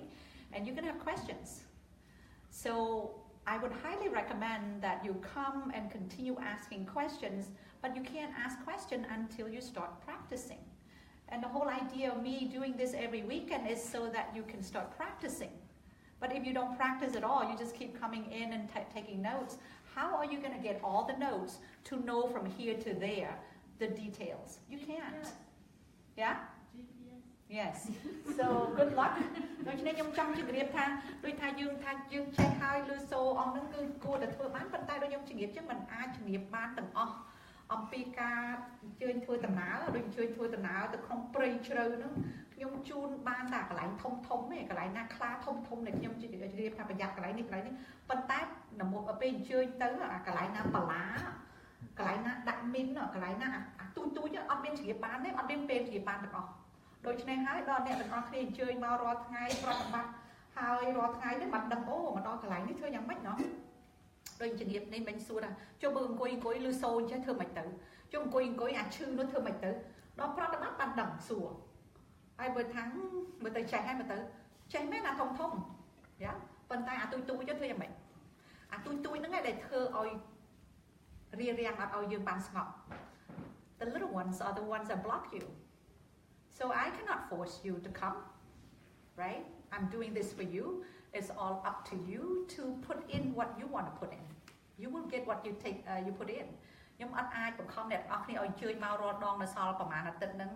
And you're going to have questions. So I would highly recommend that you come and continue asking questions, but you can't ask questions until you start practicing. And the whole idea of me doing this every weekend is so that you can start practicing. But if you don't practice at all, you just keep coming in and taking notes, how are you going to get all the notes to know from here to there the details? You can't. Yeah? Yes. So good luck. ដូច្នេះខ្ញុំចង់ជម្រាបថាដូចថាយើងចេះហើយលឺសូអស់ហ្នឹងគឺគួរតែធ្វើបានប៉ុន្តែដូចខ្ញុំជម្រាបចឹងមិនអាចជម្រាបបានទាំងអស់អំពីការអញ្ជើញធ្វើដំណើរដូចអញ្ជើញធ្វើដំណើរទៅក្នុងព្រៃជ្រៅហ្នឹងខ្ញុំជូនបានតែកន្លែងធំទេកន្លែងណាខ្លាធំដែលខ្ញុំជម្រាបថាប្រយ័ត្នកន្លែងនេះប៉ុន្តែពេលអញ្ជើញទៅអាកន្លែងណាបលាកន្លែងណាដាក់មីនកន្លែងណាអាទូចអត់មានជម្រាបបានទេអត់មានពេលជម្រាបបានទាំងអស់ដូច្នេះហើយដល់អ្នកទាំងអស់គ្នាអញ្ជើញមករាល់ថ្ងៃប្រតិបត្តិហើយរាល់ថ្ងៃនេះបាត់ដឹងអូមកដល់កន្លែងនេះធ្វើយ៉ាងម៉េចណោះដូចជំរាបនេះមិញសួរថាចុះបើអង្គុយលឺសូអញ្ចឹងធ្វើម៉េចទៅចុះអង្គុយអាឈឺនោះធ្វើម៉េចទៅដល់ប្រតិបត្តិបានដឹងសួរហើយបើថាមើលទៅចេះហើយមើលទៅចេះមែនអាធំយ៉ាប៉ុន្តែអាទូចចុះធ្វើយ៉ាងម៉េចអាទូចហ្នឹងឯងដែលធ្វើឲ្យរារាំងអត់ឲ្យយើងបានស្ងប់ The little ones are the ones that block you. So I cannot force you to come, right? I'm doing this for you. It's all up to you to put in what you want to put in. You will get what you put in. ខ្ញុំអត់អាចបង្ខំអ្នកទាំងអស់គ្នាឲ្យអញ្ជើញមករត់ដងនៅសល់ប្រហែលអាទិត្យហ្នឹង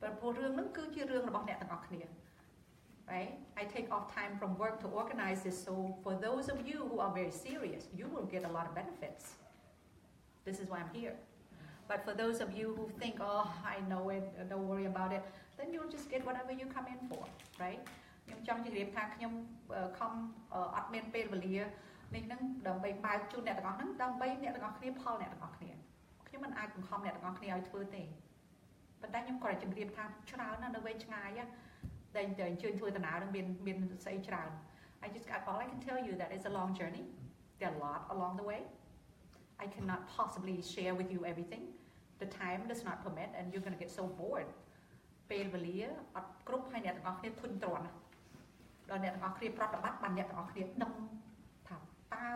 ព្រោះរឿងហ្នឹងគឺជារឿងរបស់អ្នកទាំងអស់គ្នា right? I take off time from work to organize this, so for those of you who are very serious, you will get a lot of benefits. This is why I'm here. But for those of you who think, oh, I know it, don't worry about it, then you'll just get whatever you come in for, right? Nhưng trong chương trìnhខ្ញុំkhôngអត់មានពេលវេលានេះនឹងដើម្បីបើកជូនអ្នកទាំងអស់ហ្នឹងដើម្បីអ្នកទាំងអស់គ្នាផលអ្នកទាំងអស់គ្នាខ្ញុំមិនអាចបង្ខំអ្នកទាំងអស់គ្នាឲ្យធ្វើទេប៉ុន្តែខ្ញុំគាត់តែជម្រាបថាច្រើនណាស់នៅវែងឆ្ងាយតែអញ្ជើញធ្វើដំណើរនឹងមានស្អីច្រើន all I can tell you that it's a long journey. There are a lot along the way. I cannot possibly share with you everything. The time does not permit, and you're going to get so bored. ពេលវេលាអត់គ្រប់ហើយអ្នកទាំងអស់គ្នាធុញទ្រាន់ណាស់ដល់អ្នកទាំងអស់គ្នាប្រតិបត្តិបានអ្នកទាំងអស់គ្នាដឹងថាតើ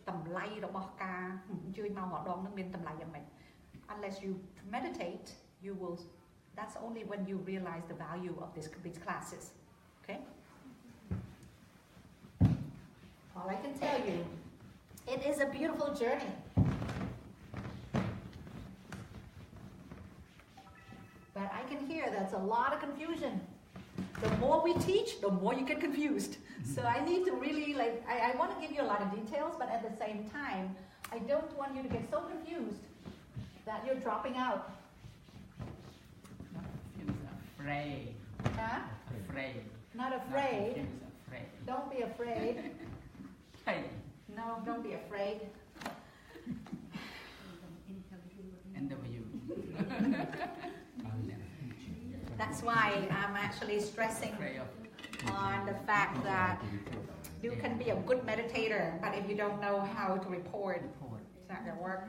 តម្លៃរបស់ការអញ្ជើញមកម្ដងនឹងមានតម្លៃយ៉ាងម៉េច Unless you meditate, you will. That's only when you realize the value of these classes. Okay. All I can tell you, it is a beautiful journey. But I can hear there's a lot of confusion. The more we teach, the more you get confused. So I need to really I want to give you a lot of details, but at the same time, I don't want you to get so confused that you're dropping out. Afraid. Huh? Afraid. Not afraid. Afraid. Don't be afraid. Hey. No, don't be afraid. Interview. That's why I'm actually stressing on the fact that you can be a good meditator, but if you don't know how to report, it's not going to work.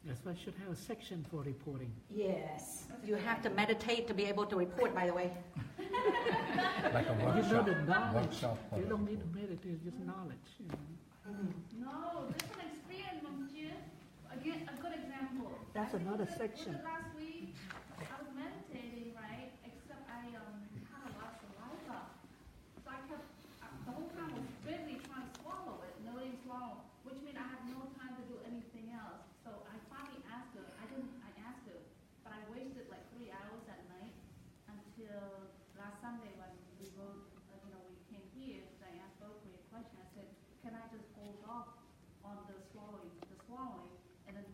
That's why I should have a section for reporting. Yes, you have to meditate to be able to report, by the way. Like a You know workshop. the knowledge. Workshop for You don't need to meditate, just knowledge. You know. No, different experience, Monsieur. Again, a good example. That's another section. Last week, I was meditating, right? Except I kind of lost saliva. So I kept, the whole time was busy trying to swallow it, noting swallow, which means I had no time to do anything else. So I finally asked her, I asked her, but I wasted like 3 hours at night until last Sunday when we wrote, we came here, so I asked Bophary a question. I said, can I just hold off on the swallowing, and then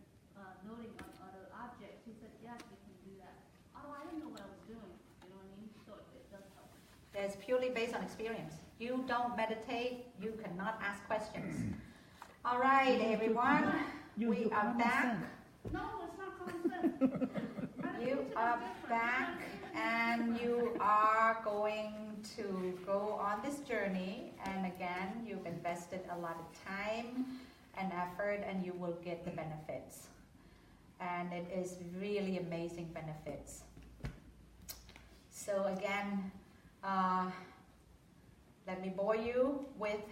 noting on other objects? He said, yes, we can do that. Although I didn't know what I was doing, you know what I mean? So it does help. It's purely based on experience. You don't meditate, you cannot ask questions. All right, everyone, we are back. No, it's not common sense. You are back, and you are going to go on this journey. And again, you've invested a lot of time and effort, and you will get the benefits. And it is really amazing benefits. So again, let me bore you with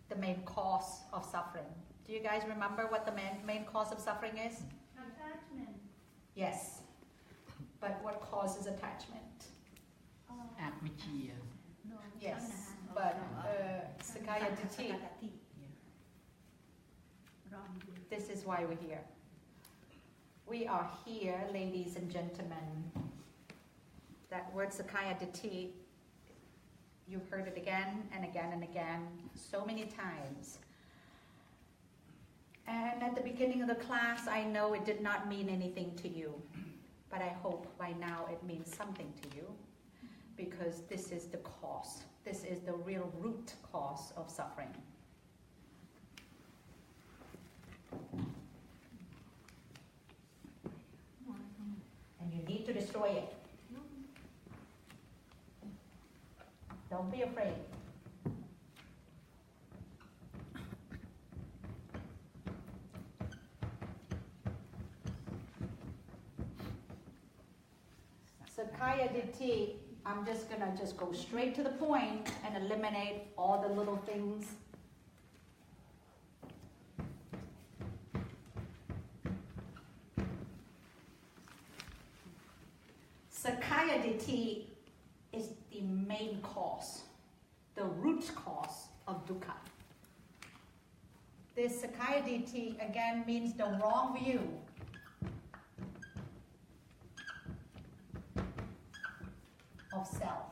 the main cause of suffering. Do you guys remember what the main cause of suffering is? Attachment. Yes. But what causes attachment? Avijja. No. Yes. But Sakaya Ditti. This is why we're here. We are here, ladies and gentlemen. That word Sakaya Ditti, you've heard it again and again and again, so many times. And at the beginning of the class, I know it did not mean anything to you, but I hope by now it means something to you, because this is the cause. This is the real root cause of suffering. And you need to destroy it. Don't be afraid. Sakaya Ditti, I'm just gonna go straight to the point and eliminate all the little things. Sakaya Ditti is the main cause, the root cause of dukkha. This Sakaya Ditti again means the wrong view. Of of self.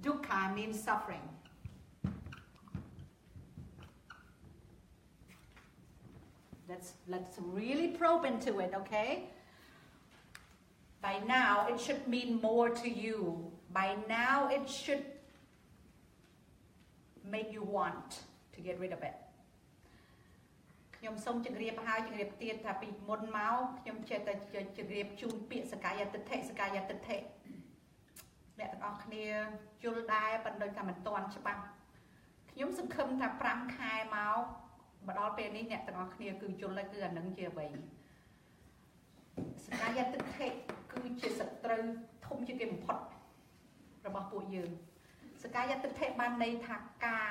Dukkha means suffering. Let's really probe into it, okay? By now, it should mean more to you. By now, it should make you want to get rid of it. ខ្ញុំសូមជម្រាបហើយជម្រាបទៀតថាពីមុនមកខ្ញុំចេះតែជម្រាបជូនពាក្យសកាយតិដ្ឋិសកាយតិដ្ឋិអ្នកទាំងអស់គ្នាយល់ដែរប៉ុន្តែថាមិនទាន់ច្បាស់ខ្ញុំសង្ឃឹមថា5ខែមកដល់ពេលនេះអ្នកទាំងអស់គ្នាគឺយល់ហើយគឺអានឹងជាអ្វីសកាយតិដ្ឋិគឺជាសត្រូវធំជាងគេបំផុតរបស់ពួកយើងសកាយតិដ្ឋិបានន័យថាការ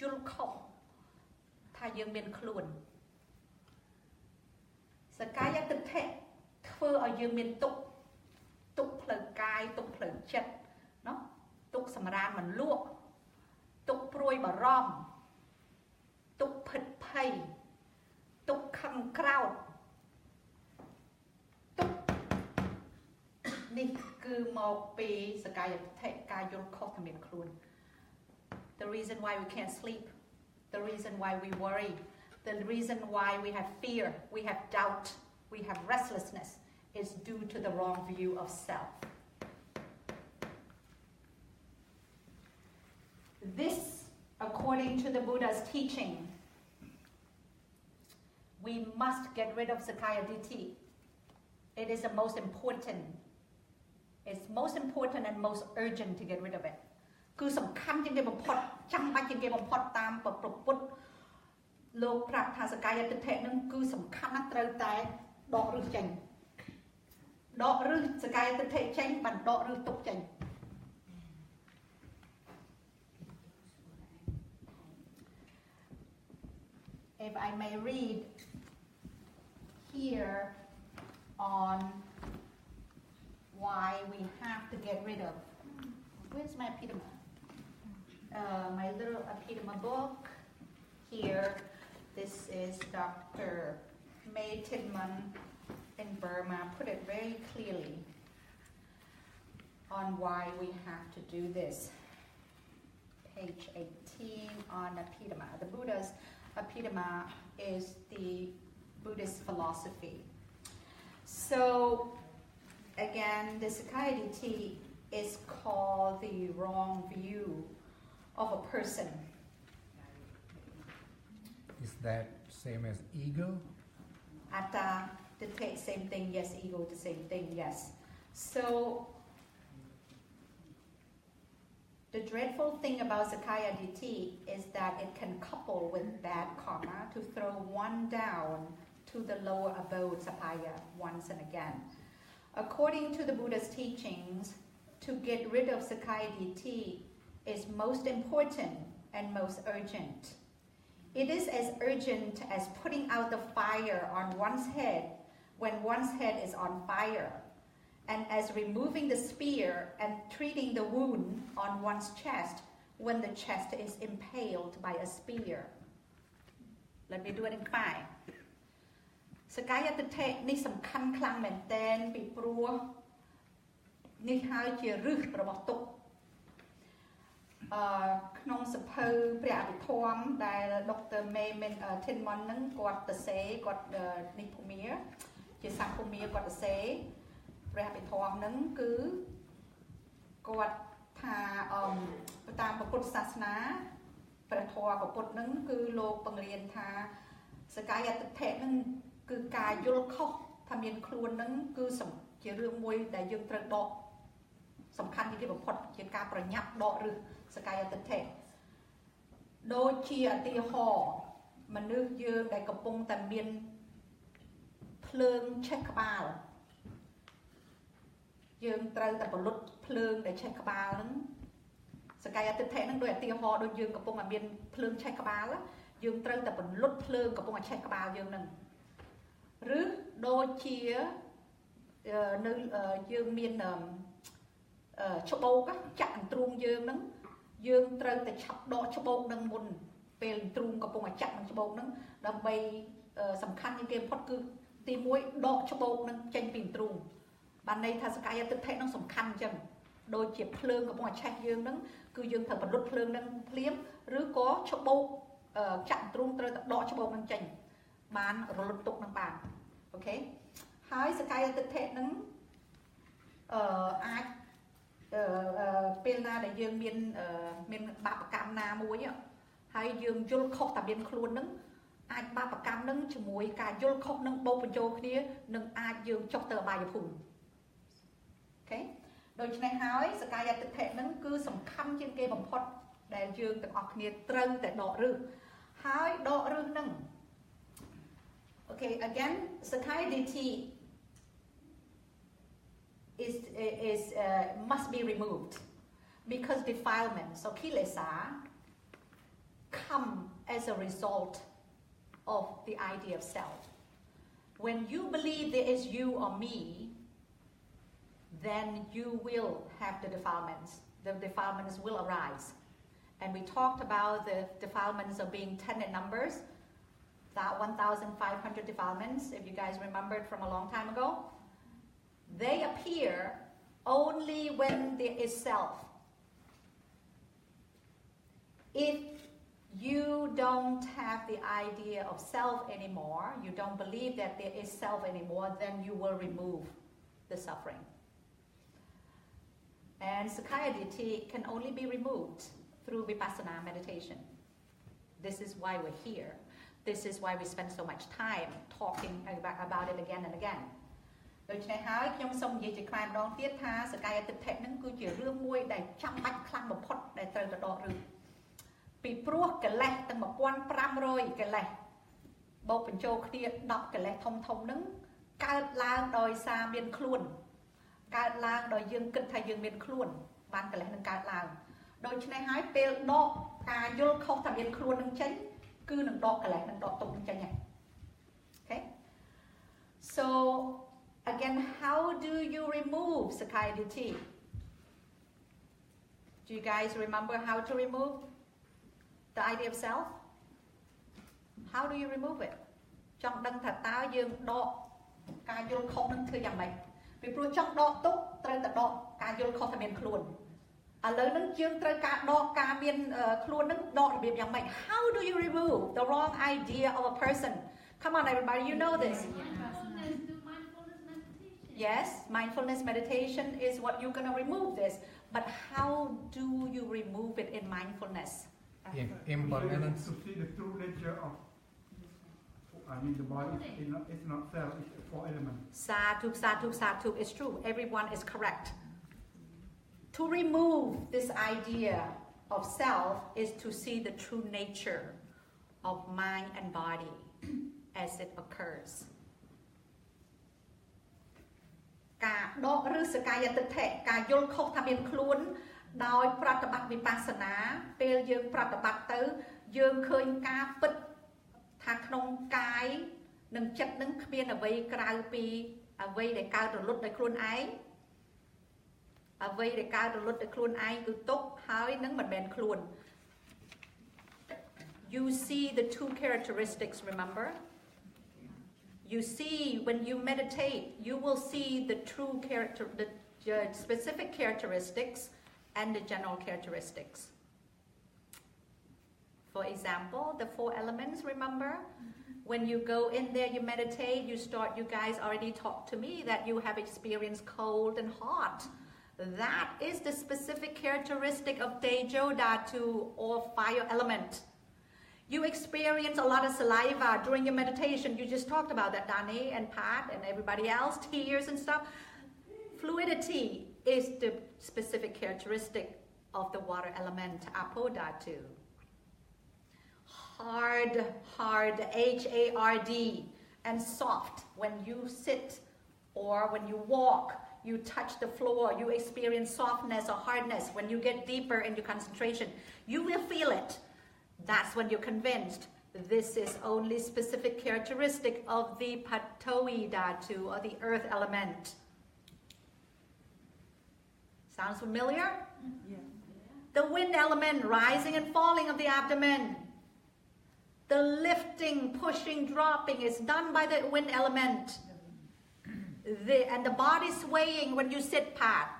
យល់ខុសថាយើងមានខ្លួនសកាយតិដ្ឋិធ្វើឲ្យយើងមានទុក្ខទុក្ខផ្លូវកាយទុក្ខផ្លូវចិត្តเนาะទុក្ខសម្រានមិនលក់ទុក្ខព្រួយបារម្ភទុក្ខភិតភ័យទុក្ខខឹងក្រោធទុក្ខនេះគឺមកពីសកាយតិដ្ឋិការយល់ខុសថាមានខ្លួន The reason why we can't sleep, the reason why we worry, the reason why we have fear, we have doubt, we have restlessness is due to the wrong view of self. This, according to the Buddha's teaching, we must get rid of Sakaya Ditti. It is the most important. It's most important and most urgent to get rid of it. គឺសំខាន់ជាងគេបំផុតចាំបាច់ជាងគេបំផុតតាមប្រពុតលោកប្រាប់ថាសកាយតិដ្ឋិនឹងគឺសំខាន់ណាស់ត្រូវតែដកឫសចេញដកឫសសកាយតិដ្ឋិចេញបានដកឫសទុកចេញ If I may read here on why we have to get rid of. Where's my Abhidhamma? My little Abhidhamma book. Here, this is Dr. May Tidman in Burma. Put it very clearly on why we have to do this. Page 18 on Abhidhamma. The Buddha's Abhidhamma is the Buddhist philosophy. So, again, the Sakaya Ditti is called the wrong view of a person. Is that same as ego? Atta, the same thing, yes. Ego, the same thing, yes. So, the dreadful thing about Sakaya Ditti is that it can couple with bad karma to throw one down to the lower abode, Sapaya, once and again. According to the Buddha's teachings, to get rid of Sakaya Ditti is most important and most urgent. It is as urgent as putting out the fire on one's head when one's head is on fire, and as removing the spear and treating the wound on one's chest when the chest is impaled by a spear. Let me do it in Khmer. សកាយតិដ្ឋិនេះសំខាន់ខ្លាំងមែនទែនពីព្រោះនេះហើយជាឫសរបស់ទុក្ខក្នុងសភៅព្រះអភិធម្មដែលដុកទ័រមេធីនមុនហ្នឹងគាត់សរសេរគាត់នេះភូមិជាសាស្ត្រភូមិគាត់សរសេរព្រះអភិធម្មហ្នឹងគឺគាត់ថាតាមពុទ្ធសាសនាព្រះធម៌ពុទ្ធហ្នឹងគឺលោកបង្រៀនថាសកាយតិដ្ឋិហ្នឹងគឺការយល់ខុសថាមានខ្លួនហ្នឹងគឺជារឿងមួយដែលយើងត្រូវដកសំខាន់ជាងគេបំផុតជាការប្រញាប់ដកឬសកាយតិដ្ឋិដូចជាឧទាហរណ៍មនុស្សយើងដែលកំពុងតែមានភ្លើងឆេះក្បាលយើងត្រូវតែបលុតភ្លើងដែលឆេះក្បាលហ្នឹងសកាយតិដ្ឋិហ្នឹងដូចឧទាហរណ៍ដូចយើងកំពុងតែមានភ្លើងឆេះក្បាលយើងត្រូវតែបលុតភ្លើងកំពុងតែឆេះក្បាលយើងហ្នឹងឬដូចជានៅយើងមានច្បោកចាក់អន្ទ្រូងយើងហ្នឹងយើងត្រូវតែឆាប់ដកច្បោកនឹងមុនពេលអន្ទ្រូងកំពុងតែចាក់នឹងច្បោកហ្នឹងដើម្បីសំខាន់ជាងគេបំផុតគឺទី1ដកច្បោកនឹងចេញពីអន្ទ្រូង Bạn này thà cái tự thể nó sầm khăn chừng đôi chiếc phượng của bọn chạy dương nâng cứ dương thật bật lút phượng nâng liếm rứ có cho bầu chặn trung tới đọ cho bầu nâng chành bán rồi lút tục nâng bàn ok hai cái tự thể nâng ai bên na để dương miền bạc cam na muối á hay dương dul khóc tập biên khuôn nâng ai ba bạc cam nâng cho muối cả dul khóc nâng bầu phần châu kia nâng ai dương chọc tờ bài phùng ok ដូច្នេះហើយសកាយតិថិនឹងគឺសំខាន់ជាងគេបំផុតដែលយើងទាំងអស់គ្នាត្រូវតែដកឫសហើយដកឫសនឹង Okay again Sakayaditi is must be removed because defilement so kilesa come as a result of the idea of self when you believe there is you or me then you will have the defilements. The defilements will arise. And we talked about the defilements of being 10 in numbers, that 1,500 defilements, if you guys remembered from a long time ago. They appear only when there is self. If you don't have the idea of self anymore, you don't believe that there is self anymore, then you will remove the suffering. And Sakayaditi can only be removed through Vipassana meditation. This is why we're here. This is why we spend so much time talking about it again and again. ដូច្នេះហើយខ្ញុំសូមនិយាយជាខ្លីម្ដងទៀតថាសកាយតិដ្ឋិនឹងគឺជារឿងមួយដែលចាំបាច់ខ្លាំងបំផុតដែលត្រូវទៅដកឫសពីព្រោះកិលេសទាំង 1,500 កិលេសបូកបញ្ចូលគ្នា 10 កិលេសធំនឹងកើតឡើងដោយសារមានខ្លួនកើតឡើងដោយយើងគិតថាយើងមានខ្លួនបានកិលេសនឹងកើតឡើងដូច្នេះហើយពេលដកការយល់ខុសថាមានខ្លួននឹងចេញគឺនឹងដកកិលេសនឹងដកទុកនឹងចេញហ្នឹង Okay so again how do you remove Sakayaditi do you guys remember how to remove the idea of self how do you remove it ចង់ដឹងថាតើយើងដកការយល់ខុសនឹងធ្វើយ៉ាងម៉េចពីព្រោះចង់ដកទុកត្រូវតែដកការយល់ខុសថាមានខ្លួនឥឡូវនឹងយើងត្រូវការដកការមានខ្លួននឹងដករបៀបយ៉ាងម៉េច how do you remove the wrong idea of a person come on everybody you know this yes mindfulness meditation is what you're going to remove this but how do you remove it in mindfulness impermanence to see the true nature of I mean the body is not self it's 4 elements sadhu it's true everyone is correct to remove this idea of self is to see the true nature of mind and body as it occurs ការដកឬសកាយតិដ្ឋិការយល់ខុសថាមានខ្លួនដោយប្រតិបត្តិវិបស្សនាពេលយើងប្រតិបត្តិទៅយើងឃើញការពិតថាក្នុងកាយនិងចិត្តនឹងគ្មានអ្វីក្រៅពីអ្វីដែលកើតរលត់ដោយខ្លួនឯងអ្វីដែលកើតរលត់ដោយខ្លួនឯងគឺទុកហើយនឹងមិនមែនខ្លួន you see the two characteristics remember you see when you meditate you will see the true character the specific characteristics and the general characteristics for example the 4 elements remember when you go in there you meditate you start you guys already talked to me that you have experienced cold and hot that is the specific characteristic of Tejo Dhatu or fire element you experience a lot of saliva during your meditation you just talked about that Dani and Pat and everybody else tears and stuff fluidity is the specific characteristic of the water element Apo Dhatu hard H-A-R-D and soft when you sit or when you walk you touch the floor you experience softness or hardness when you get deeper in your concentration you will feel it that's when you're convinced this is only specific characteristic of the Patawi Dhatu or the earth element sounds familiar Yeah. the wind element rising and falling of the abdomen the lifting, pushing, dropping is done by the wind element. and the body swaying when you sit pat.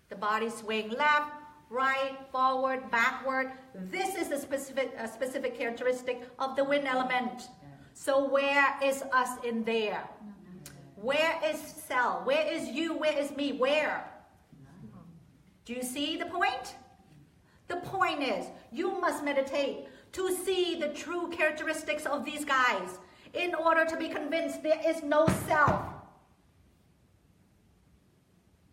The body swaying left, right, forward, backward. This is a specific characteristic of the wind element. So where is us in there? Where is self? Where is you? Where is me? Where? Do you see the point? The point is, you must meditate to see the true characteristics of these guys in order to be convinced there is no self.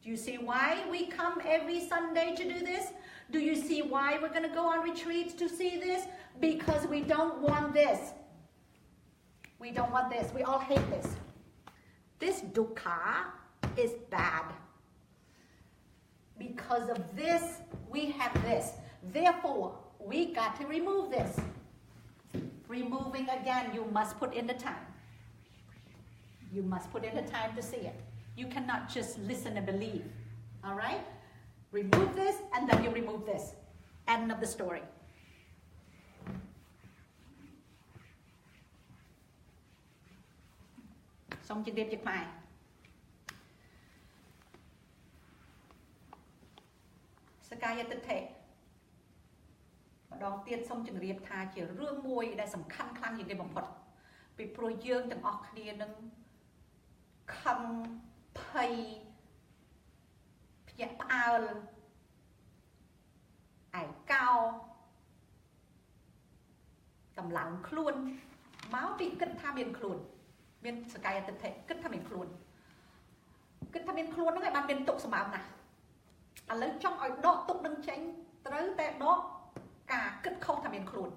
Do you see why we come every Sunday to do this? Do you see why we're going to go on retreats to see this? Because we don't want this. We don't want this. We all hate this. This dukkha is bad. Because of this, we have this. Therefore, we got to remove this. Removing again, you must put in the time. You must put in the time to see it. You cannot just listen and believe. All right? Remove this, and then you remove this. End of the story. Xong chữ điệp chữ Khmer. Sakaya Tite. ម្ដងទៀតសូមជម្រាបថាជារឿងមួយដែលសំខាន់ខ្លាំងជាងគេបំផុតពីព្រោះយើងទាំងអស់គ្នានឹងខឹងភ័យភ្ញាក់ផ្អើលឯកោកម្លាំងខ្លួនមកពីគិតថាមានខ្លួនមានសកាយតិដ្ឋិគិតថាមានខ្លួនគិតថាមានខ្លួនហ្នឹងឯងបានមានទុកសម្បើមណាស់ឥឡូវចង់ឲ្យដកទុកនឹងចេញត្រូវតែដកការគិតខុសថាមានខ្លួន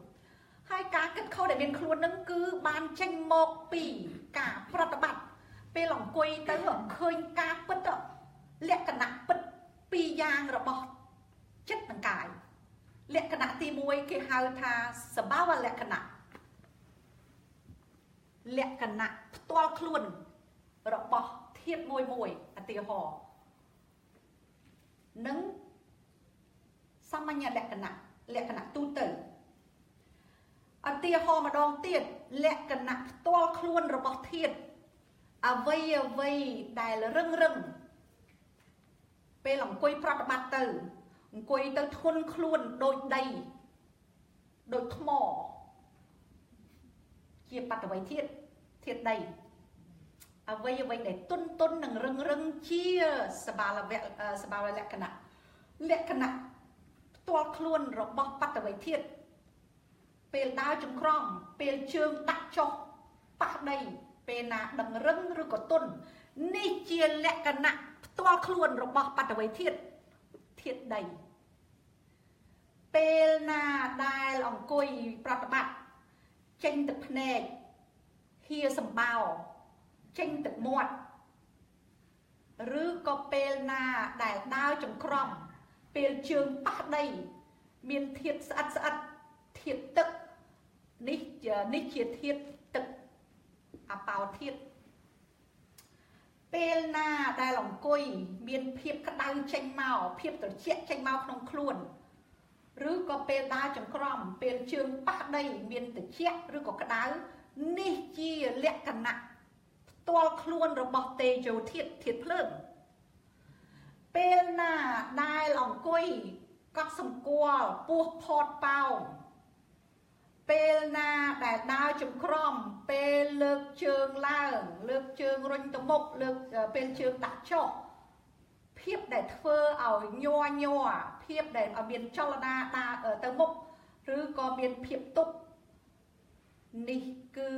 ហើយការគិតខុសដែលមានខ្លួនហ្នឹងគឺបានចេញមកពីការប្រតិបត្តិពេលអង្គុយទៅឃើញការពិតលក្ខណៈពិតពីរយ៉ាងរបស់ចិត្តនិងកាយលក្ខណៈទី1គេហៅថាសបាវលក្ខណៈលក្ខណៈផ្ទាល់ខ្លួនរបស់ធាតុមួយឧទាហរណ៍និងសាមញ្ញលក្ខណៈទូទៅឧទាហរណ៍ម្ដងទៀតលក្ខណៈផ្ទាល់ខ្លួនរបស់ធាតុអ្វីដែលរឹងពេលអង្គុយប្រតិបត្តិទៅអង្គុយទៅធន់ខ្លួនដូចដីដូចថ្មជាបតវ័យធាតុដីអ្វីដែលទុននិងរឹងជាសបាវលក្ខណៈផ្ទាល់ខ្លួនរបស់បតវ័យធាតុពេលដើរចង្ក្រង់ពេលជើងដាក់ចុះប៉ះដីពេលណាដឹងរឹងឬក៏ទុននេះជាលក្ខណៈផ្ទាល់ខ្លួនរបស់បតវ័យធាតុដីពេលណាដែលអង្គុយប្រតិបត្តិចេញទឹកភ្នែកហៀសម្បោចេញទឹកមាត់ឬក៏ពេលណាដែលដើរចង្ក្រង់ពេលជើងប៉ះដីមានធាតុស្អិតធាតុទឹកនេះជាធាតុទឹកអបោធាតុពេលណាដែលអង្គុយមានភាពក្តៅចេញមកភាពត្រជាក់ចេញមកក្នុងខ្លួនឬក៏ពេលដើរចង្ក្រង់ពេលជើងប៉ះដីមានត្រជាក់ឬក៏ក្តៅនេះជាលក្ខណៈផ្ទាល់ខ្លួនរបស់តេជោធាតុភ្លើងពេលណាដែលអង្គុយកត់សម្គាល់ពោះផតប៉ោងពេលណាដែលដើរចង្ក្រង់ពេលលើកជើងឡើងលើកជើងរុញទៅមុខលើកពេលជើងដាក់ចុះភាពដែលធ្វើឲ្យញ័រភាពដែលឲ្យមានចលនាដើរទៅមុខឬក៏មានភាពទប់នេះគឺ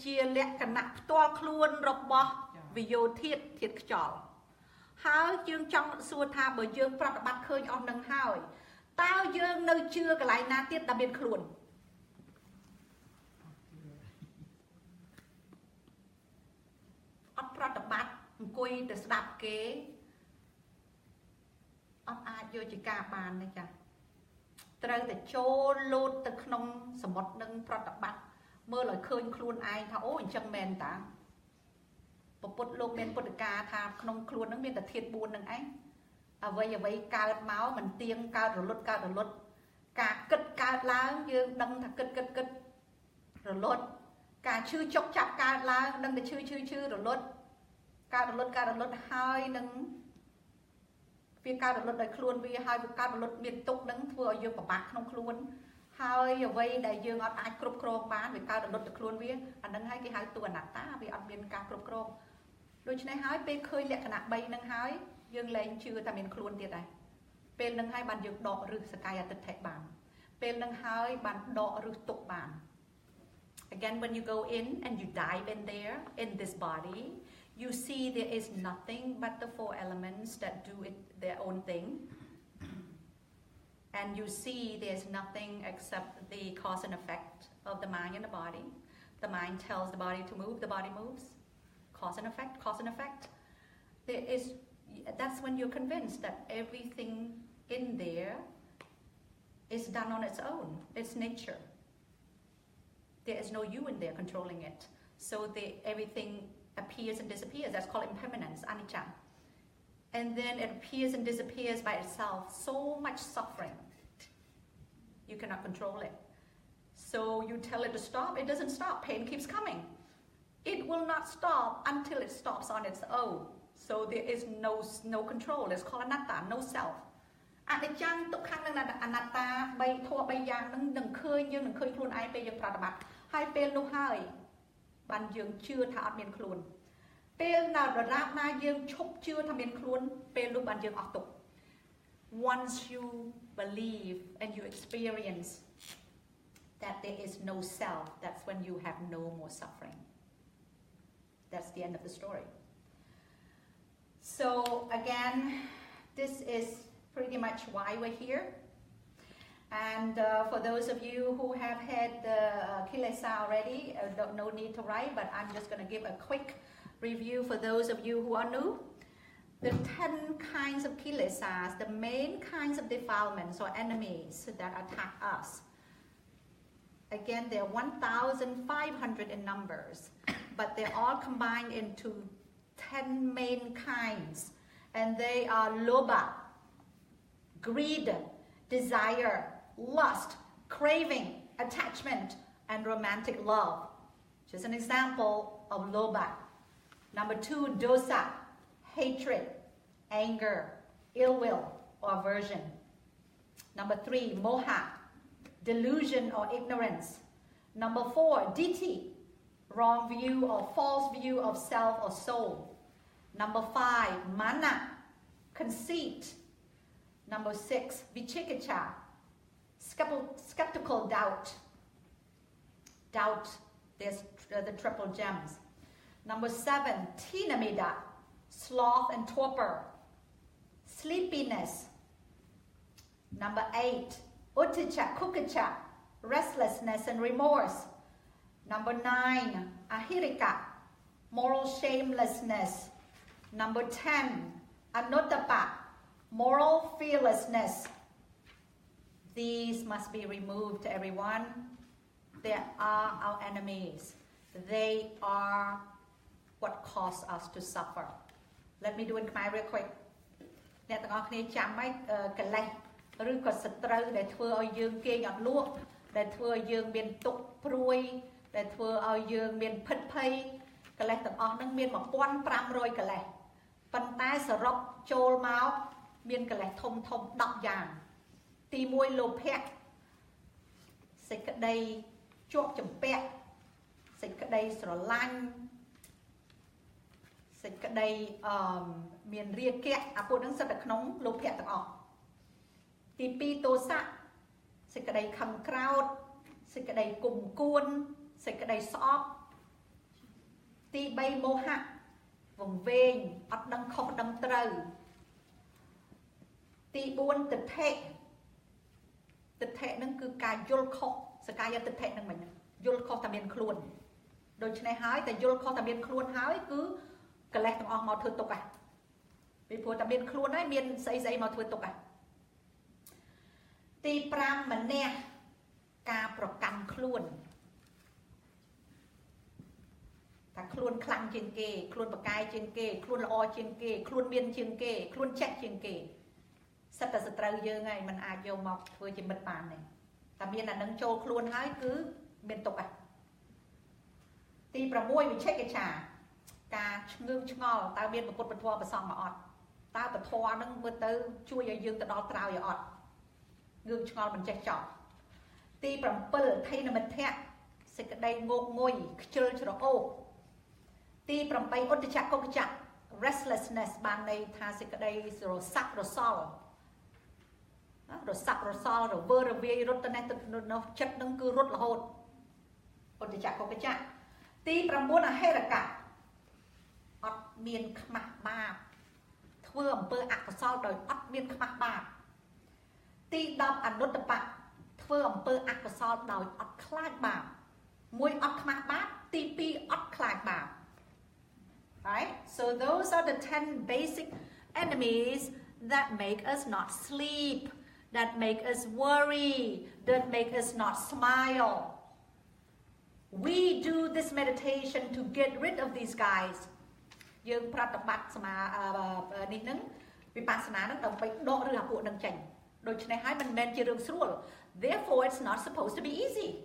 ជាលក្ខណៈផ្ទាល់ខ្លួនរបស់វិយោធាតុខ្យល់ហើយយើងចង់សួរថាបើយើងប្រតិបត្តិឃើញអស់នឹងហើយតើយើងនៅជឿកន្លែងណាទៀតដែលមានខ្លួនអត់ប្រតិបត្តិអង្គុយទៅស្ដាប់គេអត់អាចយកជាការបានទេចាត្រូវតែចូលលោតទៅក្នុងសមុទ្រនឹងប្រតិបត្តិមើលឲ្យឃើញខ្លួនឯងថាអូអញ្ចឹងមែនតាពុទ្ធលោកមានពុទ្ធកាថាក្នុងខ្លួននឹងមានតែធាតុ4នឹងឯងអ្វីកើតមកមិនទៀងកើតរលត់ការគិតកើតឡើងយើងដឹងថាគិតរលត់ការឈឺចុកចាប់កើតឡើងដឹងតែឈឺរលត់ ការរលត់ហើយនឹងវាការរលត់ដោយខ្លួនវាហើយវាការរលត់មានទុកនឹងធ្វើឲ្យយើងពិបាកក្នុងខ្លួនហើយអ្វីដែលយើងអត់អាចគ្រប់គ្រងបានវាការរលត់ទៅខ្លួនវាអានឹងហើយគេហៅតួអនត្តាវាអត់មានការគ្រប់គ្រងដូច្នេះហើយពេលឃើញលក្ខណៈ3នឹងហើយយើងលែងជឿថាមានខ្លួនទៀតដែរពេលនឹងហើយបានយើងដករឹសសកាយអតិថិបានពេលនឹងហើយបានដករឹសទុកបាន Again when you go in and you dive in there in this body you see there is nothing but the 4 elements that do it their own thing and you see there's nothing except the cause and effect of the mind and the body the mind tells the body to move the body moves cause and effect there is that's when you're convinced that everything in there is done on its own it's nature there is no you in there controlling it so everything appears and disappears that's called impermanence anicca and then it appears and disappears by itself so much suffering you cannot control it so you tell it to stop it doesn't stop pain keeps coming it will not stop until it stops on its own so there is no control it's called anatta no self អនិច្ចំទុក្ខំនិងអនត្តា3ធម៌3យ៉ាងនឹងនឹងឃើញយើងនឹងឃើញខ្លួនឯងពេលយើងប្រតិបត្តិហើយពេលនោះហើយបានយើងជឿថាអត់មានខ្លួនពេលណាដរាបណាយើងឈប់ជឿថាមានខ្លួនពេលនោះបានយើងអស់ទុក្ខ once you believe and you experience that there is no self that's when you have no more suffering that's the end of the story so again this is pretty much why we're here and for those of you who have had the kilesa already no need to write but I'm just going to give a quick review for those of you who are new the 10 kinds of kilesas the main kinds of defilements or enemies that attack us again they're 1,500 in numbers but they're all combined into 10 main kinds and they are lobha greed, desire, lust, craving, attachment, and romantic love. Just an example of lobha. Number 2, dosa, hatred, anger, ill will, or aversion. Number 3, moha, delusion or ignorance. Number 4, ditthi, wrong view or false view of self or soul. Number 5, mana, conceit. Number 6, vichikiccha, skeptical doubt. Doubt, there's the triple gems. Number 7, tinamida, sloth and torpor. Sleepiness. Number 8, utticha, kukicha, restlessness and remorse. Number 9, ahirika, moral shamelessness. Number 10, anuttapa, moral fearlessness. These must be removed, everyone. They are our enemies. They are what cause us to suffer. Let me do it in Khmer real quick. អ្នកទាំងអស់គ្នាចាំហើយកលេសឬក៏សត្រូវដែលធ្វើឲ្យយើងគេងអត់លក់ដែលធ្វើឲ្យយើងមានទុក្ខព្រួយដែលធ្វើឲ្យយើងមានភិតភ័យកលេសទាំងអស់ហ្នឹងមាន 1,500 កលេសប៉ុន្តែសរុបចូលមកមានកលេសធំ10យ៉ាងទី1លោភៈសេចក្តីជាប់ចម្ពាក់សេចក្តីស្រឡាញ់សេចក្តីមានរាគៈអាពួកហ្នឹងសិតតែក្នុងលោភៈទាំងអស់ទី2ទោសៈសេចក្តីខឹងក្រោធសេចក្តីគុំគួនសេចក្តីស្អប់ទី3មោហៈវង្វេងអត់ដឹងខុសដឹងត្រូវទី4ទិដ្ឋិហ្នឹងគឺការយល់ខុសសកាយទិដ្ឋិហ្នឹងមិញយល់ខុសតែមានខ្លួនដូច្នេះហើយតែយល់ខុសតែមានខ្លួនហើយគឺកលេសទាំងអស់មកធ្វើទុកហ្នឹងពីព្រោះតែមានខ្លួនហើយមានស្អីមកធ្វើទុកហ្នឹងទី5ម្នះការប្រកាន់ខ្លួនថាខ្លួនខ្លាំងជាងគេខ្លួនប្រកែកជាងគេខ្លួនល្អជាងគេខ្លួនមានជាងគេខ្លួនចេះជាងគេសិតតែសត្រូវយើងហើយมันអាចយកមកធ្វើជាមិត្តបានទេតែមានអានឹងចូលខ្លួនហើយគឺមានទុកហ្នឹងទី6វិជិកិច្ឆា Cả ngương ngò tao biết một bột bột thua và xong mà ọt tao bột thua nó vừa tới chui ở dương tao đó trao ở ọt ngương ngò mình chạy chọn ti bằng pơ thay là mình thẹn sẽ cái đây ngô ngồi chơi cho nó ô ti bằng bay ốt chặt công chặt restlessness ban này tha sẽ cái đây rồi sắc rồi sol rồi sắc rồi sol rồi vơ rồi vi rốt tên này nó chất nó cứ rốt là hồn ốt chặt công chặt ti bằng muốn là hay là cả ọt miên khmạc ba thưa ở bơ ạc sau đời ọt miên khmạc ba ti đọc ảnh nốt tập bạc thưa ở bơ ạc sau đời ọt khai ba mùi ọt khmạc ba ti pi ọt khai ba. Right? So those are the 10 basic enemies that make us not sleep, that make us worry, that make us not smile. We do this meditation to get rid of these guys. Dương prata bát sama ní nâng vipassana nâng đồng bạch độ rửa bộ nâng chành đôi chân này hai mình men chia đường srul. Therefore it's not supposed to be easy.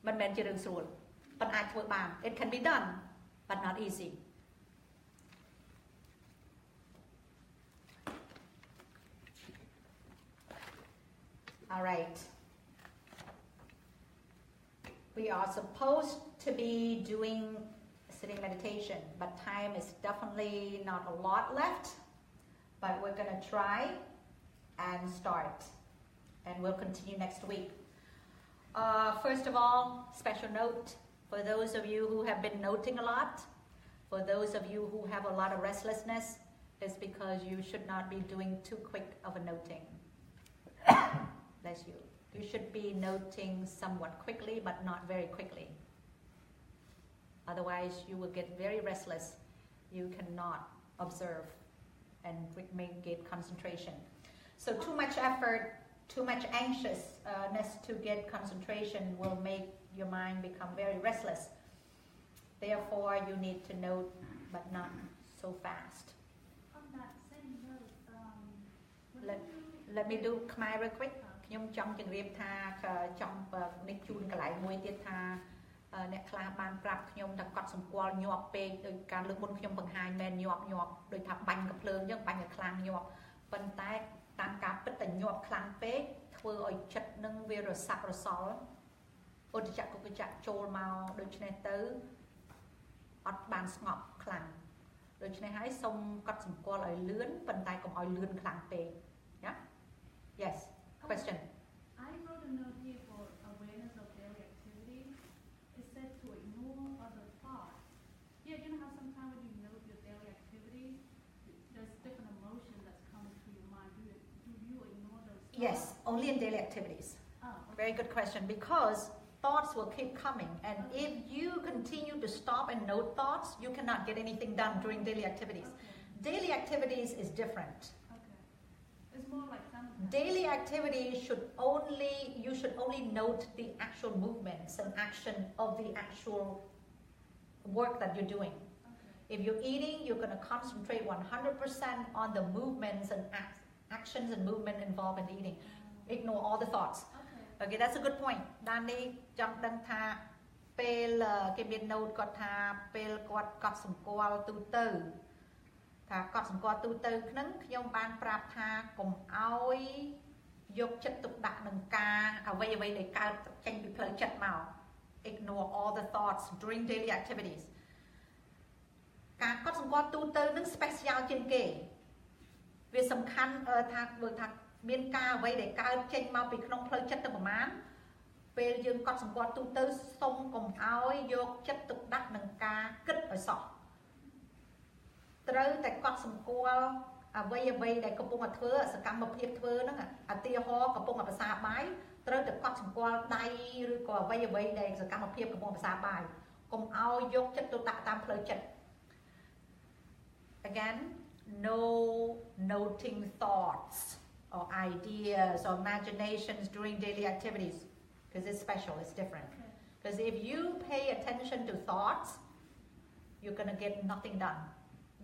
Mình men chia đường srul. But ai thua bàn. It can be done, but not easy. All right. We are supposed to be doing sitting meditation, but time is definitely not a lot left, but we're going to try and start, and we'll continue next week. First of all, special note for those of you who have been noting a lot, for those of you who have a lot of restlessness, is because you should not be doing too quick of a noting. Bless you. You should be noting somewhat quickly, but not very quickly. Otherwise, you will get very restless. You cannot observe and may get concentration. So too much effort, too much anxiousness to get concentration will make your mind become very restless. Therefore, you need to note, but not so fast. On that same note, let me do Khmer real quick. ខ្ញុំចង់ជម្រាបថាចង់នេះជូនកន្លែងមួយទៀតថាអ្នកខ្លះបានប្រាប់ខ្ញុំថាគាត់សម្គាល់ញាប់ពេកដោយការលើកមុនខ្ញុំបង្ហាញមែនញាប់ដោយថាបាញ់កាភ្លើងអញ្ចឹងបាញ់ឲ្យខ្លាំងញាប់ប៉ុន្តែតាមការពិតតែញាប់ខ្លាំងពេកធ្វើឲ្យចិត្តនឹងវារសាក់រសល់ឧទ្ទចក្រគុកចក្រចូលមកដូច្នេះទៅអត់បានស្ងប់ខ្លាំងដូច្នេះហើយសូមគាត់សម្គាល់ឲ្យលឿនប៉ុន្តែកុំឲ្យលឿនខ្លាំងពេកណា Yes question. I wrote a note here for awareness of daily activities. It said to ignore other thoughts. Yeah, you know how sometimes when you note your daily activities, there's different emotion that's coming through your mind. Do you ignore those thoughts? Yes, only in daily activities. Oh, okay. Very good question, because thoughts will keep coming, and if you continue to stop and note thoughts, you cannot get anything done during daily activities. Okay. Daily activities is different. Okay. It's more like Daily activities you should only note the actual movements and action of the actual work that you're doing. Okay. If you're eating, you're going to concentrate 100% on the movements and actions and movement involved in eating. Ignore all the thoughts. Okay, that's a good point. ដាននេះចង់ដឹងថាពេលគេមាន note គាត់ថាពេលគាត់កត់សម្គាល់ទូទៅថាកត់សម្គាល់ទូទៅហ្នឹងខ្ញុំបានប្រាប់ថាកុំអោយយកចិត្តទុកដាក់នឹងការអ្វីដែលកើតចេញពីផ្លូវចិត្តមក ignore all the thoughts during daily activities ការកត់សម្គាល់ទូទៅហ្នឹង special ជាងគេវាសំខាន់ថាបើថាមានការអ្វីដែលកើតចេញមកពីក្នុងផ្លូវចិត្តទៅប្រមាណពេលយើងកត់សម្គាល់ទូទៅសុំកុំអោយយកចិត្តទុកដាក់នឹងការគិតឲ្យសោះត្រូវតែកត់សម្គាល់អ្វីដែលកំពុងតែធ្វើសកម្មភាពធ្វើហ្នឹងឧទាហរណ៍កំពុងតែភាសាបាយត្រូវតែកត់សម្គាល់ដៃឬក៏អ្វីដែលសកម្មភាពកំពុងភាសាបាយកុំអោយយកចិត្តទុកដាក់តាមផ្លូវចិត្ត Again, no noting thoughts or ideas or imaginations during daily activities because it's special, it's different. Because if you pay attention to thoughts, you're going to get nothing done.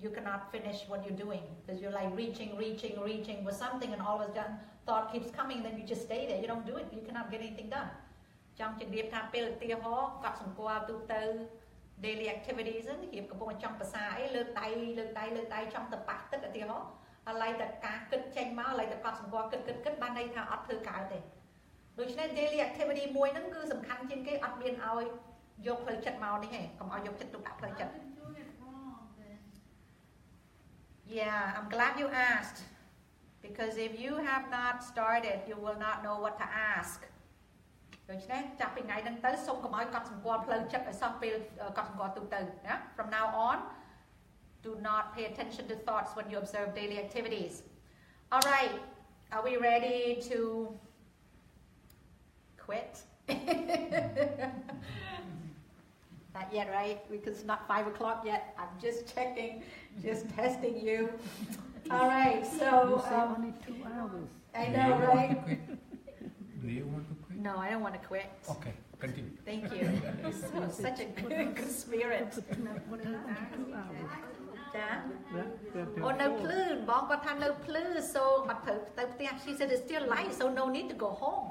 You cannot finish what you're doing because you're like reaching for something and all of a sudden thought keeps coming and then you just stay there. You don't do it. You cannot get anything done. ចង់ជម្រាបថាពេលឧទាហរណ៍កត់សម្គាល់ទូទៅ daily activities ហ្នឹងរៀបកំពុងចង់ភាសាអីលើកដៃចង់ទៅប៉ះទឹកឧទាហរណ៍ឥឡូវតែការគិតចេញមកឥឡូវតែកត់សម្គាល់គិតបានន័យថាអត់ធ្វើកើតទេដូច្នេះ daily activity មួយហ្នឹងគឺសំខាន់ជាងគេអត់មានឲ្យយកផ្លូវចិត្តមកនេះទេកុំឲ្យយកចិត្តទុកដាក់ផ្លូវចិត្ត Yeah, I'm glad you asked because if you have not started you will not know what to ask ដូច្នេះចាប់ពីថ្ងៃហ្នឹងទៅសូមកុំឲ្យកត់សម្គាល់ផ្លូវចិត្តឲ្យសោះពេលកត់សម្គាល់ទូទៅណា From now on do not pay attention to thoughts when you observe daily activities. All right, are we ready to quit? Not yet, right? Because it's not 5 o'clock yet. I'm just checking, just testing you. All right, so You say only 2 hours. I know, right? Do you want to quit? No, I don't want to quit. Okay, continue. Thank you. You're such a good spirit. 2 hours. ចាអូនៅភ្លឺបងគាត់ថានៅភ្លឺ so អត់ត្រូវទៅផ្ទះ she said it's still light so no need to go home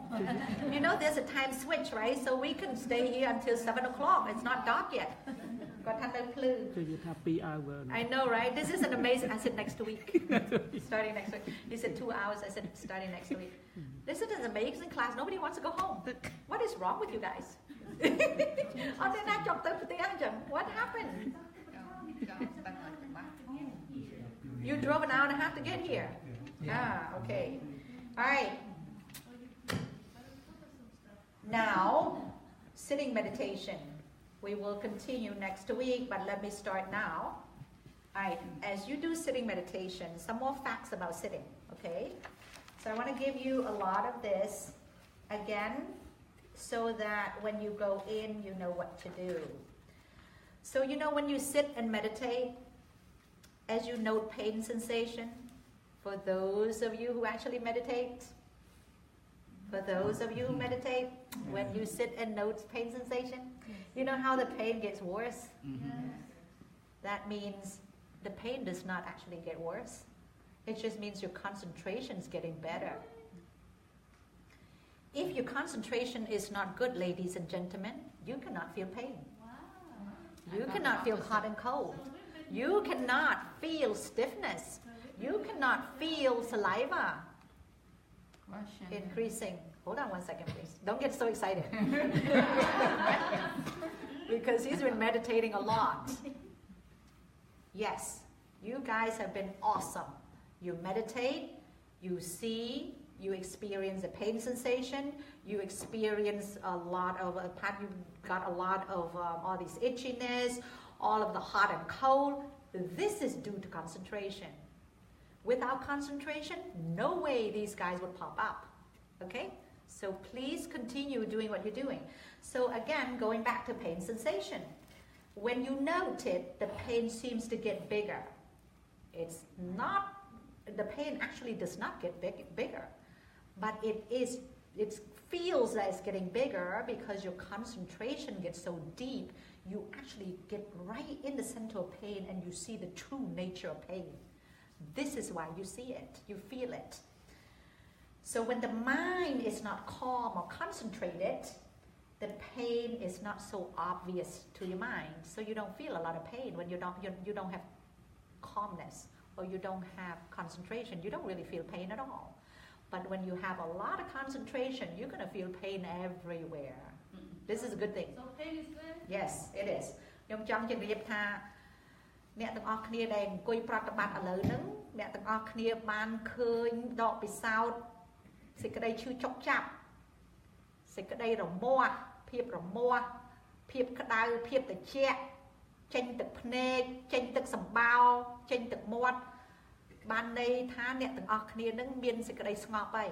you know there's a time switch right so we can stay here until 7 o'clock it's not dark yet គាត់ថានៅភ្លឺ គឺយល់ថា2 hours I know right this is an amazing I said next week starting next week he said 2 hours I said starting next week this is an amazing class nobody wants to go home what is wrong with you guys អត់ទេណាចង់ទៅផ្ទះអញ្ចឹង what happened You drove an hour and a half to get here. Ah, okay. All right. Now, sitting meditation. We will continue next week, but let me start now. All right. As you do sitting meditation, some more facts about sitting. Okay. So I want to give you a lot of this again, so that when you go in, you know what to do. So you know when you sit and meditate. As you note pain sensation, for those of you who actually meditate, when you sit and note pain sensation, you know how the pain gets worse? That means the pain does not actually get worse. It just means your concentration is getting better. If your concentration is not good, ladies and gentlemen, you cannot feel pain. You cannot feel hot and cold. You cannot feel stiffness. You cannot feel saliva increasing. Hold on 1 second, please. Don't get so excited. Because he's been meditating a lot. Yes, you guys have been awesome. You meditate, you see, you experience a pain sensation, you experience a lot of, you got a lot of all these itchiness, all of the hot and cold. This is due to concentration. Without concentration, no way these guys would pop up. Okay? So please continue doing what you're doing. So again, going back to pain sensation. When you note it, the pain seems to get bigger. It's not, the pain actually does not get bigger. But it feels that it's getting bigger because your concentration gets so deep. You actually get right in the center of pain and you see the true nature of pain. This is why you see it, you feel it. So when the mind is not calm or concentrated, the pain is not so obvious to your mind. So you don't feel a lot of pain when you don't have calmness or you don't have concentration. You don't really feel pain at all. But when you have a lot of concentration, you're going to feel pain everywhere. This is a good thing. So pain is good? Yes, it is. ខ្ញុំចង់ជម្រាបថាអ្នកទាំងអស់គ្នាដែលអង្គុយប្រតិបត្តិឥឡូវហ្នឹងអ្នកទាំងអស់គ្នាបានឃើញដកពិសោធន៍សេចក្តីឈឺចុកចាប់សេចក្តីរមាស់ភាពរមាស់ភាពក្តៅភាពត្រជាក់ចេញទឹកភ្នែកចេញទឹកសម្បោរចេញទឹកមាត់បានន័យថាអ្នកទាំងអស់គ្នាហ្នឹងមានសេចក្តីស្ងប់ហើយ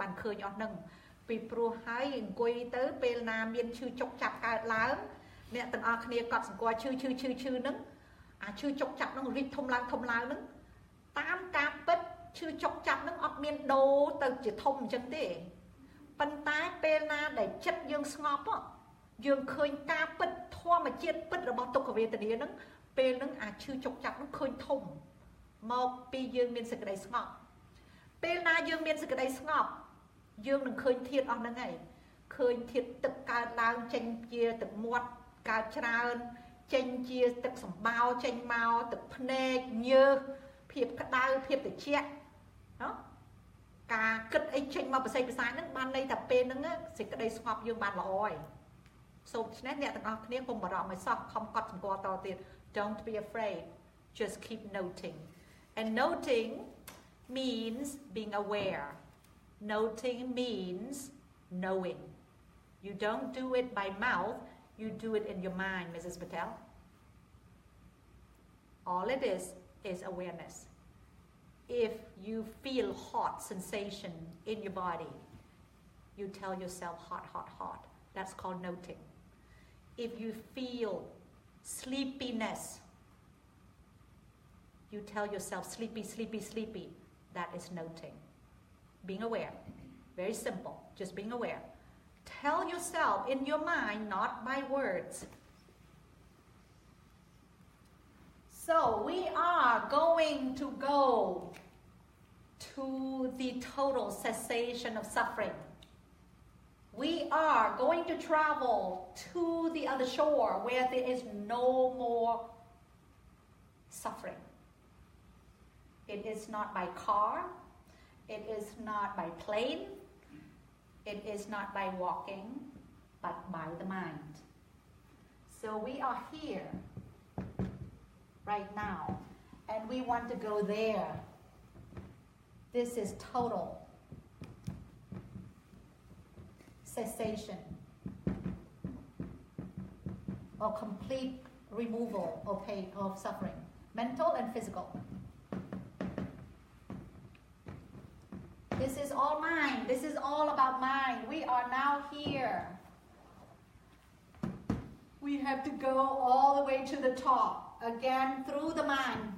បានឃើញអស់ហ្នឹងពីព្រោះហើយអង្គុយទៅពេលណាមានឈឺចុកចាប់កើតឡើងអ្នកទាំងអស់គ្នាកត់សម្គាល់ឈឺហ្នឹងអាឈឺចុកចាប់ហ្នឹងរីកធំឡើងហ្នឹងតាមការពិតឈឺចុកចាប់ហ្នឹងអត់មានដូរទៅជាធំអញ្ចឹងទេប៉ុន្តែពេលណាដែលចិត្តយើងស្ងប់យើងឃើញការពិតធម្មជាតិពិតរបស់ទុក្ខវេទនាហ្នឹងពេលហ្នឹងអាឈឺចុកចាប់ហ្នឹងឃើញធំមកពីយើងមានសេចក្តីស្ងប់ពេលណាយើងមានសេចក្តីស្ងប់យើងនឹងឃើញធាតុអស់ហ្នឹងហើយ khơi thiệt tức cao lao chênh chia tức muột cao tràn chênh chia tức sầm bao chênh mau tức phê như phiệp cắt đau phiệp tự chết đó cả kết ấy chênh mau bờ xây bờ sai nó ban đây tập bên nó sẽ cái đây swap dương ban lòi so nét nè tụi nó kia cùng bảo rọ mày sọc không cọt qua to tiền don't be afraid just keep noting and noting means being aware noting means knowing you don't do it by mouth you do it in your mind Mrs. Patel all it is awareness if you feel hot sensation in your body you tell yourself hot hot hot that's called noting if you feel sleepiness you tell yourself sleepy sleepy sleepy that is noting being aware very simple just being aware tell yourself in your mind not by words so we are going to go to the total cessation of suffering we are going to travel to the other shore where there is no more suffering it is not by car it is not by plane it is not by walking, but by the mind. So we are here right now, and we want to go there. This is total cessation or complete removal of pain, of suffering, mental and physical. This is all mind. This is all about mind. We are now here. We have to go all the way to the top, again through the mind.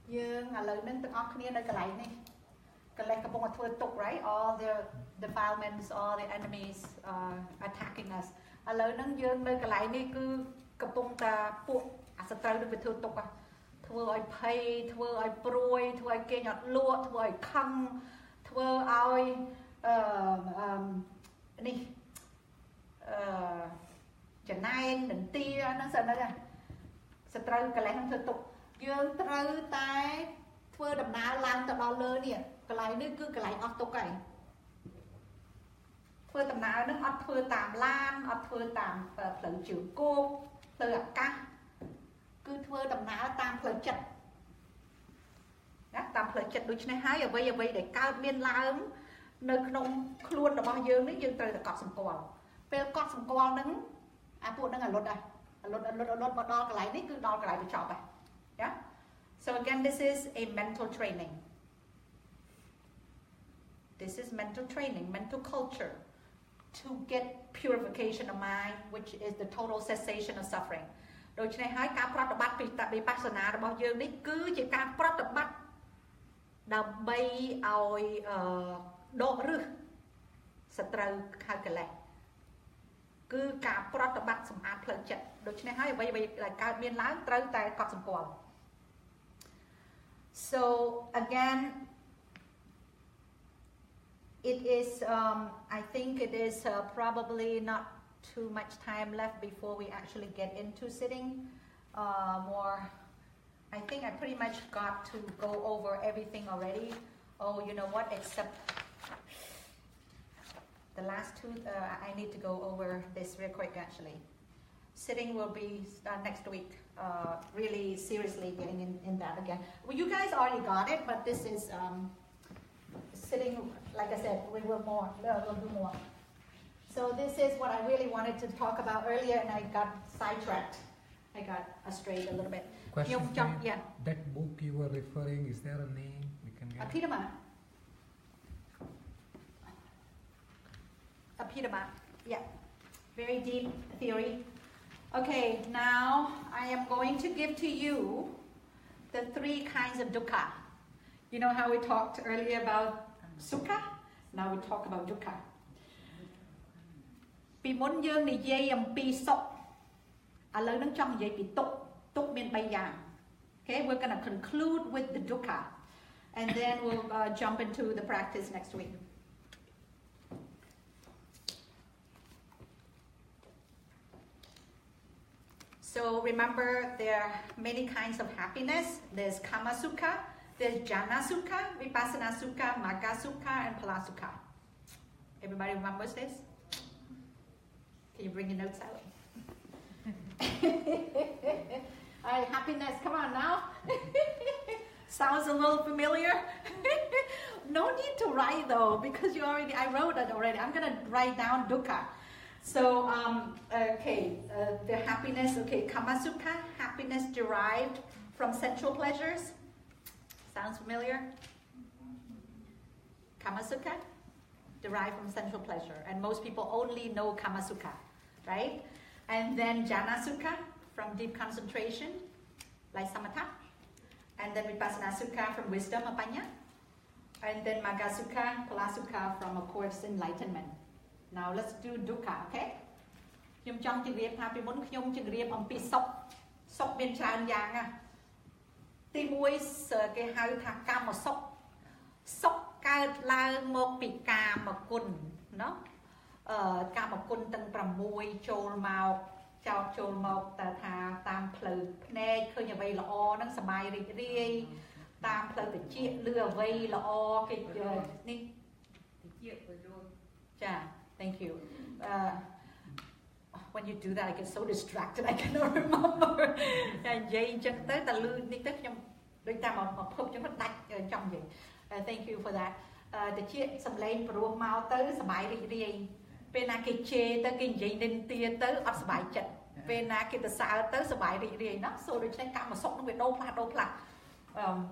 Dương à lời nên từng óc kia nơi cái này này. Cái này cái bông mà thưa tục, right? All the defilements, all the enemies attacking us. À lời nâng dương nơi cái này này cứ cái bông ta buộc à sẽ tới được với thưa tục à. Thưa ai pay, thưa ai proi, thưa ai kia nhọt lụa, thưa ai khăn, thưa ai này chẳng ai định tia nó sợ nó ra. Sẽ tới cái này không thưa tục. Dươngត្រូវតែធ្វើដំណើរឡើងទៅដល់លើនេះកន្លែងនេះគឺកន្លែងអស់ទុកហើយធ្វើដំណើរនឹងអត់ធ្វើតាមឡានអត់ធ្វើតាមផ្លូវជើងគោកផ្លូវអាកាសគឺធ្វើដំណើរតាមផ្លូវចិត្តណាតាមផ្លូវចិត្តដូច្នេះហើយអ្វីអ្វីដែលកើតមានឡើងនៅក្នុងខ្លួនរបស់យើងនេះយើងត្រូវតែកត់សម្គាល់ពេលកត់សម្គាល់នឹងអាពួកនឹងអលត់ដែរអលត់មកដល់កន្លែងនេះគឺដល់កន្លែងបញ្ចប់ហើយYeah. So again, this is a mental training. This is mental training, mental culture to get purification of mind, which is the total cessation of suffering. ដូច្នេះហើយការប្រតិបត្តិពីវិបស្សនារបស់យើងនេះគឺជាការប្រតិបត្តិដើម្បីឲ្យដករឹសសត្រូវហៅកិលេសគឺការប្រតិបត្តិសម្អាតផ្លូវចិត្តដូច្នេះហើយអ្វីដែលកើតមានឡើងត្រូវតែកត់សម្គាល់ So again, it is, I think it is probably not too much time left before we actually get into sitting more. I think I pretty much got to go over everything already. Oh, you know what, except the last two, I need to go over this real quick actually. Sitting will be next week. Really seriously getting in that again. Well, you guys already got it, but this is sitting, like I said, we will more, we'll do more. So this is what I really wanted to talk about earlier, and I got sidetracked. I got astray a little bit. Question, yeah. That book you were referring, is there a name we can get? Abhidhamma. Abhidhamma, yeah. Very deep theory. Okay, now I am going to give to you the 3 kinds of dukkha. You know how we talked earlier about sukha? Now we talk about dukkha. ពីមុនយើងនិយាយអំពីសុខឥឡូវនឹងចង់និយាយពីទុក្ខ ទុក្ខមាន3យ៉ាង Okay, we're going to conclude with the dukkha and then we'll jump into the practice next week. So remember, there are many kinds of happiness. There's kama sukha, there's jhana sukha, vipassana sukha, magga sukha, and phala sukha. Everybody remembers this? Can you bring your notes out? All right, happiness, come on now. Sounds a little familiar. No need to write though, because I wrote it already. I'm gonna write down dukkha. So, the happiness, kama sukha, happiness derived from sensual pleasures. Sounds familiar? Kama sukha, derived from sensual pleasure. And most people only know kama sukha, right? And then jhana sukha, from deep concentration, like samatha. And then vipassana sukha, from wisdom, apanya. And then magga sukha, phala sukha, from, of course, enlightenment. Now let's do dukkha, okay? ខ្ញុំចង់ជម្រាបថាពីមុនខ្ញុំជម្រាបអំពីសុខសុខមានច្រើនយ៉ាងណាទី1គេហៅថាកម្មសុខសុខកើតឡើងមកពីកាមគុណเนาะកាមគុណទាំង6ចូលមកចោតចូលមកតែថាតាមផ្លូវភ្នែកឃើញអ្វីល្អហ្នឹងសប្បាយរីករាយតាមផ្លូវតិចលឺអ្វីល្អគេនេះតិចទៅចូលចា Thank you. When you do that, I get so distracted, I cannot remember. Thank you for that. The chiếc sầm lên pro mau tới sầm bài đi đi. Bên nào cái chê tới cái gì nên tiền tới ở sầm bài chật. Bên nào cái từ sao tới sầm bài đi đi nó. So được trên cam mà sốc nó bị đau phạt.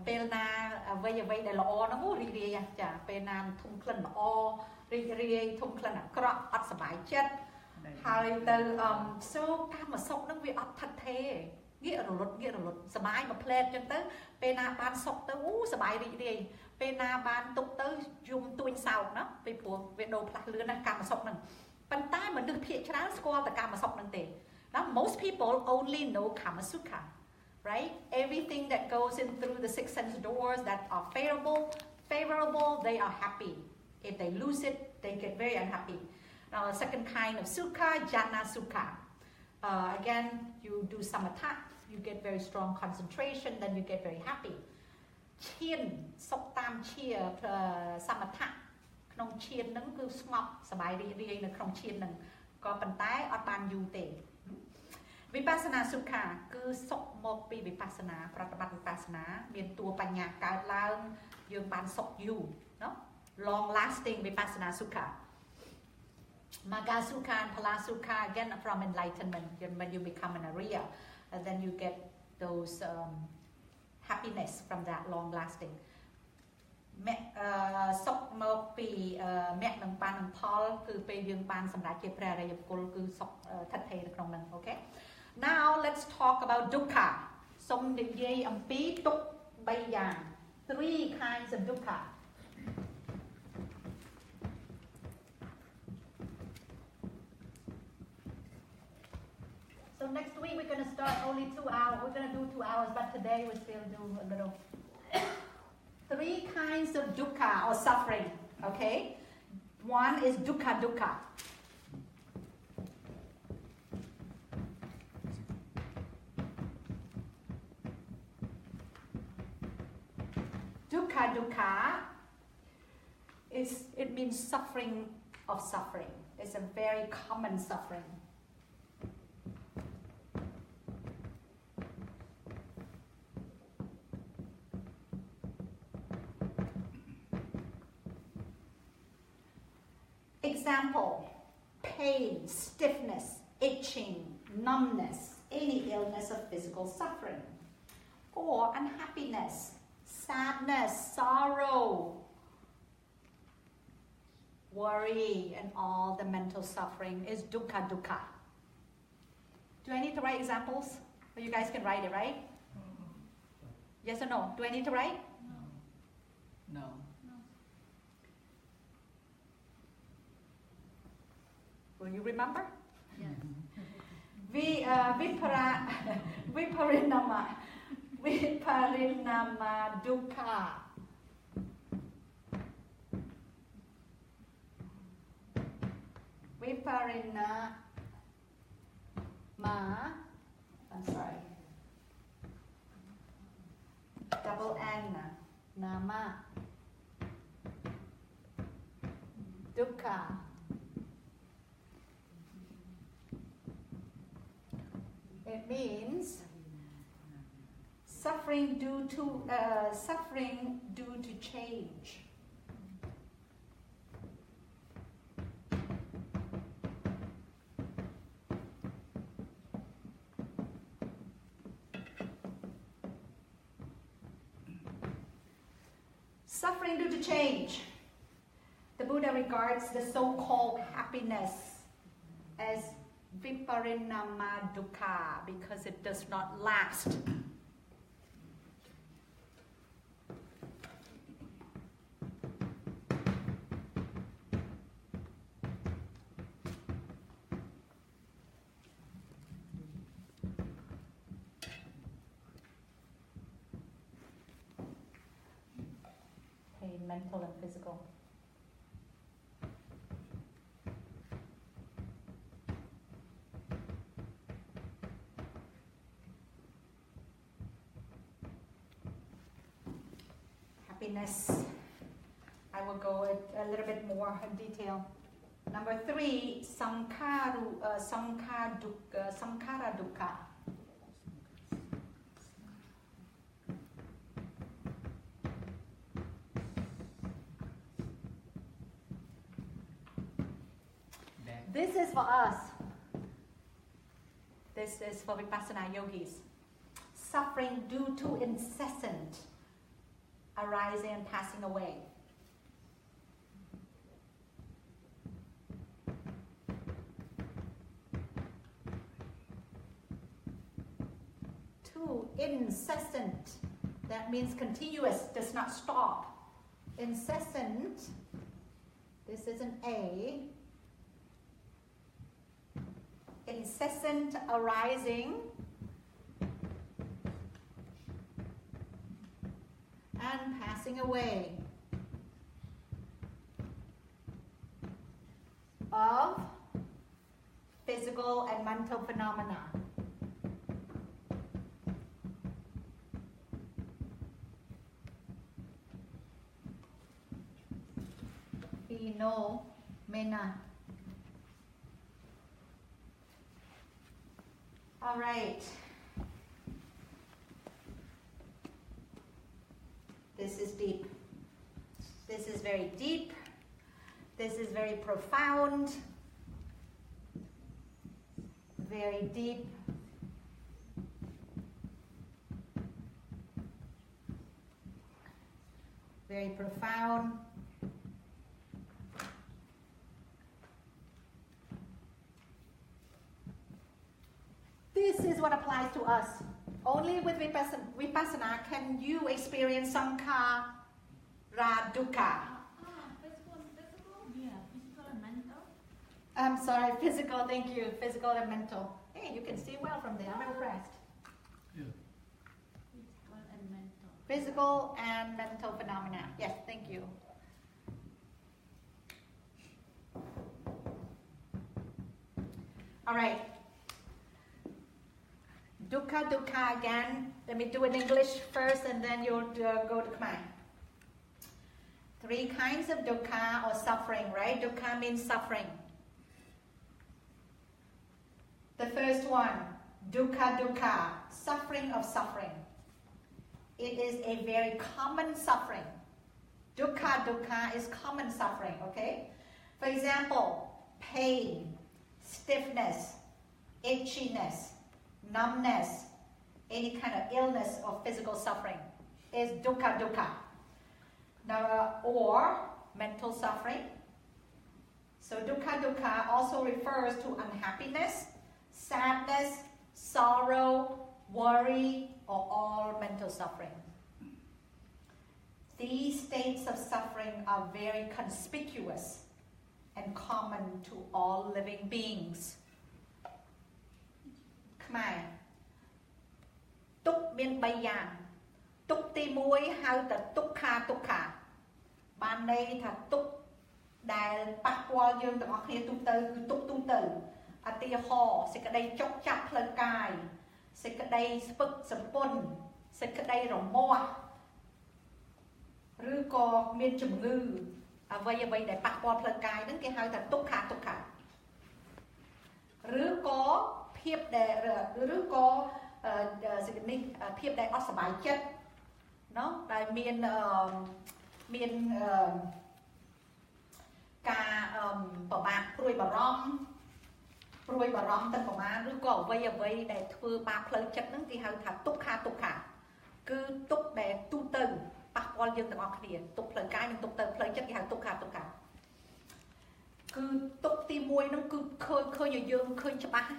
Bên nào vây để lo nó ngủ đi đi chả. Bên nào thùng khăn lo. រីករាយធំក្លិនអាក្រក់អត់សប្បាយចិត្តហើយទៅសូកម្មសុខនឹងវាអត់ថិតថេរងាករលត់សប្បាយមួយផ្លែតអញ្ចឹងទៅពេលណាបានសុខទៅសប្បាយរីករាយពេលណាបានទុកទៅយំទួញសោកណាពីព្រោះវាដូរផ្លាស់លឿនណាកម្មសុខហ្នឹងប៉ុន្តែមនុស្សភាគច្រើនស្គាល់តែកម្មសុខហ្នឹងទេ Most people only know kama sukha, right? Everything that goes in through the 6 sense doors that are favorable, they are happy. If they lose it, they get very unhappy. Now, the second kind of sukha, jhana sukha. Again, you do samatha, you get very strong concentration, then you get very happy. Chien, sok tam chia, samatha. Knong chien nung cứ ngọc, sabai ri na knong chien nung. Có bàn tay, ọt ban yu te. Vipassana sukha, cứ sok mok pi vipassana, pratabat vipassana, miền tua panya cao lang, dương ban sok yu, no? Long lasting vipassana sukha. Magga sukha and phala sukha, again from enlightenment, when you become an Arya, and then you get those happiness from that long lasting. Sok mok pi mek nang pan nang phol,គឺពេលយើងបានសម្រេចជាព្រះអរិយបុគ្គលគឺសុខថិតថេរនៅក្នុងហ្នឹង Okay? Now let's talk about dukkha. សូមនិយាយអំពីទុក្ខ3យ៉ាង Three kinds of dukkha. So next week we're going to start only 2 hours. We're going to do 2 hours, but today we still do a little. 3 kinds of dukkha or suffering, okay? One is dukkha. Dukkha it means suffering of suffering. It's a very common suffering. Example, pain, stiffness, itching, numbness, any illness of physical suffering, or unhappiness, sadness, sorrow, worry, and all the mental suffering is dukkha. Do I need to write examples? Or you guys can write it, right? Yes or no? Do I need to write? No. Will you remember? Yes. Viparinama dukkha. I'm sorry. Double N, nama, dukkha. It means suffering due to change. Suffering due to change. The Buddha regards the so-called happiness as viparinama dukkha because it does not last. Mental and physical. Happiness. I will go a little bit more in detail. Number 3, sankhara dukkha. This is for us. This is for Vipassana yogis. Suffering due to incessant arising and passing away. Two, incessant. That means continuous, does not stop. Incessant, this is an A. Incessant arising and passing away of physical and mental phenomena. Phenomena. All right. This is deep. This is very deep. This is very profound. Very deep. Very profound. This is what applies to us. Only with Vipassana can you experience sankhara dukkha. Physical? Yeah, physical and mental. I'm sorry, physical, thank you. Physical and mental. Hey, you can see well from there. I'm impressed. Yeah. Physical and mental. Physical and mental phenomena. Yes, thank you. All right. Dukkha again. Let me do it in English first and then you'll go to Khmer. 3 kinds of dukkha or suffering, right? Dukkha means suffering. The first one, dukkha, suffering of suffering. It is a very common suffering. Dukkha is common suffering, okay? For example, pain, stiffness, itchiness, numbness, any kind of illness or physical suffering is dukkha. Now, or mental suffering. So dukkha also refers to unhappiness, sadness, sorrow, worry, or all mental suffering. These states of suffering are very conspicuous and common to all living beings. Khmer túc miên bay giang túc ti muối hao tật túc kha ban đây thật túc đài bạc qua dương tận kia tu tư cứ túc tu tử à tia hò sẽ cái đây chốc chặt lên cài sẽ cái đây spực sập pôn sẽ cái đây rồng moa rư co miên chủng ngư à vậy để bạc qua lên cài đến cái hai thật túc kha rư có phiệp để rư có phiệp để ở sải chất nó đại miền miền cà bảo bạc ruồi bảo rong tân bảo má rư có vậy để thưa bạc lời chất nó thì hơi thật túc kha cứ túc để tu từ bạc qua dương tận ngọc địa túc lời cái nhưng túc từ lời chất thì hơi túc kha cứ túc ti muối nó cứ khơi nhiều dương khơi cho ba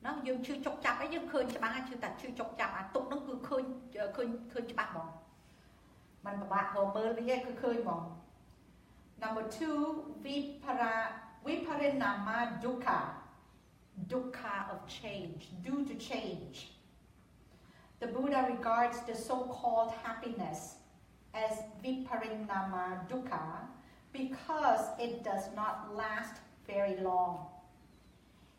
nó dương chưa chọc chạp ấy dương khơi cho ba chưa chưa chọc chạp à túc nó cứ khơi cho ba mòn mình bạn hồ mơ với cứ khơi mòn. Number 2 viparinama dukkha of change, due to change. The Buddha regards the so-called happiness as viparinama dukkha because it does not last very long.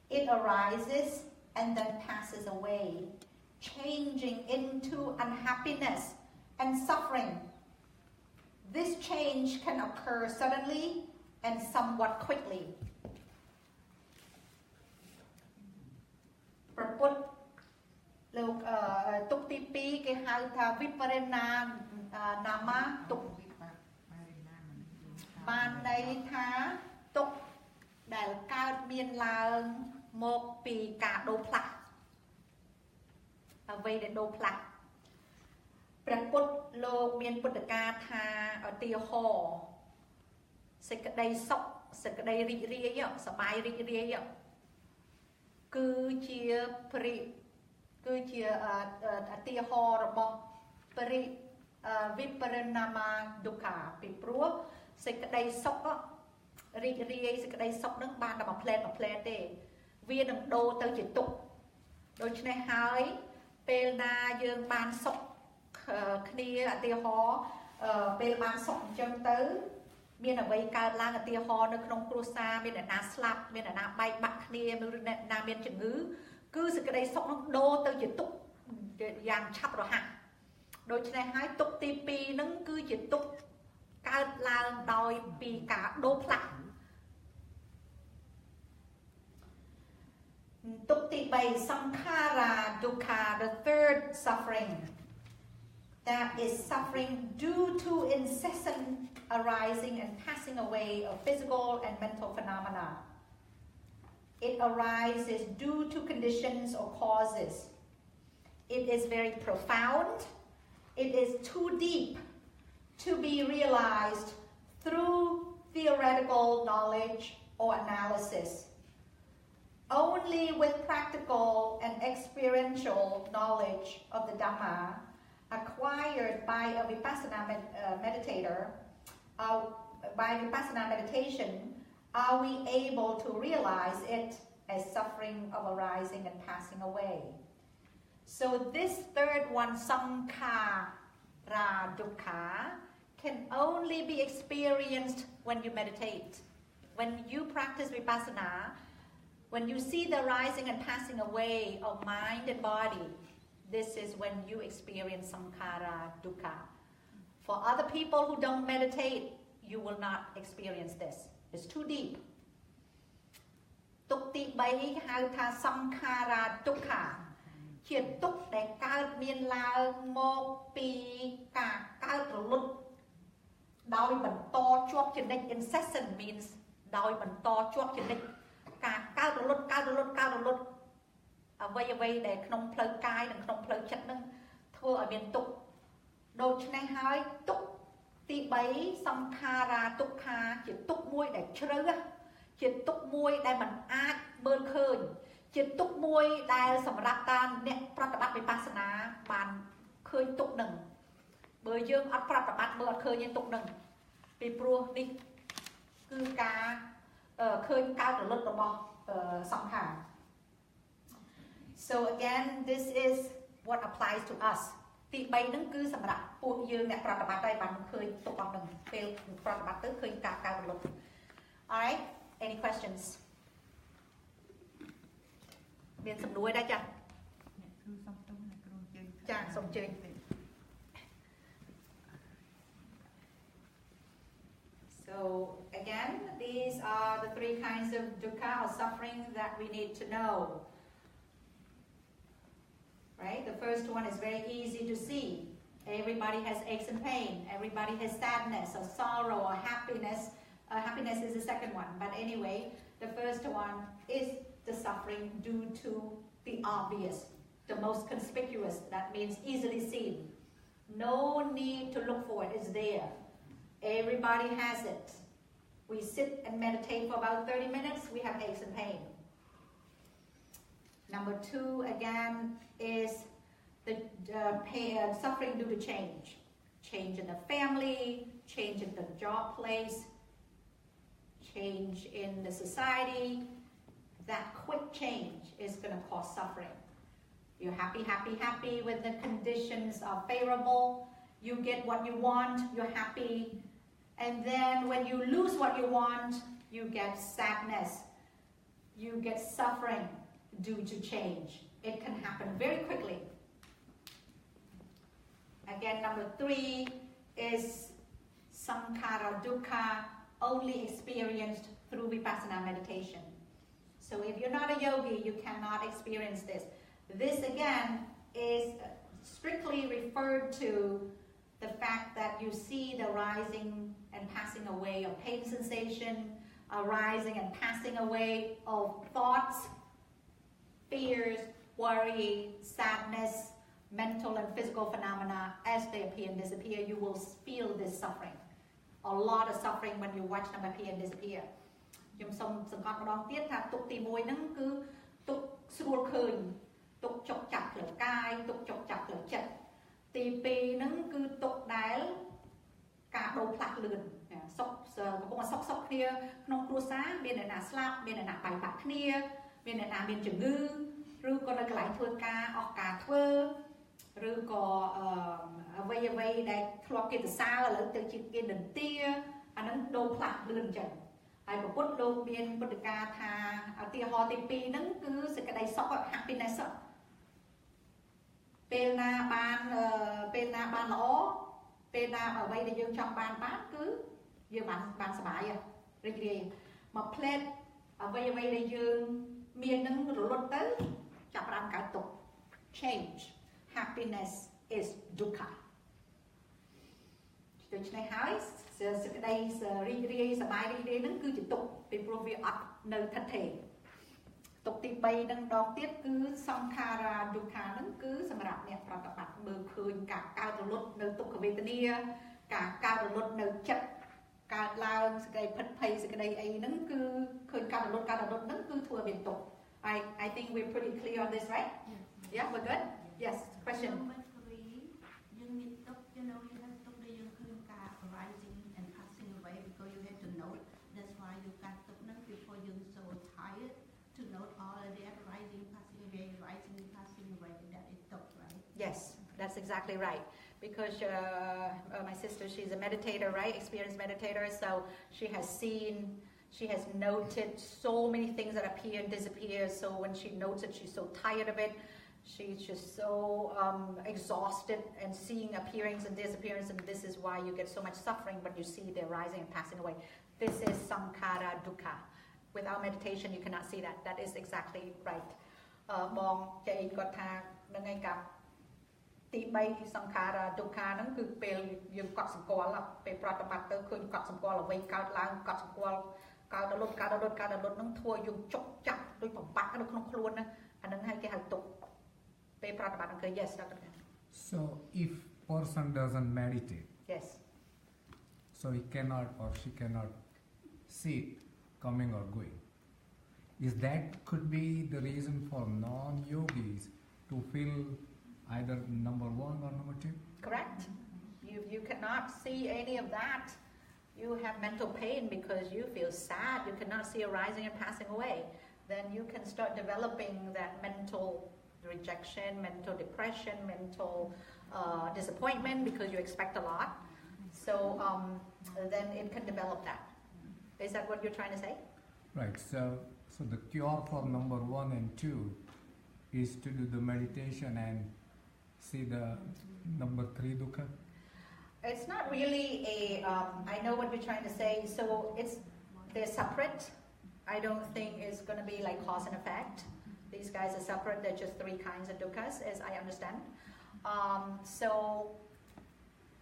It arises and then passes away, changing into unhappiness and suffering. This change can occur suddenly and somewhat quickly. Tục tí pi cái hai thà viparina nama tục ban đây thá tục đại cao miên là một pi cả đô plak về để đô plak ព្រះពុទ្ធលោកមានពុទ្ធកាថាឧទាហរណ៍សេចក្តីសុខសេចក្តីរីករាយសប្បាយរីករាយគឺជាឧទាហរណ៍របស់វិបរិណាមាឌុក្ខាពីព្រោះសេចក្តីសុខរីករាយសេចក្តីសុខនឹងបានតែមួយផ្លែទេវានឹងដូរទៅជាទុក្ខដូច្នេះហើយពេលណាយើងបានសុខគ្នាឧទាហរណ៍ពេលបានសុខអញ្ចឹងទៅមានអ្វីកើតឡើងឧទាហរណ៍នៅក្នុងគ្រួសារមានអ្នកណាស្លាប់មានអ្នកណាបែកបាក់គ្នាឬអ្នកណាមានជំងឺគឺសេចក្តីសុខនោះដូរទៅជាទុក្ខយ៉ាងឆាប់រហ័សដូច្នេះហើយទុក្ខទី2ហ្នឹងគឺជាទុក្ខកើតឡើងដោយពីការដូរផ្លាស់ទុក្ខទី3 Sankhara dukkha, the third suffering, that is suffering due to incessant arising and passing away of physical and mental phenomena. It arises due to conditions or causes. It is very profound. It is too deep to be realized through theoretical knowledge or analysis. Only with practical and experiential knowledge of the Dhamma acquired by a Vipassana meditator, by Vipassana meditation, are we able to realize it as suffering of arising and passing away. So this third one, Sankhara dukkha, can only be experienced when you meditate. When you practice Vipassana, when you see the rising and passing away of mind and body, this is when you experience Sankhara dukkha. For other people who don't meditate, you will not experience this. It's too deep. Tuk ti bay hau tha Sankhara dukkha. ជាទុក្ខដែលកើតមានឡើងមកពីការកើតរលត់ដោយបន្តជាប់ជានិច្ច incessant means ដោយបន្តជាប់ជានិច្ចការកើតរលត់អ្វីដែលក្នុងផ្លូវកាយនិងក្នុងផ្លូវចិត្តនឹងធ្វើឲ្យមានទុក្ខដូច្នេះហើយទុក្ខទី3 Sankhara dukkha ជាទុក្ខមួយដែលជ្រៅជាទុក្ខមួយដែលមិនអាចមើលឃើញជាទុក្ខមួយដែលសម្រាប់តាមអ្នកប្រតិបត្តិវិបស្សនាបានឃើញទុក្ខនឹងបើយើងអត់ប្រតិបត្តិមើលអត់ឃើញទេទុក្ខនឹងពីព្រោះនេះគឺការឃើញកើតរលត់របស់សង្ខារ So again, this is what applies to us. ទី3ហ្នឹងគឺសម្រាប់ពួកយើងអ្នកប្រតិបត្តិហើយបានឃើញទុកអស់នឹងពេលប្រតិបត្តិទៅឃើញការកើតរលត់ Alright, any questions? មានសំណួរដែរចា៎ ចា៎សូមអញ្ជើញ So again, these are the 3 kinds of dukkha or suffering that we need to know. Right? The first one is very easy to see. Everybody has aches and pain. Everybody has sadness or sorrow or happiness. Happiness is the second one. But anyway, the first one is the suffering due to the obvious, the most conspicuous. That means easily seen. No need to look for it. It's there. Everybody has it. We sit and meditate for about 30 minutes, we have aches and pain. Number 2, again, is the suffering due to change. Change in the family, change in the job place, change in the society. That quick change is going to cause suffering. You're happy, happy, happy when the conditions are favorable. You get what you want, you're happy. And then when you lose what you want, you get sadness. You get suffering due to change. It can happen very quickly. Again, number 3 is sankhara dukkha, only experienced through vipassana meditation. So if you're not a yogi, you cannot experience this. This again is strictly referred to the fact that you see the rising and passing away of pain sensation, arising and passing away of thoughts, fears, worry, sadness, mental and physical phenomena. As they appear and disappear, you will feel this suffering. A lot of suffering when you watch them appear and disappear. ខ្ញុំសូមសង្កត់ម្ដងទៀតថាទុកទី1ហ្នឹងគឺទុកស្រួលឃើញទុកចុកចាប់ផ្លូវកាយទុកចុកចាប់ផ្លូវចិត្ត ទី2ហ្នឹងគឺទុកដែលការដូរផ្លាស់លឿនសុខកំពុងសុខសុខគ្នាក្នុងគ្រួសារមានអ្នកណាស្លាប់មានអ្នកណាបែកបាក់គ្នាមានអ្នកណាមានជំងឺឬក៏នៅកន្លែងធ្វើការអស់ការធ្វើឬក៏អ្វីអ្វីដែលធ្លាប់គេសរសើរឥឡូវទៅជាគេនិន្ទាអាហ្នឹងដូរផ្លាស់លឿនអញ្ចឹងហើយពុទ្ធលោកមានពុទ្ធកាថាឧទាហរណ៍ទី2ហ្នឹងគឺសេចក្តីសុខ happiness ពេលណាបានល្អពេលណាអ្វីដែលយើងចង់បានគឺយើងបានសប្បាយរីករាយមកផ្លែតអ្វីដែលយើងមាននឹងរលត់ទៅចាប់ផ្ដើមកើតទុក្ខ change happiness is dukkha ដូច្នេះហើយសេចក្តីរីករាយសប្បាយរីករាយហ្នឹងគឺជាទុក្ខពីព្រោះវាអត់នៅថិតថេរ ទុកទី3នឹងដងទៀតគឺសង្ខារាឌុក្ខាហ្នឹងគឺសម្រាប់អ្នកប្រតិបត្តិមើលឃើញការកើតរលត់នៅទុក្ខវេទនាការកើតរលត់នៅចិត្តកើតឡើងសេចក្តីភិតភ័យសេចក្តីអីហ្នឹងគឺឃើញការរលត់ហ្នឹងគឺធ្វើឲ្យមានទុក្ខ I think we're pretty clear on this, right? Yeah, we're good? Yes, question. You need to, you know, you have to do your arising and passing away because you have to note. That's why you got to know before you're so tired to note all of that rising, passing away, that is tough, right? Yes, that's exactly right. Because my sister, she's a meditator, right? Experienced meditator, so she has seen, she has noted so many things that appear and disappear. So when she notes it, she's so tired of it. She's just so exhausted and seeing appearance and disappearance, and this is why you get so much suffering when you see their rising and passing away. This is sankhara dukkha. Without meditation, you cannot see that. That is exactly right. បងចេះគាត់ថានឹងឯងកាប់ទី3សង្ខារទុក្ខហ្នឹងគឺពេលយើងកត់សម្គាល់ពេលប្រតិបត្តិទៅឃើញកត់សម្គាល់អ្វីកើតឡើងកត់សម្គាល់កើតរលត់ហ្នឹងធ្វើយើងចុកចាប់ដូចបំបាក់នៅក្នុងខ្លួនណាអាហ្នឹងហើយគេហៅទុក្ខពេលប្រតិបត្តិហ្នឹងគឺ yes Dr. So if person doesn't meditate, yes, so he cannot or she cannot see it coming or going. Is that could be the reason for non-yogis to feel either number 1 or number 2? Correct. You cannot see any of that. You have mental pain because you feel sad. You cannot see arising and passing away. Then you can start developing that mental rejection, mental depression, mental disappointment because you expect a lot. So then it can develop that. Is that what you're trying to say? Right. So the cure for number 1 and 2 is to do the meditation and see the number 3 dukkha. It's not really a. I know what you're trying to say. So they're separate. I don't think it's going to be like cause and effect. These guys are separate. They're just 3 kinds of dukkhas, as I understand. So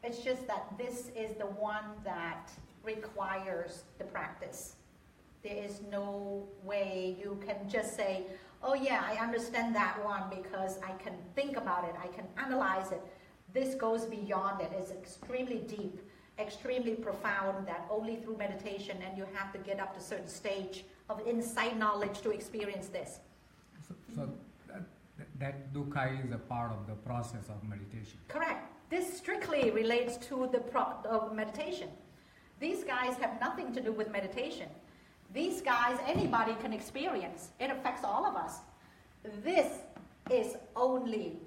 it's just that this is the one that requires the practice. There is no way you can just say, oh yeah, I understand that one because I can think about it, I can analyze it. This goes beyond it. It's extremely deep, extremely profound, that only through meditation, and you have to get up to a certain stage of insight knowledge to experience this. So that dukkha is a part of the process of meditation. Correct. This strictly relates to the meditation. These guys have nothing to do with meditation. These guys, anybody can experience. It affects all of us. This is only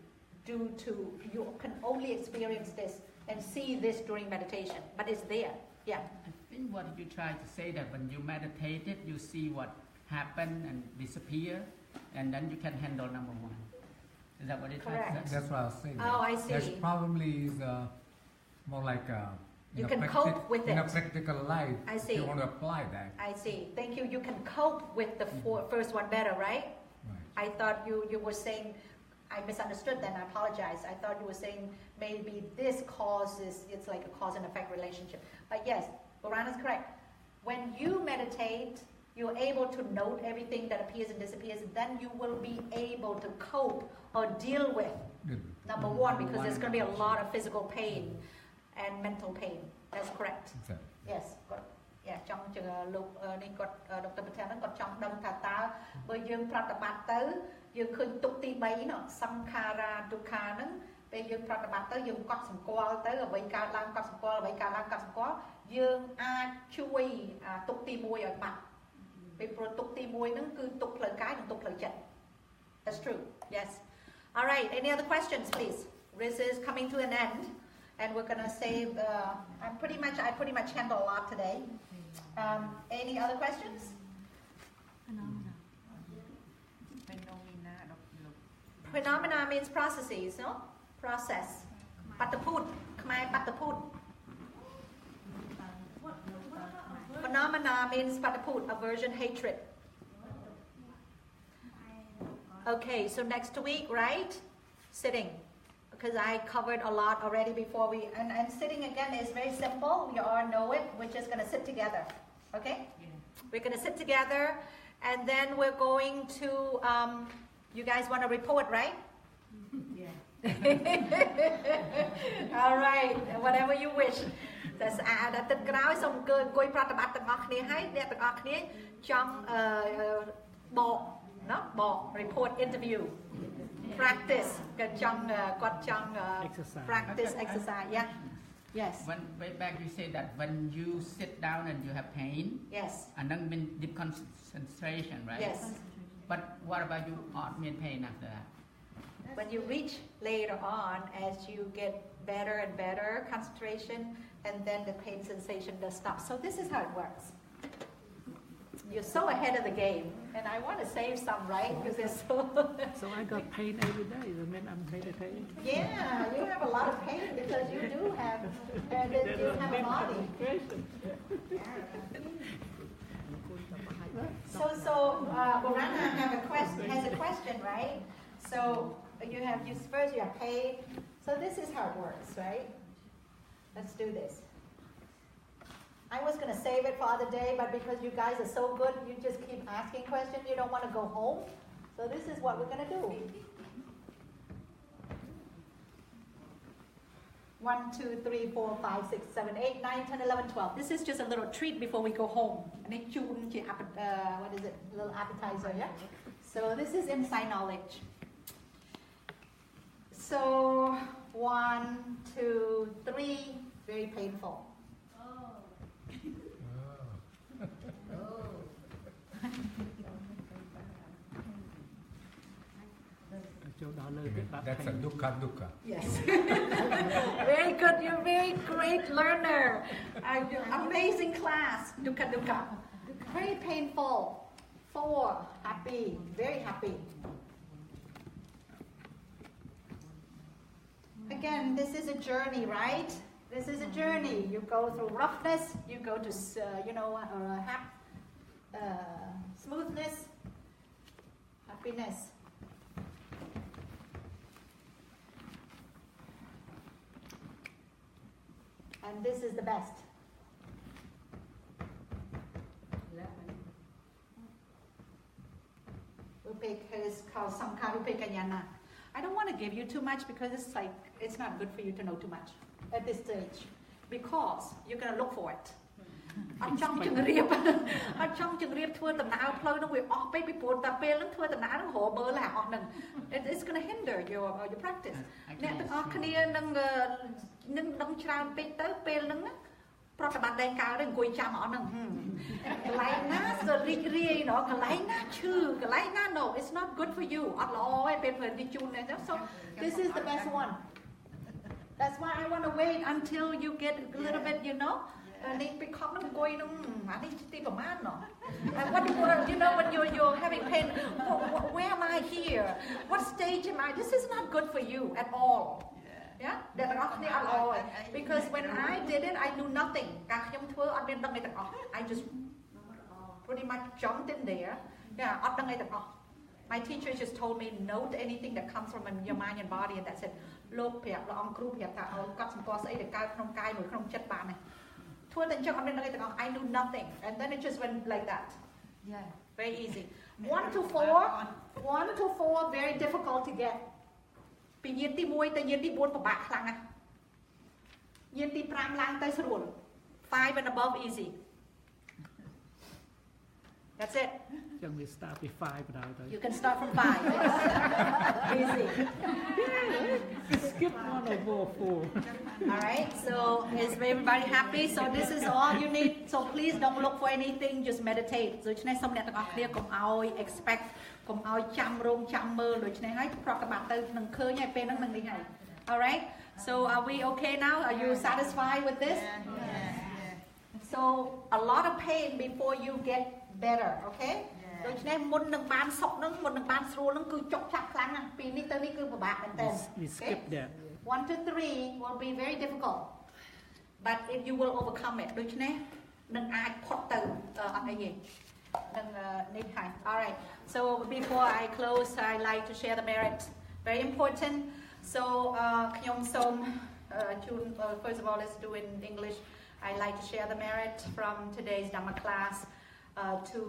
due to, you can only experience this and see this during meditation, but it's there. Yeah. I think what you try to say that when you meditate, you see what happened and disappear, and then you can handle number 1. Is that what it Correct. is? That's what I was saying. Oh, I see. That's probably is more like a, you can cope with in it. a practical life. I see. If you want to apply that. I see. Thank you. You can cope with the first one better, right? I thought you were saying, I misunderstood then, I apologize. I thought you were saying maybe this causes, it's like a cause and effect relationship. But yes, Boran is correct. When you meditate, you're able to note everything that appears and disappears, and then you will be able to cope or deal with number 1, because there's going to be a lot of physical pain and mental pain. That's correct. Exactly. Yes. Yeah, ចង់ជឿលោកនេះគាត់ Dr. Patel ហ្នឹងគាត់ចង់ដឹងថាតើបើយើងប្រតិបត្តិទៅយើងឃើញទុកទី3នោះសង្ខារាទុក្ខាហ្នឹងពេលយើងប្រតិបត្តិទៅយើងកត់សម្គាល់ទៅអ្វីកើតឡើងកត់សម្គាល់អ្វីកើតឡើងកត់សម្គាល់យើងអាចជួយទុកទី1ឲ្យបាត់ពេលព្រោះទុកទី1ហ្នឹងគឺទុកផ្លូវកាយនិងទុកផ្លូវចិត្ត That's true. Yes. All right. Any other questions, please? This is coming to an end, and we're gonna save. I pretty much handle a lot today. Any other questions? Phenomena means processes, no? Process. Pataput. Khmer pataput. Phenomena means pataput, aversion, hatred. Okay, so next week, right? Sitting. Because I covered a lot already before we, and sitting again is very simple. You all know it. We're just going to sit together. Okay? Yeah. We're going to sit together, and then we're going to, you guys want to report, right? Yeah. All right. Whatever you wish. តែស្អាតដល់ទឹកក្រោយសូមអង្គុយប្រតិបត្តិទាំងអស់គ្នាហើយអ្នកទាំងអស់គ្នាចង់បក no? Bok, report, interview, practice, practice, exercise, yeah? Yes. When way back you say that when you sit down and you have pain, yes, and then deep concentration, right? Yes. But what about you mean pain after that? When you reach later on, as you get better and better concentration, and then the pain sensation does stop. So this is how it works. You're so ahead of the game, and I want to save some, right? Because they're so. So I got pain every day. The minute I'm meditating. Yeah, you have a lot of pain because you do have, you have a body. So Borana has a question, right? So you have pain. So this is how it works, right? Let's do this. I was going to save it for other day, but because you guys are so good, you just keep asking questions. You don't want to go home. So this is what we're going to do. 1, 2, 3, 4, 5, 6, 7, 8, 9, 10, 11, 12. This is just a little treat before we go home. What is it? A little appetizer, yeah? So this is inside knowledge. So 1, 2, 3, very painful. That's a dukkha. Yes. Very good. You're a very great learner. Amazing class. Dukkha. Very painful. 4. Happy. Very happy. Again, this is a journey, right? This is a journey. You go through roughness. You go to, smoothness, happiness. And this is the best. I don't want to give you too much because it's not good for you to know too much at this stage because you're going to look for it. It's going to hinder your practice. No, it's not good for you. So this is the best one. That's why I want to wait until you get a little bit, And what when you're having pain, where am I here? What stage am I? This is not good for you at all. Yeah? Because when I did it, I knew nothing. I just pretty much jumped in there. Yeah, my teacher just told me, note anything that comes from your mind and body, and that's it. I knew nothing, and then it just went like that. Yeah, very easy. 1 to 4, very difficult to get. ពីយានទី1ទៅយានទី4ពិបាកខ្លាំងណាស់យានទី5ឡើងទៅស្រួល 5 and above easy. That's it. We start with 5 now. You can start from 5. Easy. Skip 1 over 4. All right. So is everybody happy? So this is all you need. So please don't look for anything. Just meditate. So ដូច្នេះសូមអ្នកទាំងអស់គ្នាកុំឲ្យ expect កុំឲ្យចាំរងចាំមើលដូច្នេះហើយប្រកបទៅនឹងឃើញហើយពេលហ្នឹងនឹងនេះហើយ All right. So are we okay now? Are you satisfied with this? So a lot of pain before you get better. Okay. ដូច្នេះមុននឹងបានសុខនឹងមុននឹងបានស្រួលនឹងគឺចុកចាក់ខ្លាំងណាស់ពីនេះទៅនេះគឺពិបាកមែនតើ We skip that. 1 to 3 will be very difficult, but if you will overcome it ដូច្នេះនឹងអាចផុតទៅអត់អីទេនឹងនេះហើយ All right. So before I close, I like to share the merit. Very important. So ខ្ញុំសូមជូន first of all, let's do in English. I like to share the merit from today's Dhamma class. To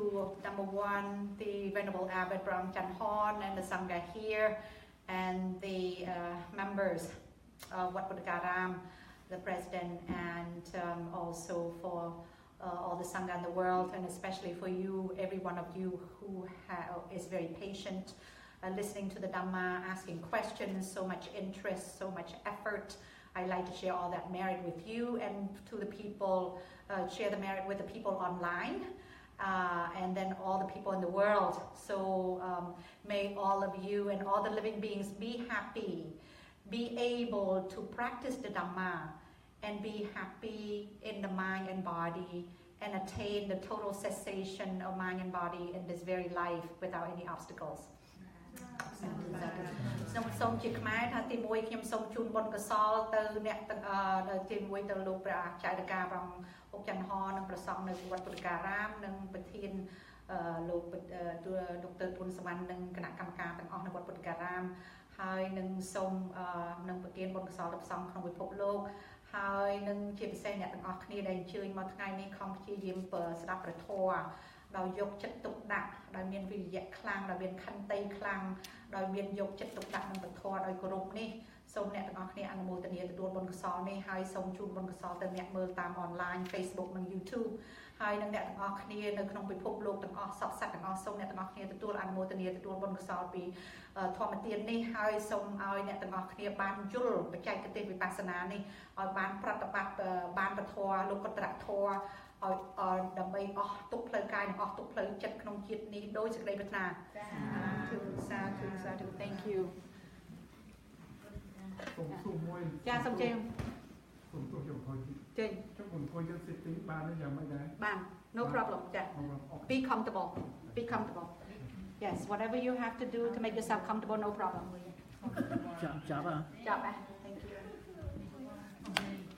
number 1, the Venerable Abbot Braham Chanhorn and the Sangha here, and the members of Buddhikarama, the president, and also for all the Sangha in the world, and especially for you, every one of you who is very patient, listening to the Dhamma, asking questions, so much interest, so much effort. I like to share all that merit with you, and to the people, share the merit with the people online. And then all the people in the world. So may all of you and all the living beings be happy, be able to practice the Dhamma, and be happy in the mind and body, and attain the total cessation of mind and body in this very life without any obstacles. សូមជាខ្មែរថាទី1ខ្ញុំសូមជូនបុណ្យកុសលទៅអ្នកទី1ទៅលោកព្រះអាចារ្យការប្រងអុកច័ន្ទហរនិងប្រសង់នៅវត្តពុទ្ធការាមនិងប្រធានលោកដុកទ័រពុនសវណ្ណនិងគណៈកម្មការទាំងអស់នៅវត្តពុទ្ធការាមហើយនឹងសូមនឹងប្រទានបុណ្យកុសលដល់ព្រះសង្ឃក្នុងពិភពលោកហើយនឹងជាពិសេសអ្នកទាំងអស់គ្នាដែលអញ្ជើញមកថ្ងៃនេះខំព្យាយាមស្ដាប់ព្រះធម៌ដោយយកចិត្តទុកដាក់ដោយមានវិរិយៈខ្លាំងដោយមានខន្តីខ្លាំងដោយមានយកចិត្តទុកដាក់នឹងព្រះធម៌ដោយគោរពនេះសូមអ្នកទាំងអស់គ្នាអនុមោទនាទទួលបុណ្យកុសលនេះហើយសូមជូនបុណ្យកុសលទៅអ្នកមើលតាមអនឡាញ Facebook និង YouTube ហើយនឹងអ្នកទាំងអស់គ្នានៅក្នុងពិភពលោកទាំងអស់សពសត្វទាំងអស់សូមអ្នកទាំងអស់គ្នាទទួលអនុមោទនាទទួលបុណ្យកុសលពីធម្មទាននេះហើយសូមឲ្យអ្នកទាំងអស់គ្នាបានយល់បច្ចេកទេសវិបស្សនានេះឲ្យបានប្រតិបត្តិបានពធលោកុត្តរធម៌ឲ្យដើម្បីអស់ទុកផ្លូវកាយនិងអស់ទុកផ្លូវចិត្តក្នុងជាតិនេះដោយសេចក្តីប្រាថ្នា Thank you ចាសូមជើញ ผมตัวខ្ញុំខូច ជើញ ចុះអង្គុយយើង sitting បានទេយ៉ាងម៉េចដែរ បាន no problem ចា be comfortable be comfortable yes whatever you have to do to make yourself comfortable no problem ចាប់ ចាប់ thank you